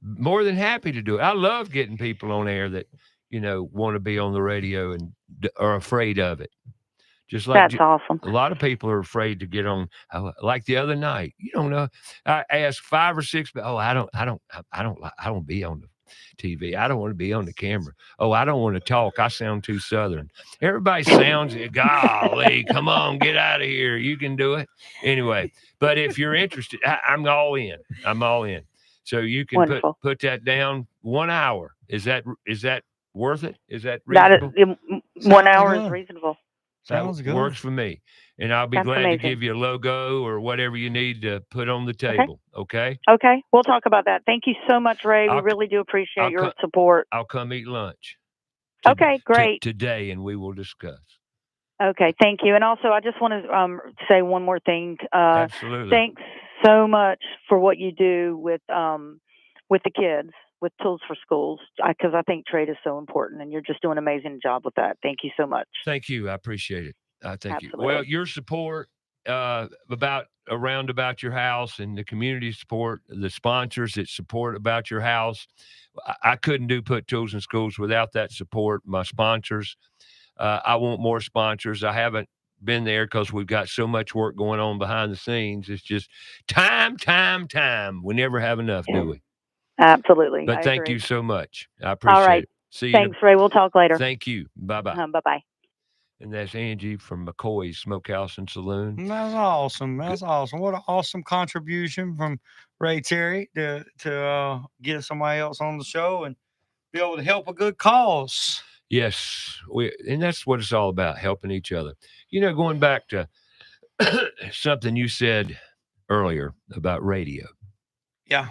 More than happy to do it. I love getting people on air that want to be on the radio and are afraid of it. Just like that's awesome. A lot of people are afraid to get on. Like the other night, you don't know. I asked 5 or 6. Oh, I don't be on the TV. I don't want to be on the camera. Oh, I don't want to talk. I sound too Southern. Everybody sounds. Golly, come on, get out of here. You can do it anyway. But if you're interested, I'm all in. I'm all in. So you can put that down. 1 hour. Is that worth it? Is that reasonable? That is 1 hour is reasonable. Sounds good. Works for me. And I'll be glad to give you a logo or whatever you need to put on the table. Okay? Okay. We'll talk about that. Thank you so much, Ray. We really do appreciate your support. I'll come eat lunch. Okay, great. Today, and we will discuss. Okay, thank you. And also, I just want to say one more thing. Absolutely. Thanks so much for what you do with the kids, with Tools for Schools, because I think trade is so important, and you're just doing an amazing job with that. Thank you so much. Thank you. I appreciate it. Thank Absolutely. you. Well, your support about Your House and the community support, the sponsors that support About Your House, I couldn't do Put Tools in Schools without that support. My sponsors, I want more sponsors. I haven't been there because we've got so much work going on behind the scenes. It's just time. We never have enough, do we? Absolutely. But I thank agree. you so much. I All appreciate right. it. See you. Thanks, Ray. We'll talk later. Thank you. Bye-bye. Bye-bye. And that's Angie from McCoy's Smokehouse and Saloon. That's awesome. That's awesome. What an awesome contribution from Ray Terry to get somebody else on the show and be able to help a good cause. Yes, and that's what it's all about, helping each other. Going back to something you said earlier about radio. Yeah.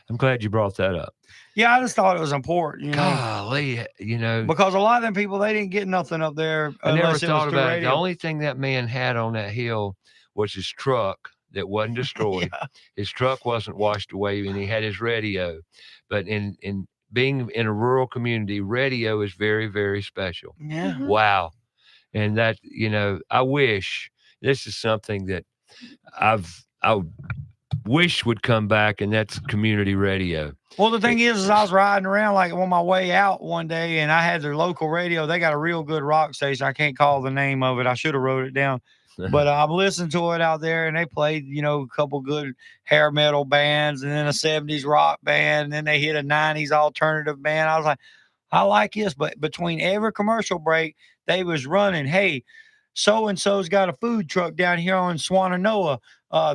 I'm glad you brought that up. Yeah, I just thought it was important, Golly, because a lot of them people, they didn't get nothing up there I never unless it was thought through about it. radio. The only thing that man had on that hill was his truck that wasn't destroyed. Yeah. His truck wasn't washed away, and he had his radio. But in being in a rural community, radio is very, very special. Yeah. Wow. And that, I wish this is something that I wish would come back, and that's community radio. Well, the thing is I was riding around like on my way out one day, and I had their local radio. They got a real good rock station. I can't call the name of it. I should have wrote it down. But I'm listening to it out there, and they played, a couple good hair metal bands, and then a 70s rock band, and then they hit a 90s alternative band. I was like, I like this. But between every commercial break, they was running, hey, so-and-so's got a food truck down here on Swananoa.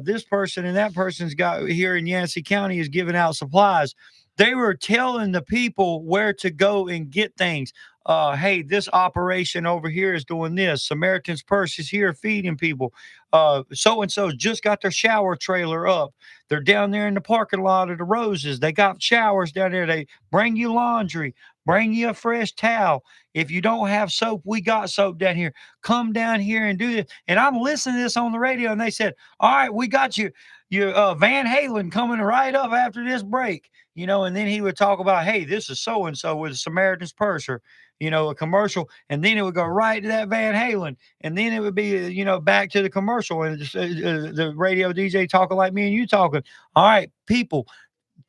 This person and that person's got here in Yancey County is giving out supplies. They were telling the people where to go and get things. Hey, this operation over here is doing this. Samaritan's Purse is here feeding people. So-and-so just got their shower trailer up. They're down there in the parking lot of the Roses. They got showers down there. They bring you laundry, bring you a fresh towel. If you don't have soap, we got soap down here. Come down here and do this. And I'm listening to this on the radio, and they said, all right, we got your Van Halen coming right up after this break. And then he would talk about, hey, this is so-and-so with Samaritan's Purse, or, a commercial. And then it would go right to that Van Halen. And then it would be, back to the commercial, and just, the radio DJ talking like me and you talking. All right, people,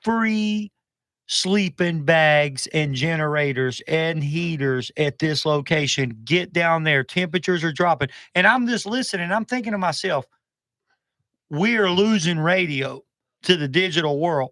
free sleeping bags and generators and heaters at this location. Get down there. Temperatures are dropping. And I'm just listening. I'm thinking to myself, we are losing radio to the digital world.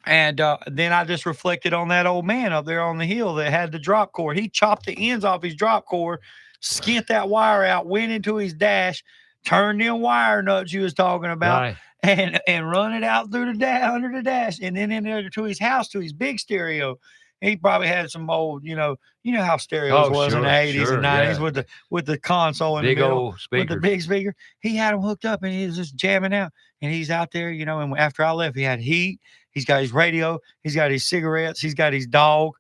And then I just reflected on that old man up there on the hill that had the drop cord. He chopped the ends off his drop cord, skint that wire out, went into his dash, turned them wire nuts you was talking about, Right. and run it out through the under the dash, and then in there to his house, to his big stereo. He probably had some old, you know how stereos was in the 80s and 90s, yeah. with the console in Big the middle, old with speakers. the big speaker. He had them hooked up, and he was just jamming out. And he's out there, and after I left, he had heat. He's got his radio. He's got his cigarettes. He's got his dog.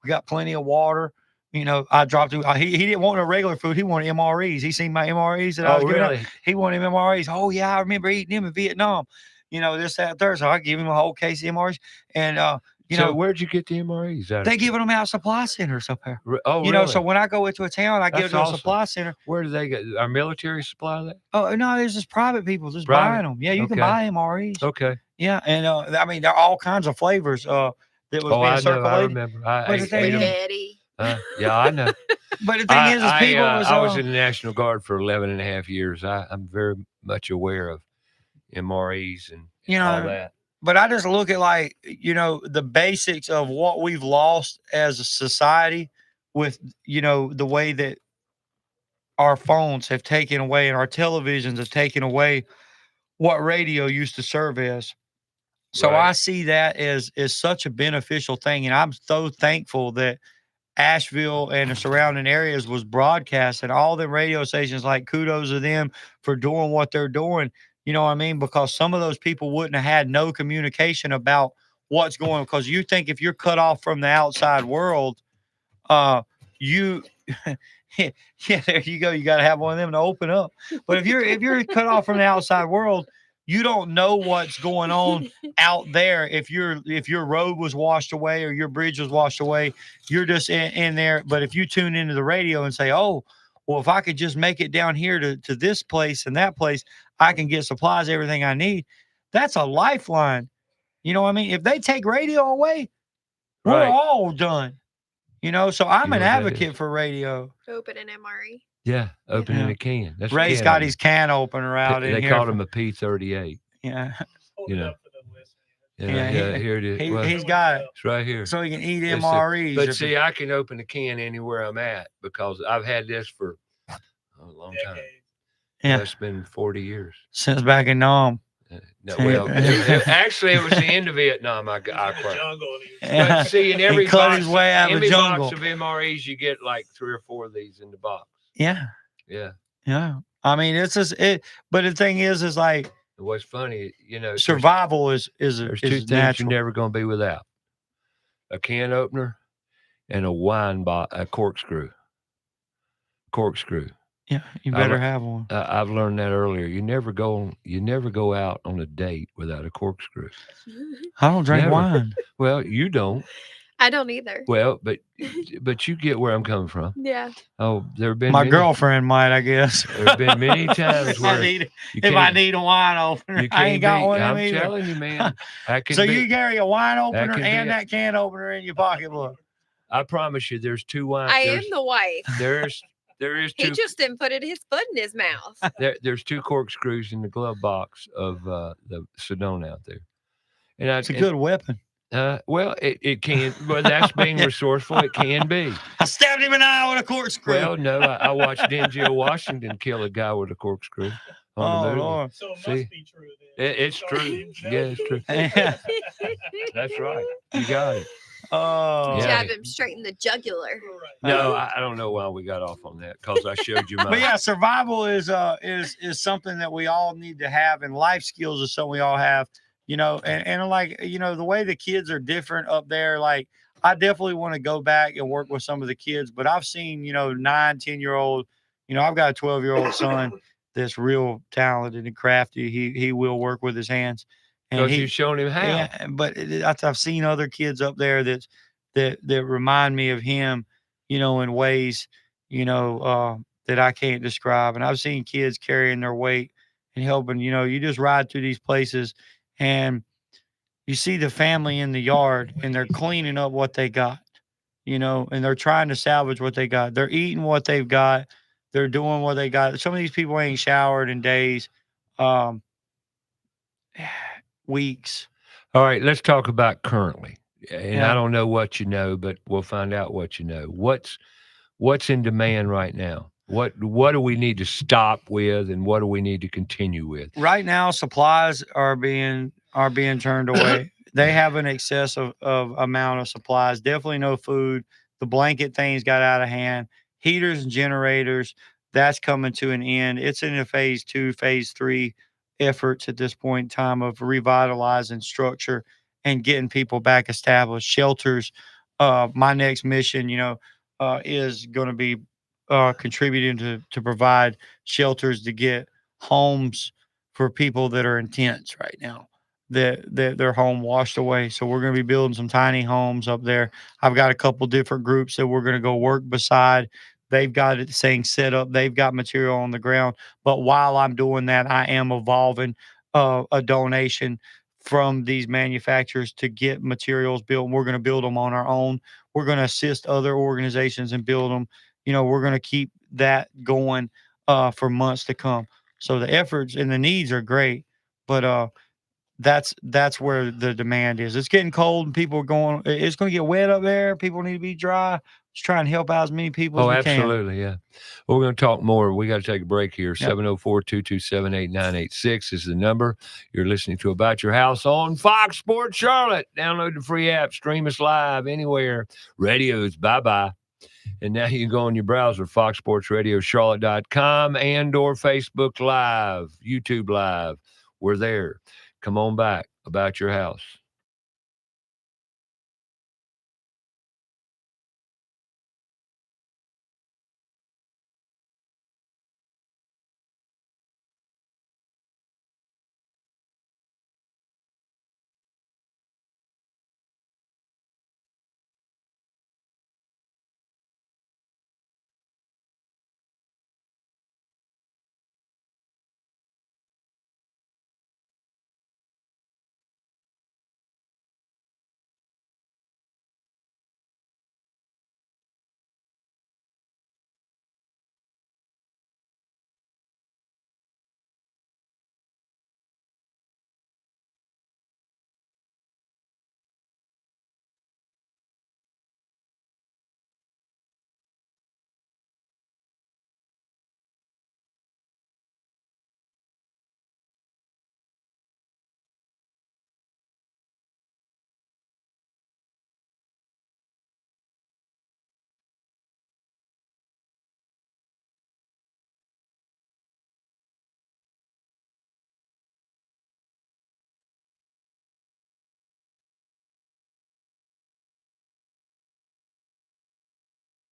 We got plenty of water. I dropped him. He didn't want no regular food. He wanted MREs. He seen my MREs that I was giving out. He wanted MREs. Oh, yeah, I remember eating them in Vietnam. This, that, third. So I give him a whole case of MREs. And, so where'd you get the MREs? They giving them out supply centers up there. Oh, really? So when I go into a town, I give it to awesome. a supply center. Where do they get our military supply that? Oh, no, there's just private people just Private? buying them. Yeah, you can Okay. buy MREs. Okay. Yeah, and I mean, there are all kinds of flavors that was being I know. circulated. I remember. But the thing is, Spaghetti. Yeah, I know. but the thing is people I was in the National Guard for 11 and a half years. I'm very much aware of MREs and all that. But I just look at the basics of what we've lost as a society with, the way that our phones have taken away and our televisions have taken away what radio used to serve as. So Right. I see that as such a beneficial thing. And I'm so thankful that Asheville and the surrounding areas was broadcast, and all the radio stations, like, kudos to them for doing what they're doing. You know what I mean? Because some of those people wouldn't have had no communication about what's going on. Because you think if you're cut off from the outside world, you yeah, there you go. You got to have one of them to open up. But if you're cut off from the outside world, you don't know what's going on out there. If your road was washed away or your bridge was washed away, you're just in there. But if you tune into the radio and say, oh, well, if I could just make it down here to this place and that place, I can get supplies, everything I need. That's a lifeline. You know what I mean? If they take radio away, We're Right. all done. So I'm You know an what that advocate is? for radio. Open an MRE. Yeah, opening Yeah. a can. That's a Ray's can got opener. his can opener out in They here. called him a P38. Yeah. You know. Yeah, Here it is. Well, he's got it. it's right here. So he can eat It's MREs. but see, I can open a can anywhere I'm at because I've had this for a long time. Yeah. It's been 40 years. Since back in Nam. No, well, actually, it was the end of Vietnam. I quit. But see, in every he cut box, his way out of every the jungle. box of MREs, you get like 3 or 4 of these in the box. Yeah. Yeah. Yeah. I mean, it's just it. But the thing is like what's funny, survival is there's 2 things natural. you're never going to be without: a can opener and a corkscrew. Corkscrew. Yeah, you better have one. I've learned that earlier. You never go out on a date without a corkscrew. I don't drink Never. wine. Well, you don't. I don't either. Well, but you get where I'm coming from. Yeah. Oh, there have been My many, girlfriend might, I guess. There have been many times where if I need a wine opener, I ain't got one of them either. I'm telling you, man. So you carry a wine opener and that can opener in your pocketbook. I promise you, there's 2 wines. I am the wife. There is 2. He just didn't put his foot in his mouth. There's 2 corkscrews in the glove box of the Sedona out there, and it's a good weapon. Well, it can, but that's being resourceful. It can be. I stabbed him in the eye with a corkscrew. Well, no, I watched Denzel Washington kill a guy with a corkscrew on the movie. Lord. So it must be true then. It's true. Yeah, it's true. That's right. You got it. Oh, Jab him straight in the jugular. No, I don't know why we got off on that because I showed you my. But yeah, survival is something that we all need to have, and life skills is something we all have. And like, the way the kids are different up there, like I definitely want to go back and work with some of the kids, but I've seen, 9, 10-year-old, I've got a 12-year-old son that's real talented and crafty. He will work with his hands. Because you've shown him how. Yeah, but I've seen other kids up there that remind me of him, in ways, that I can't describe. And I've seen kids carrying their weight and helping, you just ride through these places and you see the family in the yard and they're cleaning up what they got, and they're trying to salvage what they got. They're eating what they've got. They're doing what they got. Some of these people ain't showered in days, weeks. All right, let's talk about currently. And Yeah. I don't know what you know, but we'll find out what you know. What's in demand right now? What do we need to stop with, and what do we need to continue with? Right now, supplies are being turned away. They have an excess of amount of supplies. Definitely no food. The blanket things got out of hand. Heaters and generators, that's coming to an end. It's in a phase 2, phase 3 efforts at this point in time of revitalizing structure and getting people back established. Shelters. My next mission, is going to be contributing to provide shelters to get homes for people that are in tents right now, that their home washed away. So we're going to be building some tiny homes up there. I've got a couple different groups that we're going to go work beside. They've got it saying set up. They've got material on the ground. But while I'm doing that, I am evolving a donation from these manufacturers to get materials built. We're going to build them on our own. We're going to assist other organizations and build them. We're going to keep that going for months to come. So the efforts and the needs are great, but that's where the demand is. It's getting cold and people are going. It's going to get wet up there. People need to be dry. Just try and help out as many people as we can. Absolutely, yeah. Well, we're going to talk more. We got to take a break here. 704-227-8986 is the number. You're listening to About Your House on Fox Sports Charlotte. Download the free app. Stream us live anywhere. Radios, bye-bye. And now you can go on your browser, foxsportsradiocharlotte.com and or Facebook Live, YouTube Live. We're there. Come on back. About Your House.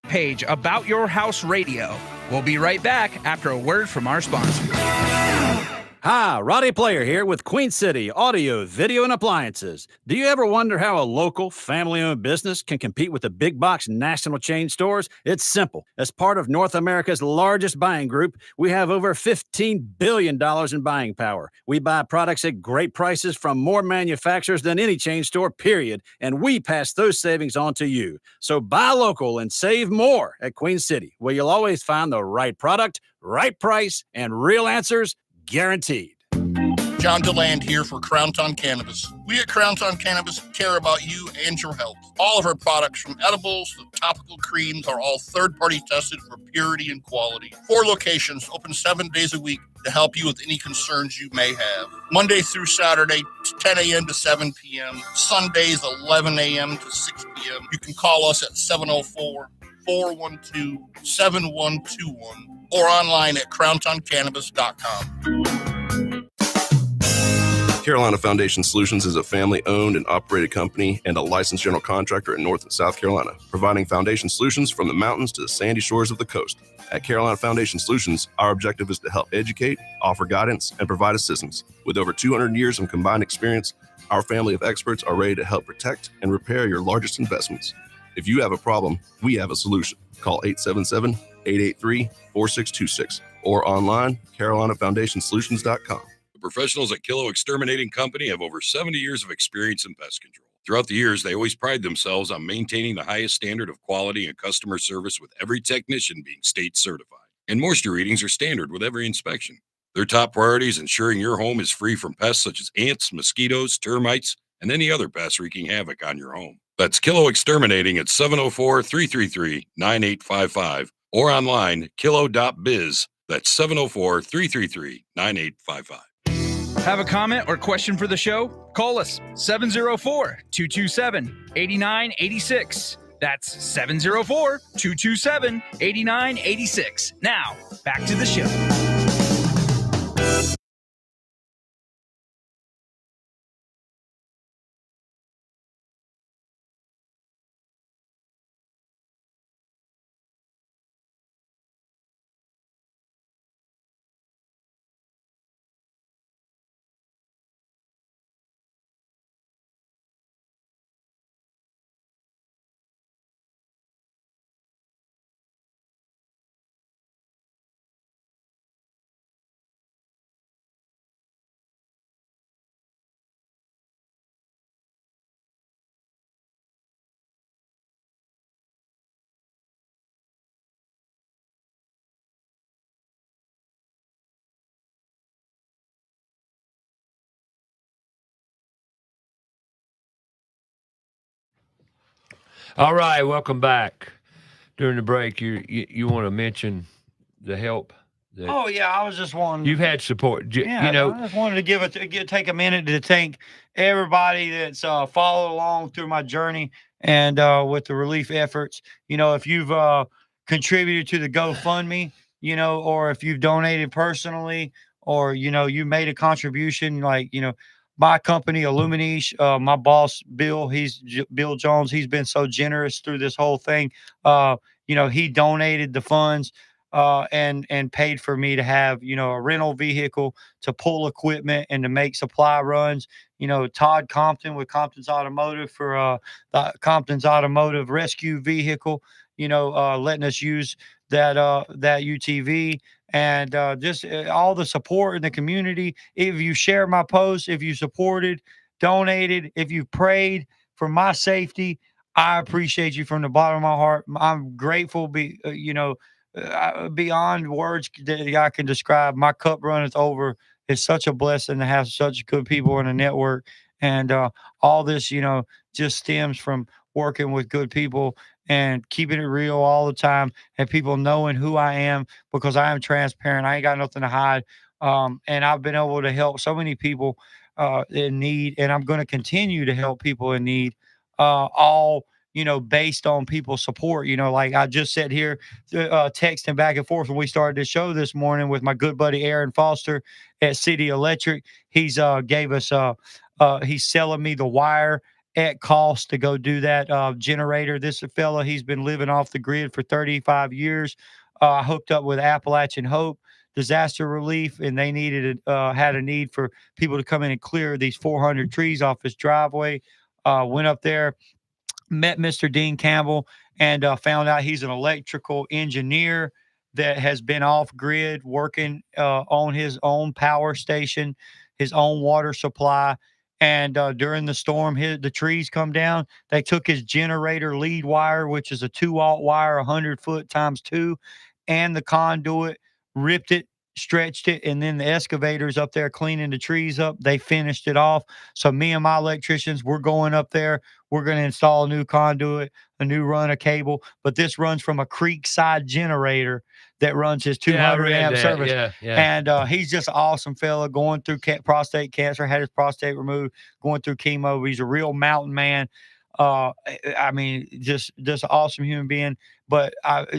page About Your House Radio. We'll be right back after a word from our sponsors. Hi, Roddy Player here with Queen City Audio, Video, and Appliances. Do you ever wonder how a local, family-owned business can compete with the big box national chain stores? It's simple. As part of North America's largest buying group, we have over $15 billion in buying power. We buy products at great prices from more manufacturers than any chain store, period, and we pass those savings on to you. So buy local and save more at Queen City, where you'll always find the right product, right price, and real answers guaranteed. John DeLand here for Crowntown Cannabis. We at Crowntown Cannabis care about you and your health. All of our products, from edibles to topical creams, are all third-party tested for purity and quality. 4 locations, open 7 days a week to help you with any concerns you may have. Monday through Saturday, 10 a.m. to 7 p.m. Sundays, 11 a.m. to 6 p.m. You can call us at 704-412-7121 or online at crowntowncannabis.com. Carolina Foundation Solutions is a family-owned and operated company and a licensed general contractor in North and South Carolina, providing foundation solutions from the mountains to the sandy shores of the coast. At Carolina Foundation Solutions, our objective is to help educate, offer guidance, and provide assistance. With over 200 years of combined experience, our family of experts are ready to help protect and repair your largest investments. If you have a problem, we have a solution. Call 877-883-4626 or online, carolinafoundationsolutions.com. The professionals at Kilo Exterminating Company have over 70 years of experience in pest control. Throughout the years, they always pride themselves on maintaining the highest standard of quality and customer service, with every technician being state certified. And moisture readings are standard with every inspection. Their top priority is ensuring your home is free from pests such as ants, mosquitoes, termites, and any other pests wreaking havoc on your home. That's Kilo Exterminating at 704-333-9855 or online, kilo.biz. That's 704-333-9855. Have a comment or question for the show? Call us 704-227-8986. That's 704-227-8986. Now, back to the show. All right, welcome back. During the break, you want to mention the help that Oh yeah, I was just wanting. you've had support. Yeah, You know, I just wanted to take a minute to thank everybody that's followed along through my journey and with the relief efforts. You know, if you've contributed to the GoFundMe, you know, or if you've donated personally, or you know, you made a contribution, like you know, my company Illuminish, my boss Bill, Bill Jones. He's been so generous through this whole thing. You know, he donated the funds and paid for me to have, you know, a rental vehicle to pull equipment and to make supply runs. You know, Todd Compton with Compton's Automotive for the Compton's Automotive Rescue Vehicle, you know, letting us use that UTV, and just all the support in the community. If you share my posts, if you supported, donated, if you prayed for my safety, I appreciate you from the bottom of my heart. I'm grateful, you know, beyond words that I can describe. My cup runneth over. It's such a blessing to have such good people in the network, and all this, you know, just stems from working with good people and keeping it real all the time, and people knowing who I am, because I am transparent. I ain't got nothing to hide, and I've been able to help so many people in need, and I'm going to continue to help people in need. All, you know, based on people's support. You know, like I just sat here texting back and forth when we started the show this morning with my good buddy Aaron Foster at City Electric. He's gave us he's selling me the wire at cost to go do that generator. This fella, he's been living off the grid for 35 years. Hooked up with Appalachian Hope Disaster Relief, and they had a need for people to come in and clear these 400 trees off his driveway. Went up there, met Mr. Dean Campbell, and found out he's an electrical engineer that has been off grid working on his own power station, his own water supply. And during the storm, the trees come down. They took his generator lead wire, which is a 2-aught wire, 100 foot times 2, and the conduit, ripped it, stretched it, and then the excavators up there cleaning the trees up, they finished it off. So me and my electricians, we're going up there. We're going to install a new conduit, a new run of cable, but this runs from a creekside generator that runs his 200 amp service. And he's just an awesome fella, going through prostate cancer, had his prostate removed, going through chemo. He's a real mountain man. I mean, just an awesome human being. But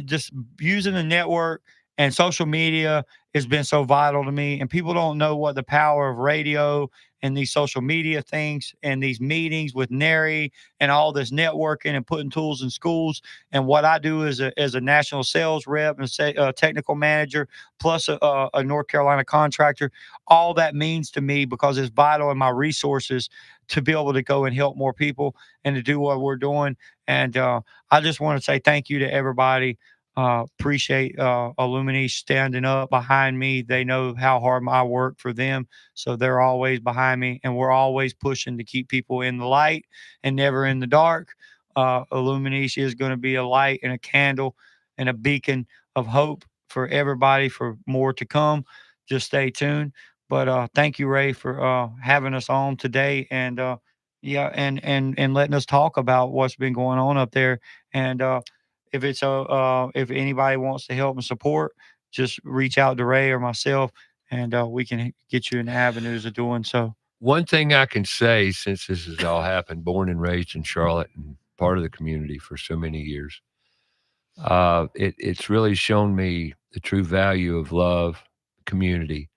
just using the network and social media has been so vital to me. And people don't know what the power of radio and these social media things and these meetings with NARI and all this networking and putting tools in schools. And what I do as a national sales rep and technical manager, plus a North Carolina contractor, all that means to me because it's vital in my resources to be able to go and help more people and to do what we're doing. And I just want to say thank you to everybody. Appreciate Illumini standing up behind me. They know how hard I work for them, so they're always behind me, and we're always pushing to keep people in the light and never in the dark. Illumini is going to be a light and a candle and a beacon of hope for everybody for more to come. Just stay tuned. But thank you, Ray, for having us on today, and and letting us talk about what's been going on up there. And if anybody wants to help and support, just reach out to Ray or myself, and we can get you in the avenues of doing so. One thing I can say, since this has all happened, born and raised in Charlotte and part of the community for so many years, it's really shown me the true value of love, community,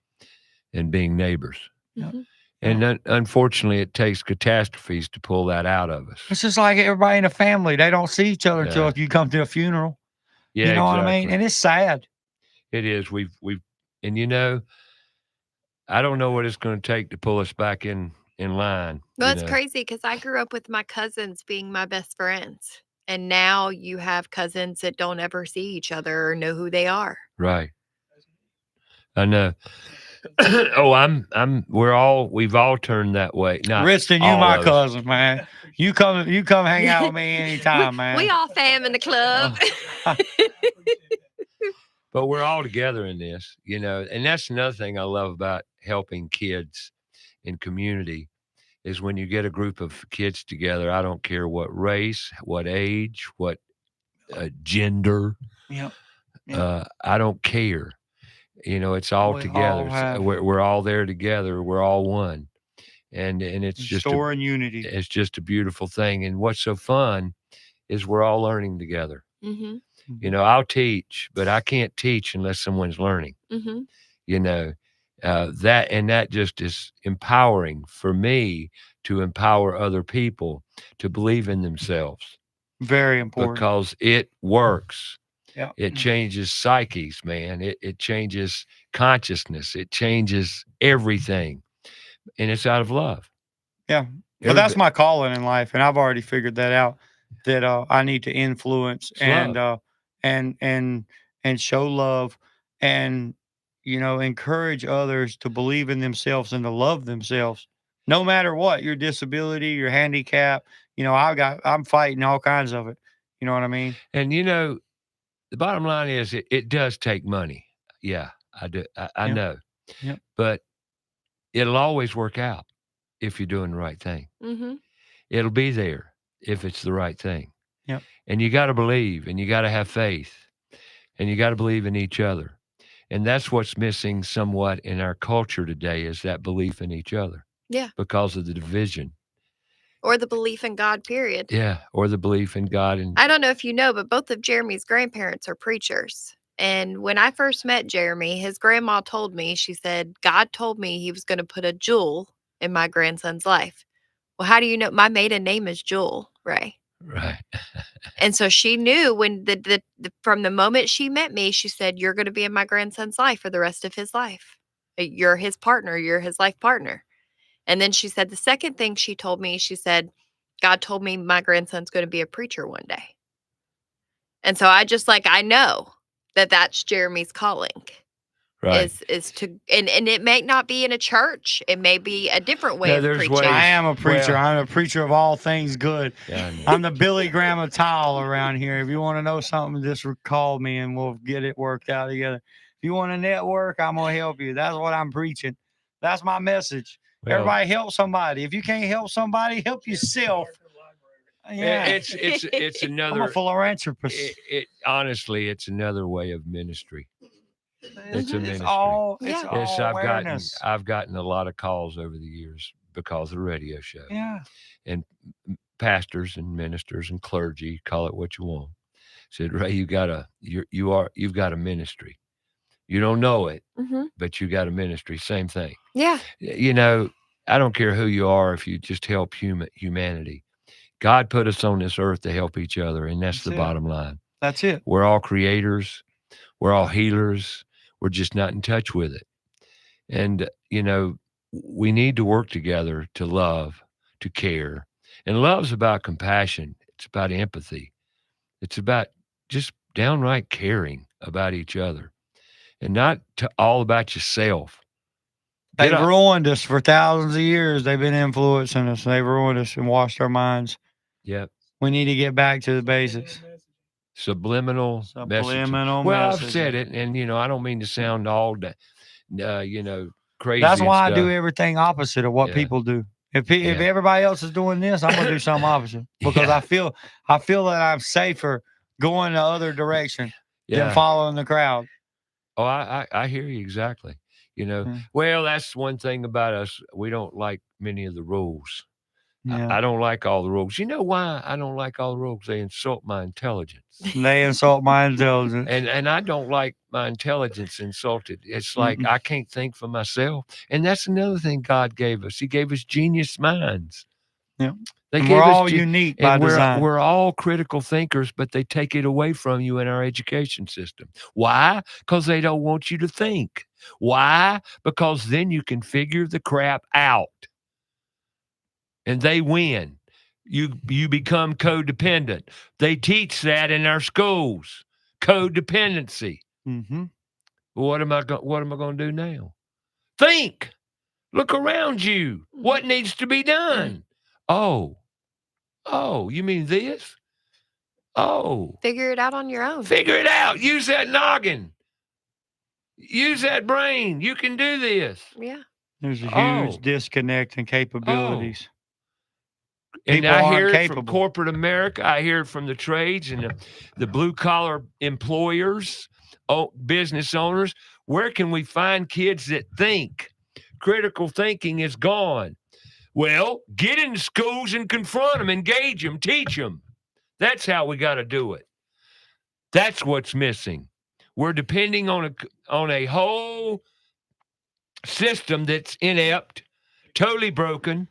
and being neighbors. Mm-hmm. And unfortunately, it takes catastrophes to pull that out of us. It's just like everybody in a family. They don't see each other until if you come to a funeral. Yeah, you know exactly. what I mean? And it's sad. It is. And I don't know what it's going to take to pull us back in line. Well, it's crazy because I grew up with my cousins being my best friends. And now you have cousins that don't ever see each other or know who they are. Right. I know. We've all turned that way. Not Riston, you my cousin, man. You come hang out with me anytime, man. We all fam in the club. But we're all together in this, and that's another thing I love about helping kids in community is when you get a group of kids together. I don't care what race, what age, what gender. I don't care. It's all together. We're all there together. We're all one, and it's just storing unity. It's just a beautiful thing. And what's so fun is we're all learning together. Mm-hmm. I'll teach, but I can't teach unless someone's learning. Mm-hmm. That just is empowering for me to empower other people to believe in themselves. Very important. Because it works. Yeah. It changes psyches, man. It changes consciousness. It changes everything. And it's out of love. Yeah. Well, that's my calling in life. And I've already figured that out, that I need to influence and show love and, encourage others to believe in themselves and to love themselves, no matter what, your disability, your handicap. I'm fighting all kinds of it. You know what I mean? And, the bottom line is it does take money. Yeah, I do. I know. Yep. But it'll always work out if you're doing the right thing. Mm-hmm. It'll be there if it's the right thing. Yep. And you got to believe, and you got to have faith, and you got to believe in each other. And that's what's missing somewhat in our culture today, is that belief in each other. Yeah. Because of the division. Or the belief in God, period. Yeah, or the belief in God. And I don't know if you know, but both of Jeremy's grandparents are preachers. And when I first met Jeremy, his grandma told me, she said, God told me he was going to put a jewel in my grandson's life. Well, how do you know? My maiden name is Jewel Ray. Right. And so she knew when from the moment she met me, she said, "You're going to be in my grandson's life for the rest of his life. You're his partner. You're his life partner." And then she said, the second thing she told me, she said, "God told me my grandson's going to be a preacher one day." And so I know that that's Jeremy's calling. Right. Is to and it may not be in a church. It may be a different way No, of there's preaching. ways. I am a preacher. Well- I'm a preacher of all things good. Yeah, I know. I'm the Billy Graham of tile around here. If you want to know something, just call me and we'll get it worked out together. If you want to network, I'm going to help you. That's what I'm preaching. That's my message. Well- Everybody help somebody. If you can't help somebody, help yourself. Yeah. It's another. I'm a philanthropist. Honestly, it's another way of ministry. It's a ministry. It's all Yes, awareness. I've gotten a lot of calls over the years because of the radio show. Yeah. And pastors and ministers and clergy, call it what you want, said, "Ray, you've got a ministry. You don't know it, but you got a ministry." Same thing. Yeah. You know, I don't care who you are if you just help humanity. God put us on this earth to help each other, and that's the bottom line. That's it. We're all creators. We're all healers. We're just not in touch with it. And, we need to work together to love, to care. And love's about compassion. It's about empathy. It's about just downright caring about each other and not all about yourself. They've ruined us for thousands of years. They've been influencing us. They've ruined us and washed our minds. Yep. We need to get back to the basics. Subliminal messaging. Well, I've said it, and I don't mean to sound all crazy. That's why and I do stuff. everything opposite of what Yeah. people do. If everybody else is doing this, I'm gonna do something opposite because I feel that I'm safer going the other direction than following the crowd. Oh, I hear you exactly. Well, that's one thing about us. We don't like many of the rules. Yeah. I don't like all the rules. You know why I don't like all the rules? They insult my intelligence. They insult my intelligence. And I don't like my intelligence insulted. It's like I can't think for myself. And that's another thing God gave us. He gave us genius minds. Yeah. And we're all unique by design. We're all critical thinkers, but they take it away from you in our education system. Why? Because they don't want you to think. Why? Because then you can figure the crap out. And they win. You become codependent. They teach that in our schools. Codependency. Mm-hmm. What am I going to do now? Think. Look around you. What needs to be done? Oh, you mean this? Oh. Figure it out on your own. Figure it out. Use that noggin. Use that brain. You can do this. Yeah. There's a huge disconnect in capabilities. And People I aren't hear it capable. from corporate America. I hear it from the trades and the blue-collar employers, business owners. Where can we find kids that think? Critical thinking is gone. Well, get into schools and confront them, engage them, teach them. That's how we got to do it. That's what's missing. We're depending on a whole system that's inept, totally broken.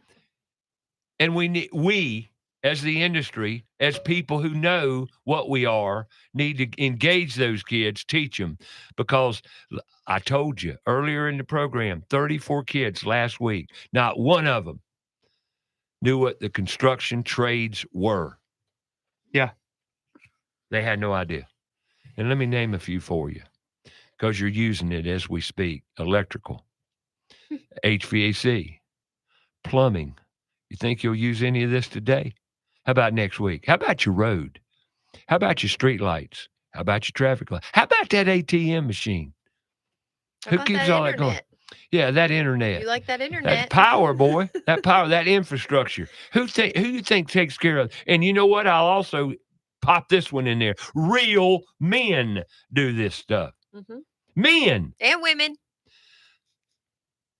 And we, as the industry, as people who know what we are, need to engage those kids, teach them. Because I told you earlier in the program, 34 kids last week, not one of them knew what the construction trades were. Yeah. They had no idea. And let me name a few for you, because you're using it as we speak. Electrical, HVAC, plumbing. You think you'll use any of this today? How about next week? How about your road? How about your street lights? How about your traffic light? How about that ATM machine? Who keeps all that going? Yeah, that internet. You like that internet? That power, boy. That power, that infrastructure. Who you think takes care of it? And you know what? I'll also pop this one in there. Real men do this stuff. Mm-hmm. Men. And women.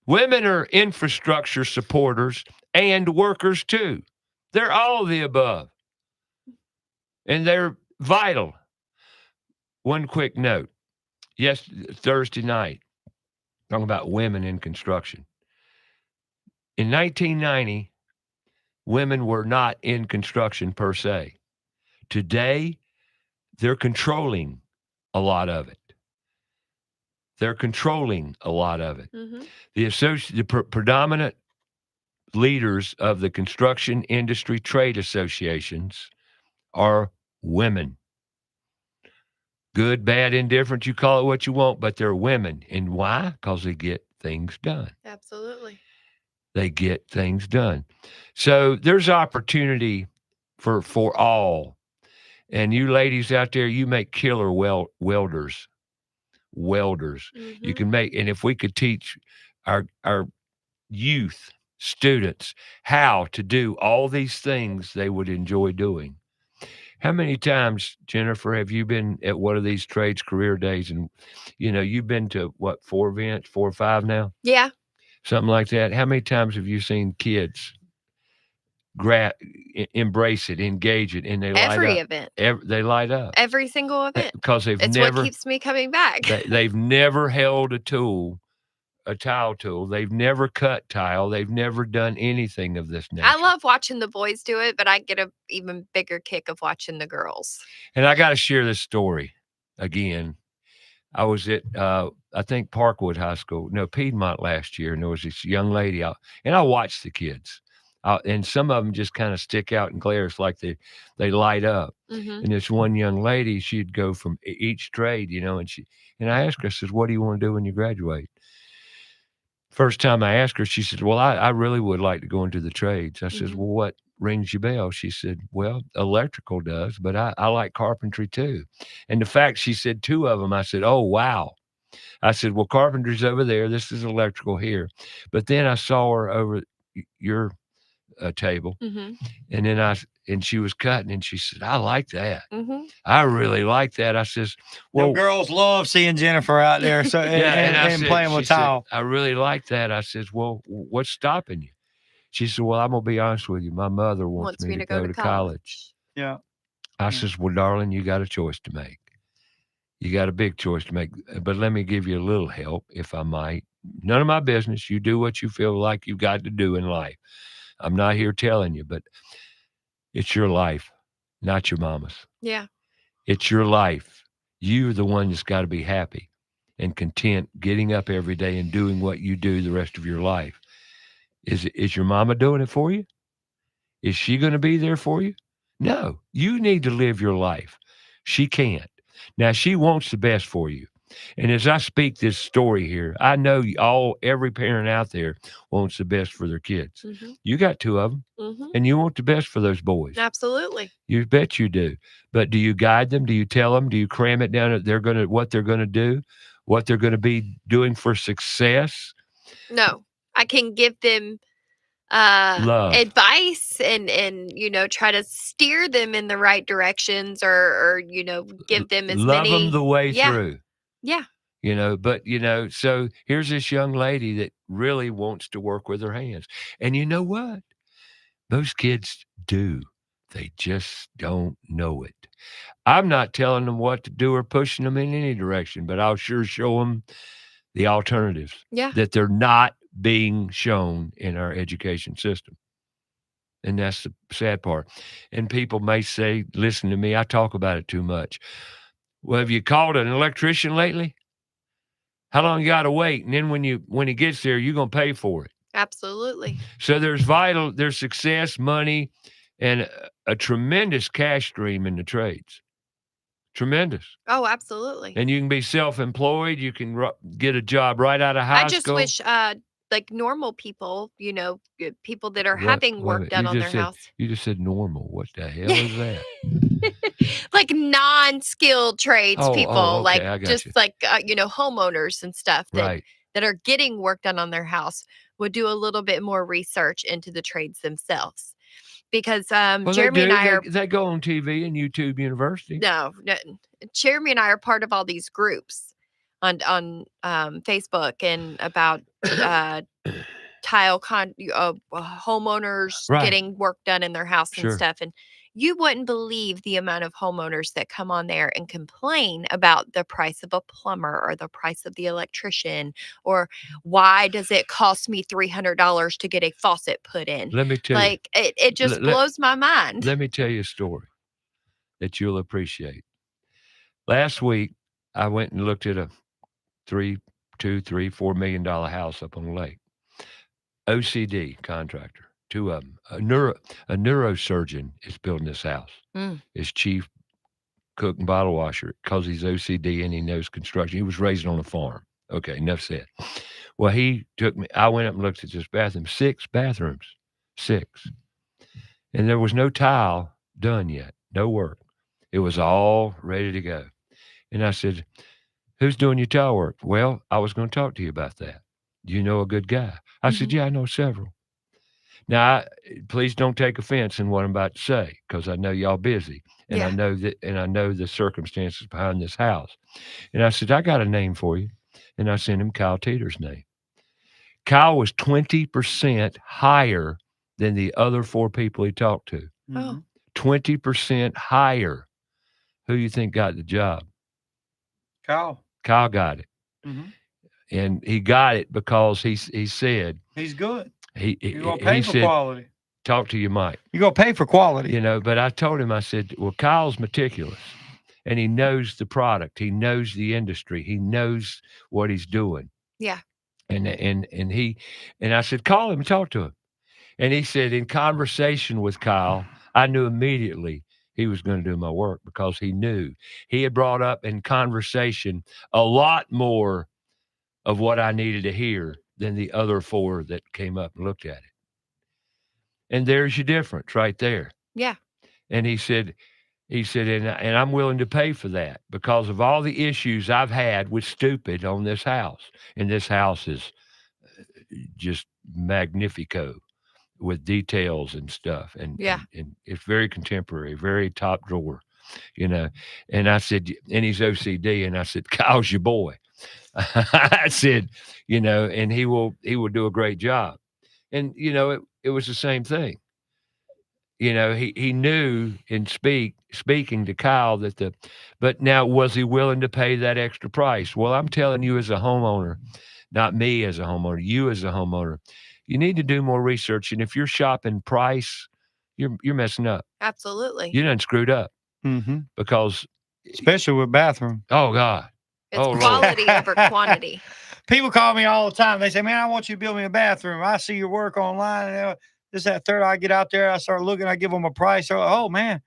Women are infrastructure supporters and workers too. They're all of the above. And they're vital. One quick note. Yes, Thursday night, talking about women in construction. In 1990, women were not in construction per se. Today, they're controlling a lot of it. They're controlling a lot of it. Mm-hmm. The predominant leaders of the construction industry trade associations are women. Good, bad, indifferent, you call it what you want, but they're women. And why? Because they get things done. Absolutely. They get things done. So there's opportunity for all. And you ladies out there, you make killer welders. Welders. Mm-hmm. You can make, and if we could teach our youth, students, how to do all these things they would enjoy doing. How many times, Jennifer, have you been at one of these trades career days and, you've been to what, 4 events, 4 or 5 now? Yeah. Something like that. How many times have you seen kids embrace it, engage it, and they light Every up? event. They light up. Every single event. Because It's what keeps me coming back. they've never held a tile tool. They've never cut tile. They've never done anything of this nature. I love watching the boys do it, but I get a even bigger kick of watching the girls. And I got to share this story again. I was at, I think, Parkwood High School, Piedmont last year, and there was this young lady out, and I watched the kids. And some of them just kind of stick out and glare. It's like they light up. Mm-hmm. And this one young lady, she'd go from each trade, and I asked her, I said, what do you want to do when you graduate? First time I asked her, she said, well, I really would like to go into the trades. I said, Mm-hmm. well, what rings your bell? She said, well, electrical does, but I like carpentry too. And the fact she said 2 of them, I said, oh, wow. I said, well, carpentry's over there. This is electrical here. But then I saw her over your table. Mm-hmm. And then she was cutting, and she said, I like that. Mm-hmm. I really like that. I says, Well, well, girls love seeing Jennifer out there and playing with tile. I really like that. I says, well, what's stopping you? She said, well, I'm going to be honest with you. My mother wants me to go to college. Yeah. I says, well, darling, you got a choice to make. You got a big choice to make. But let me give you a little help, if I might. None of my business. You do what you feel like you've got to do in life. I'm not here telling you, but it's your life, not your mama's. Yeah. It's your life. You're the one that's got to be happy and content getting up every day and doing what you do the rest of your life. Is your mama doing it for you? Is she going to be there for you? No. You need to live your life. She can't. Now, she wants the best for you. And as I speak this story here, I know every parent out there wants the best for their kids. Mm-hmm. You got 2 of them, Mm-hmm. and you want the best for those boys. Absolutely. You bet you do. But do you guide them? Do you tell them? Do you cram it down at what they're going to do, what they're going to be doing for success? No, I can give them love, advice, and try to steer them in the right directions, or give them as love many. them the way through. Yeah. But so here's this young lady that really wants to work with her hands. And you know what? Most kids do. They just don't know it. I'm not telling them what to do or pushing them in any direction, but I'll sure show them the alternatives that they're not being shown in our education system. And that's the sad part. And people may say, listen to me, I talk about it too much. Well, have you called an electrician lately? How long you got to wait? And then when he gets there, you're going to pay for it. Absolutely. So there's success, money, and a tremendous cash stream in the trades. Tremendous. Oh, absolutely. And you can be self-employed. You can get a job right out of high school. I just wish like normal people, people that are having work done on their house. You just said normal. What the hell is that? Like non-skilled trades people, okay, like just like homeowners and stuff that are getting work done on their house would do a little bit more research into the trades themselves. Because Jeremy and I they go on TV and YouTube University. No, Jeremy and I are part of all these groups on Facebook and about tile homeowners getting work done in their house and stuff. And You wouldn't believe the amount of homeowners that come on there and complain about the price of a plumber or the price of the electrician, or why does it cost me $300 to get a faucet put in? Let me tell you. Like, it just blows my mind. Let me tell you a story that you'll appreciate. Last week, I went and looked at a $2, $3, $4 million house up on the lake. OCD contractor, two of them. A neurosurgeon is building this house. His chief cook and bottle washer, because he's OCD and he knows construction. He was raised on a farm. Okay, enough said. Well, he took me. I went up and looked at this bathroom. 6 bathrooms. 6. And there was no tile done yet. No work. It was all ready to go. And I said, who's doing your tile work? Well, I was going to talk to you about that. Do you know a good guy? I said, yeah, I know several. Now, please don't take offense in what I'm about to say, because I know y'all busy, and I know the circumstances behind this house. And I said, I got a name for you, and I sent him Kyle Teeter's name. Kyle was 20% higher than the other 4 people he talked to. 20% higher. Who you think got the job? Kyle. Kyle got it. And he got it because he said he's good. You're going to pay for quality. Talk to your mic. You're going to pay for quality. But I told him, I said, well, Kyle's meticulous, and he knows the product. He knows the industry. He knows what he's doing. Yeah. And I said, call him and talk to him. And he said, in conversation with Kyle, I knew immediately he was going to do my work, because he knew. He had brought up in conversation a lot more of what I needed to hear than the other 4 that came up and looked at it. And there's your difference right there. Yeah. And he said, and I'm willing to pay for that because of all the issues I've had with stupid on this house. And this house is just magnifico with details and stuff. And it's very contemporary, very top drawer, And I said, and he's OCD. And I said, Kyle's your boy. I said, and he will do a great job. And, it was the same thing. He knew in speaking to Kyle but now, was he willing to pay that extra price? Well, I'm telling you as a homeowner, not me as a homeowner, you as a homeowner, you need to do more research. And if you're shopping price, you're messing up. Absolutely. You done screwed up. Because especially with bathroom. Oh God. It's quality over quantity. People call me all the time. They say, man, I want you to build me a bathroom. I see your work online. And this, that, third. I get out there. I start looking. I give them a price. They're like, oh, man,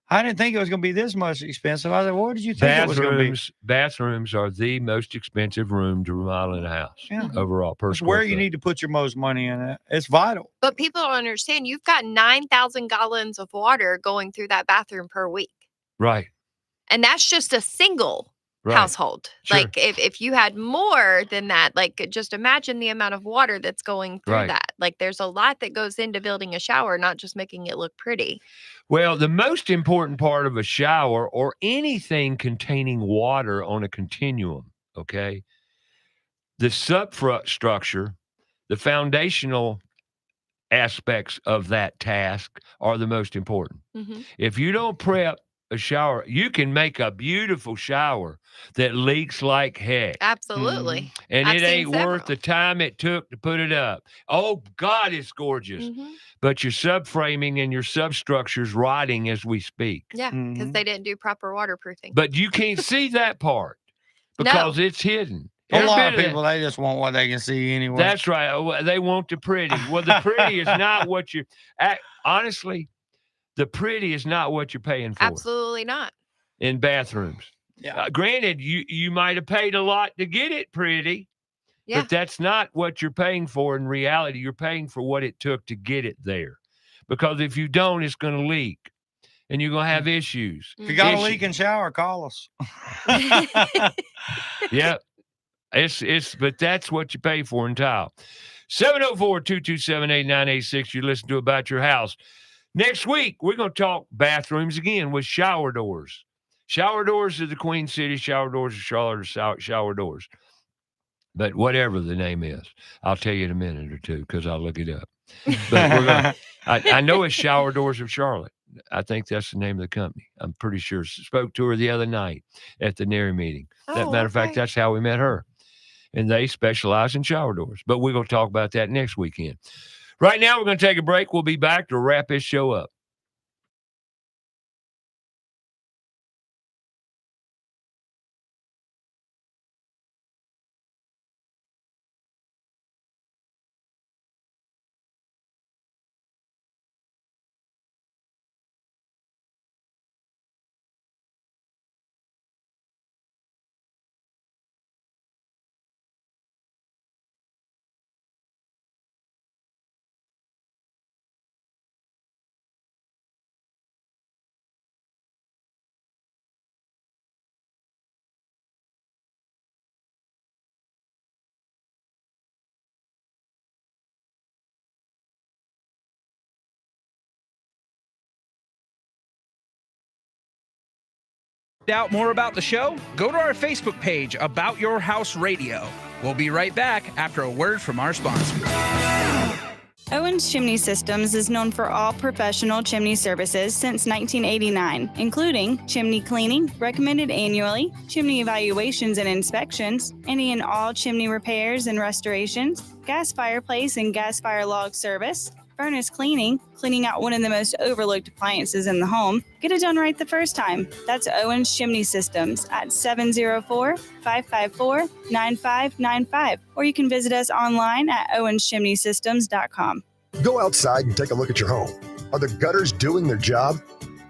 I didn't think it was going to be this much expensive. I said, well, what did you think it was going to be? Bathrooms are the most expensive room to remodel in a house overall. It's where you need to put your most money in it. It's vital. But people don't understand. You've got 9,000 gallons of water going through that bathroom per week. Right. And that's just a single household. Sure. Like if you had more than that, like just imagine the amount of water that's going through that. Like there's a lot that goes into building a shower, not just making it look pretty. Well, the most important part of a shower or anything containing water on a continuum, okay, the substructure, the foundational aspects of that task are the most important. If you don't prep a shower, you can make a beautiful shower that leaks like heck. Absolutely. And it ain't worth the time it took to put it up. Oh, God, it's gorgeous. But your subframing and your substructure's rotting as we speak. Yeah, because they didn't do proper waterproofing. But you can't see that part because it's hidden. A lot of people, they just want what they can see anyway. That's right. They want the pretty. Well, the pretty is not what you... Honestly, the pretty is not what you're paying for. Absolutely not. In bathrooms. Yeah. Granted, you might have paid a lot to get it pretty, but that's not what you're paying for in reality. You're paying for what it took to get it there. Because if you don't, it's going to leak. And you're going to have issues. If you got a leaking shower, call us. Yep. But that's what you pay for in tile. 704-227-8986. You listen to About Your House. Next week, we're going to talk bathrooms again with shower doors. Shower doors of the Queen City, shower doors of Charlotte, or shower doors. But whatever the name is, I'll tell you in a minute or two because I'll look it up. But we're going I know it's shower doors of Charlotte. I think that's the name of the company. I'm pretty sure. Spoke to her the other night at the NARI meeting. That Oh, matter of fact, okay. that's how we met her. And they specialize in shower doors. But we're going to talk about that next weekend. Right now, we're going to take a break. We'll be back to wrap this show up. Out more about the show? Go to our Facebook page, About Your House Radio. We'll be right back after a word from our sponsor. Owens Chimney Systems is known for all professional chimney services since 1989, including chimney cleaning, recommended annually, chimney evaluations and inspections, any and all chimney repairs and restorations, gas fireplace and gas fire log service, furnace cleaning, cleaning out one of the most overlooked appliances in the home. Get it done right the first time. That's Owens Chimney Systems at 704-554-9595. Or you can visit us online at owenschimneysystems.com. Go outside and take a look at your home. Are the gutters doing their job?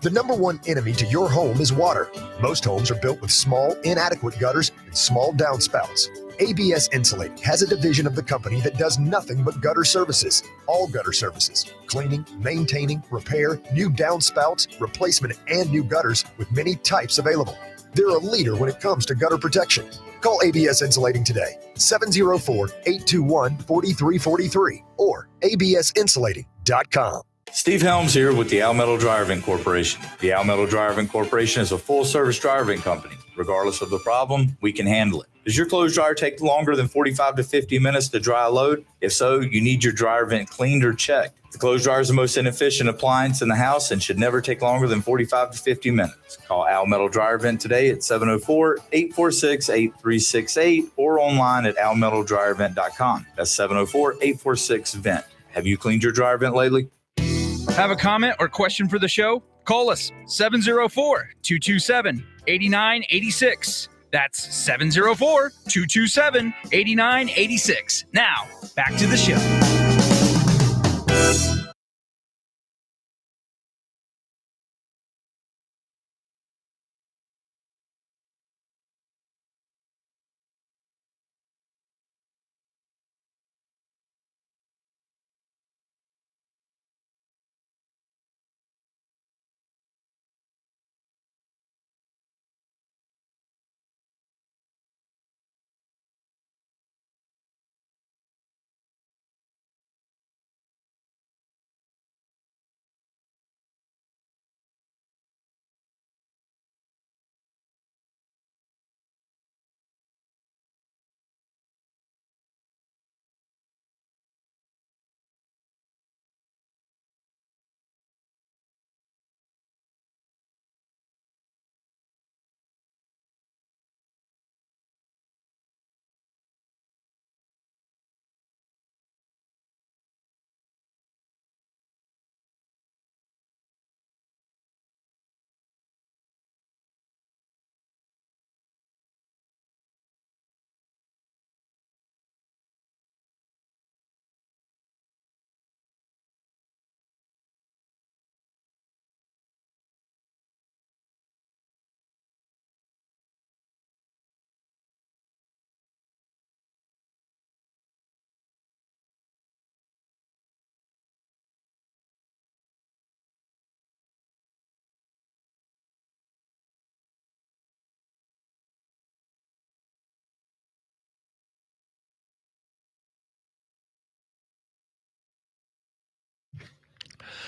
The number one enemy to your home is water. Most homes are built with small, inadequate gutters and small downspouts. ABS Insulating has a division of the company that does nothing but gutter services. All gutter services: cleaning, maintaining, repair, new downspouts, replacement, and new gutters with many types available. They're a leader when it comes to gutter protection. Call ABS Insulating today, 704-821-4343 or absinsulating.com. Steve Helms here with the Al Metal Driving Corporation. The Al Metal Driving Corporation is a full-service driving company. Regardless of the problem, we can handle it. Does your clothes dryer take longer than 45 to 50 minutes to dry a load? If so, you need your dryer vent cleaned or checked. The clothes dryer is the most inefficient appliance in the house and should never take longer than 45 to 50 minutes. Call Al Metal Dryer Vent today at 704-846-8368 or online at almetaldryervent.com. That's 704-846-VENT. Have you cleaned your dryer vent lately? Have a comment or question for the show? Call us 704-227-8986. That's 704-227-8986. Now, back to the show.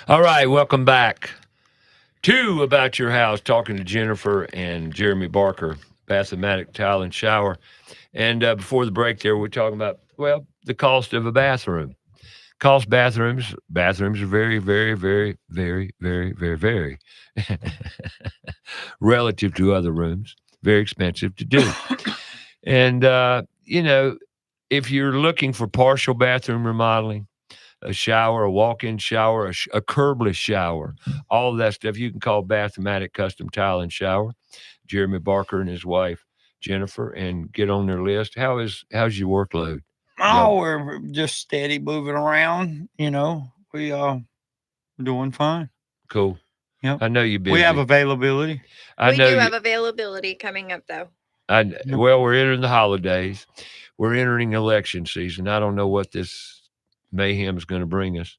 All right, welcome back to About Your House, talking to Jennifer and Jeremy Barker, Bathmatic Tile and Shower. And before the break there, we're talking about, well, the cost of a bathroom. Cost bathrooms. Bathrooms are very, very, very, very, very, very, very relative to other rooms. Very expensive to do. And if you're looking for partial bathroom remodeling, a shower, a walk-in shower, a curbless shower, all of that stuff, you can call Bathmatic Custom Tile and Shower, Jeremy Barker and his wife Jennifer, and get on their list. How's your workload? Oh, we're just steady moving around. We're doing fine. Cool. Yep. I know you're busy. We have availability. We do have availability coming up, though. Well, we're entering the holidays. We're entering election season. I don't know what this mayhem is going to bring us,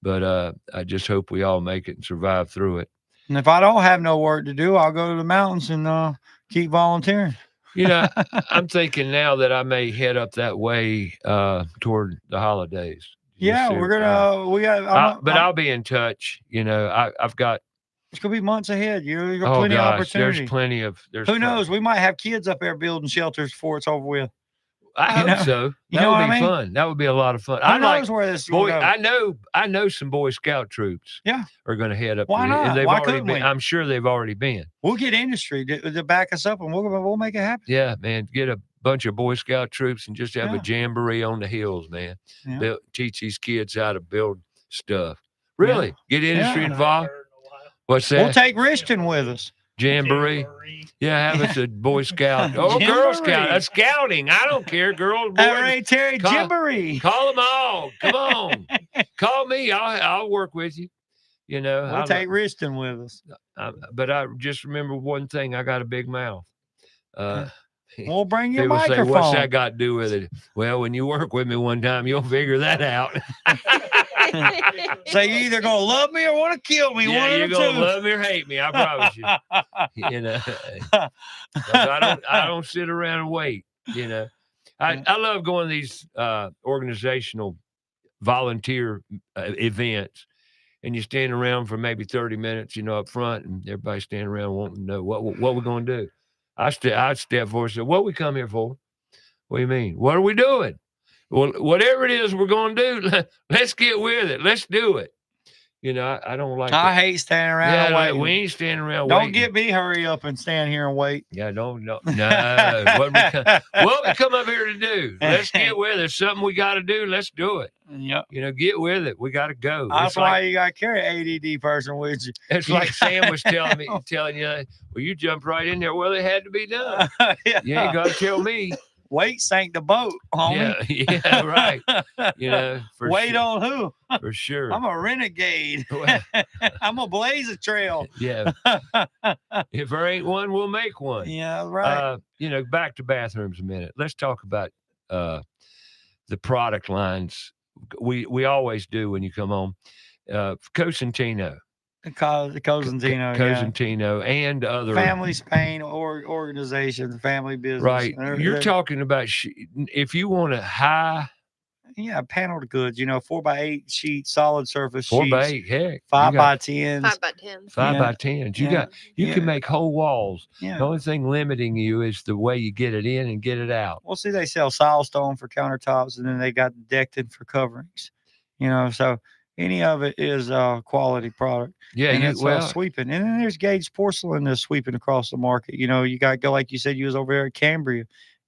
but I just hope we all make it and survive through it. And if I don't have no work to do, I'll go to the mountains and keep volunteering. I'm thinking now that I may head up that way toward the holidays. Yeah, we're gonna. I'll be in touch. I've got. It's gonna be months ahead. You've got plenty of opportunity. There's plenty of. Who knows? We might have kids up there building shelters before it's over with. I hope so. That would be fun. That would be a lot of fun. Who knows where this is going to go? I know some Boy Scout troops. Yeah, are going to head up. Why there. not? And they've Why already couldn't been. we? I'm sure they've already been. We'll get industry to back us up, and we'll make it happen. Yeah, man. Get a bunch of Boy Scout troops and just have a jamboree on the hills, man. Yeah. Teach these kids how to build stuff. Really, get industry involved. What's that? We'll take Richton with us. Jamboree. Yeah, have us a Boy Scout. Oh, Girl Scout. A scouting. I don't care. Girls, boys. Ray Terry Jamboree. Call them all. Come on. Call me. I'll work with you. We'll take Richton with us. But I just remember one thing. I got a big mouth. We'll bring your people microphone. Say, what's that got to do with it? Well, when you work with me one time, you'll figure that out. So you either gonna love me or want to kill me. Yeah, you're gonna love me or hate me. I promise you. I don't sit around and wait. I love going to these organizational volunteer events, and you stand around for maybe 30 minutes, up front, and everybody's standing around wanting to know what we're going to do. I step forward and say, "What we come here for? What do you mean? What are we doing? Well, whatever it is we're going to do, let's get with it. Let's do it." I don't like. I hate standing around. Yeah, and waiting. We ain't standing around. Don't get me hurry up and stand here and wait. Yeah, no. What we come up here to do? Let's get with it. Something we got to do. Let's do it. Yep. Get with it. We got to go. That's why you got to carry an ADD person with you. It's like Sam was telling you. Well, you jumped right in there. Well, it had to be done. Yeah. You ain't got to tell me. Wait sank the boat, homie. Yeah, right. Wait sure. on who? For sure. I'm a renegade. I'm a blaze a trail. Yeah. If there ain't one, we'll make one. Yeah, right. Back to bathrooms a minute. Let's talk about the product lines. We always do when you come home. Cosentino. Cosentino and other Family Spain organizations, family business. Right. You're talking about if you want a high. Yeah, paneled goods, 4x8 sheets, solid surface 4x8, heck. 5x10s. 5x10s. 5x10s. You can make whole walls. Yeah. The only thing limiting you is the way you get it in and get it out. Well, see, they sell silestone for countertops, and then they got dectin for coverings. So any of it is a quality product. Yeah, and it's sweeping. And then there's Gage porcelain that's sweeping across the market. You got go like you said, you was over there at Cambria,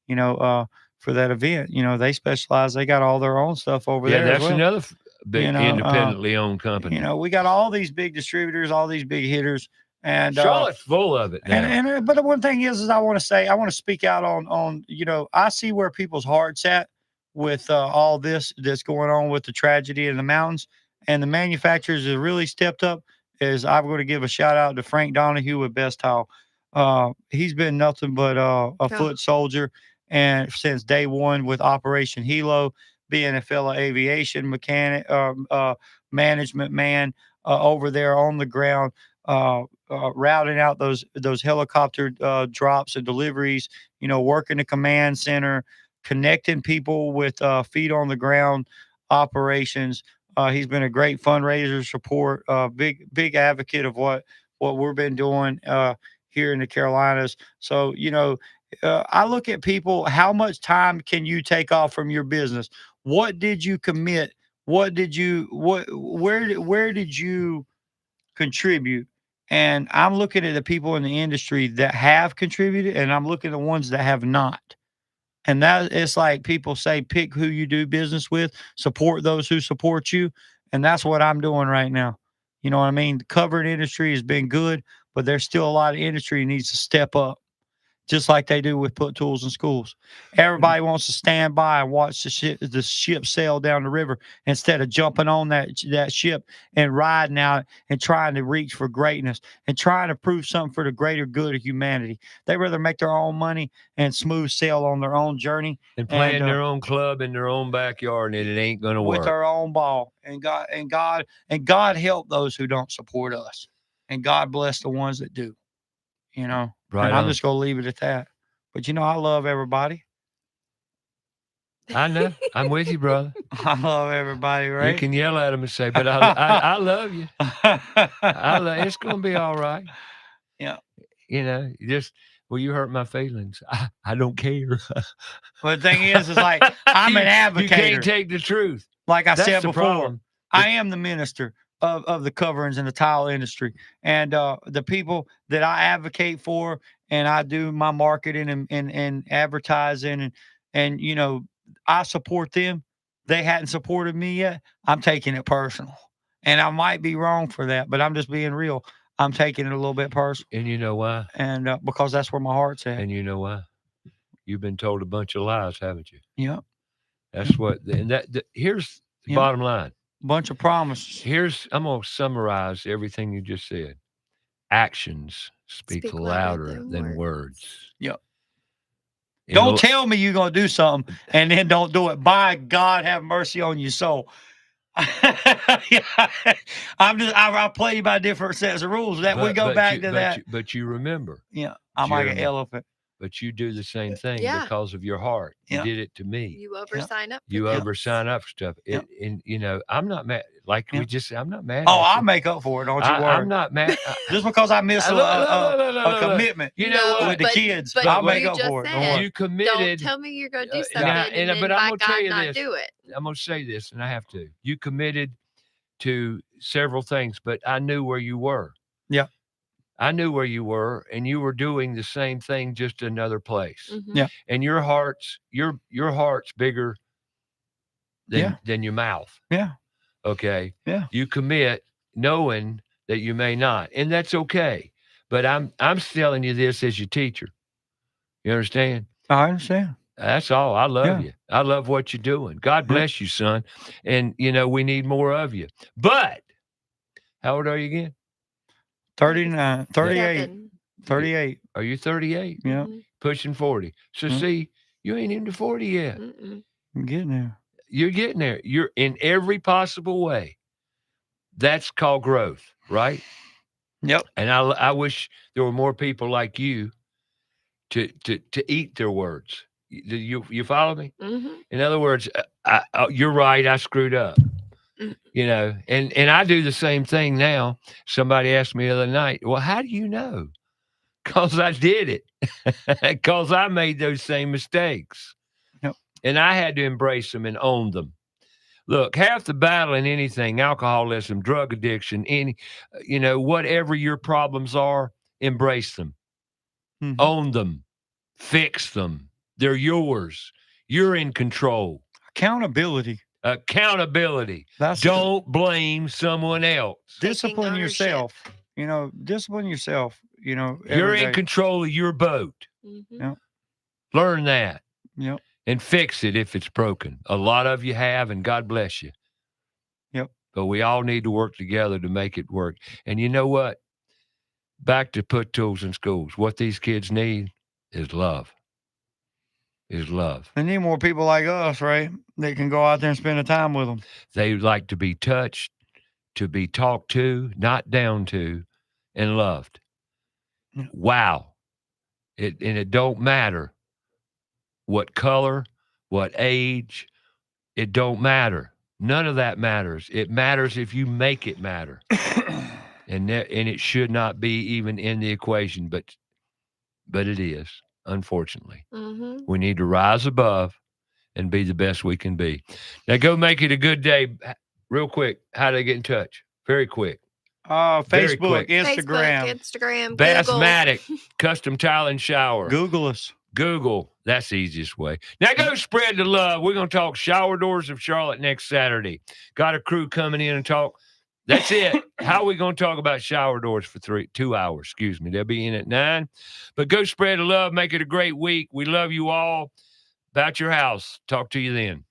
for that event. They specialize. They got all their own stuff over there. Yeah, that's well. another big independently owned company. We got all these big distributors, all these big hitters, and Charlotte's full of it now. But the one thing is I want to speak out on I see where people's hearts at with all this that's going on with the tragedy in the mountains, and the manufacturers have really stepped up. I'm going to give a shout out to Frank Donahue with Best Tile. He's been nothing but a foot soldier. And since day one with Operation Hilo, being a fellow aviation mechanic, management man over there on the ground, routing out those helicopter drops and deliveries, working the command center, connecting people with feet on the ground operations. He's been a great fundraiser support, big advocate of what we've been doing here in the Carolinas. So, I look at people, how much time can you take off from your business? What did you commit What did you where did you contribute? And I'm looking at the people in the industry that have contributed, and I'm looking at the ones that have not. And that it's like people say, pick who you do business with, support those who support you. And that's what I'm doing right now. You know what I mean? The covering industry has been good, but there's still a lot of industry that needs to step up, just like they do with put tools in schools. Everybody wants to stand by and watch the ship sail down the river instead of jumping on that ship and riding out and trying to reach for greatness and trying to prove something for the greater good of humanity. They rather make their own money and smooth sail on their own journey and play in their own club in their own backyard, and it ain't gonna with work. their own ball. And God help those who don't support us, and God bless the ones that do. You know, Right and I'm on. just gonna leave it at that. But I love everybody. I know. I'm with you, brother. I love everybody, You right? can yell at them and say, but I love you. It's gonna be all right. Yeah. You hurt my feelings. I don't care. But the thing is like I'm an advocate. You can't take the truth. Like I That's said the before, problem. I am the minister of the coverings and the tile industry. And the people that I advocate for, and I do my marketing and advertising and I support them. They hadn't supported me yet. I'm taking it personal. And I might be wrong for that, but I'm just being real. I'm taking it a little bit personal. And you know why? And because that's where my heart's at. And you know why? You've been told a bunch of lies, haven't you? Yeah. That's what. And here's the bottom line. Bunch of promises. I'm going to summarize everything you just said. Actions speak louder than words. Yep. Don't tell me you're going to do something and then don't do it. By God, have mercy on your soul. I play by different sets of rules. We go back to that. But you remember. Yeah. I'm like an elephant. But you do the same thing because of your heart. You did it to me. You oversign up. You oversign up for stuff. And I'm not mad. Like we just said, I'm not mad. Oh, I'll make up for it. Don't you worry. I'm not mad. Just because I missed a commitment. You know what? With the kids, but I'll make up for it. You committed. Don't tell me you're going to do something and then but I'm by gonna tell God you not this. do it. I'm going to say this, and I have to. You committed to several things, but I knew where you were. Yeah. I knew where you were, and you were doing the same thing, just another place. Mm-hmm. Yeah. And your heart's bigger than your mouth. Yeah. Okay. Yeah. You commit knowing that you may not, and that's okay. But I'm telling you this as your teacher. You understand? I understand. That's all. I love you. I love what you're doing. God bless you, son. And we need more of you. But how old are you again? 39, 38. 38. Are you 38? Yeah. Pushing 40. So see, you ain't into 40 yet. I'm getting there. You're getting there. You're in every possible way. That's called growth, right? Yep. And I wish there were more people like you to eat their words. You follow me? Mm-hmm. In other words, you're right. I screwed up. And I do the same thing now. Somebody asked me the other night, well, how do you know? Because I did it. Because I made those same mistakes. Yep. And I had to embrace them and own them. Look, half the battle in anything, alcoholism, drug addiction, whatever your problems are, embrace them. Mm-hmm. Own them. Fix them. They're yours. You're in control. Accountability. Don't blame someone else. Discipline yourself. Discipline yourself. You're in control of your boat. Mm-hmm. Yep. Learn that. Yep. And fix it if it's broken. A lot of you have, and God bless you. Yep. But we all need to work together to make it work. And you know what? Back to put tools in schools. What these kids need is love. They need more people like us, right? That can go out there and spend the time with them. They like to be touched, to be talked to, not down to, and loved. Yeah. Wow. It don't matter what color, what age, it don't matter. None of that matters. It matters if you make it matter. And it should not be even in the equation, but it is, unfortunately. Mm-hmm. We need to rise above and be the best we can be. Now go make it a good day. Real quick, how do they get in touch? Very quick. Very Facebook, quick. Instagram, Instagram, Bathmatic, Google. custom tile and shower. Google us. Google. That's the easiest way. Now go spread the love. We're going to talk shower doors of Charlotte next Saturday. Got a crew coming in and talk. That's it. How are we going to talk about shower doors for 2 hours? Excuse me. They'll be in at 9. But go spread the love. Make it a great week. We love you all. About your house. Talk to you then.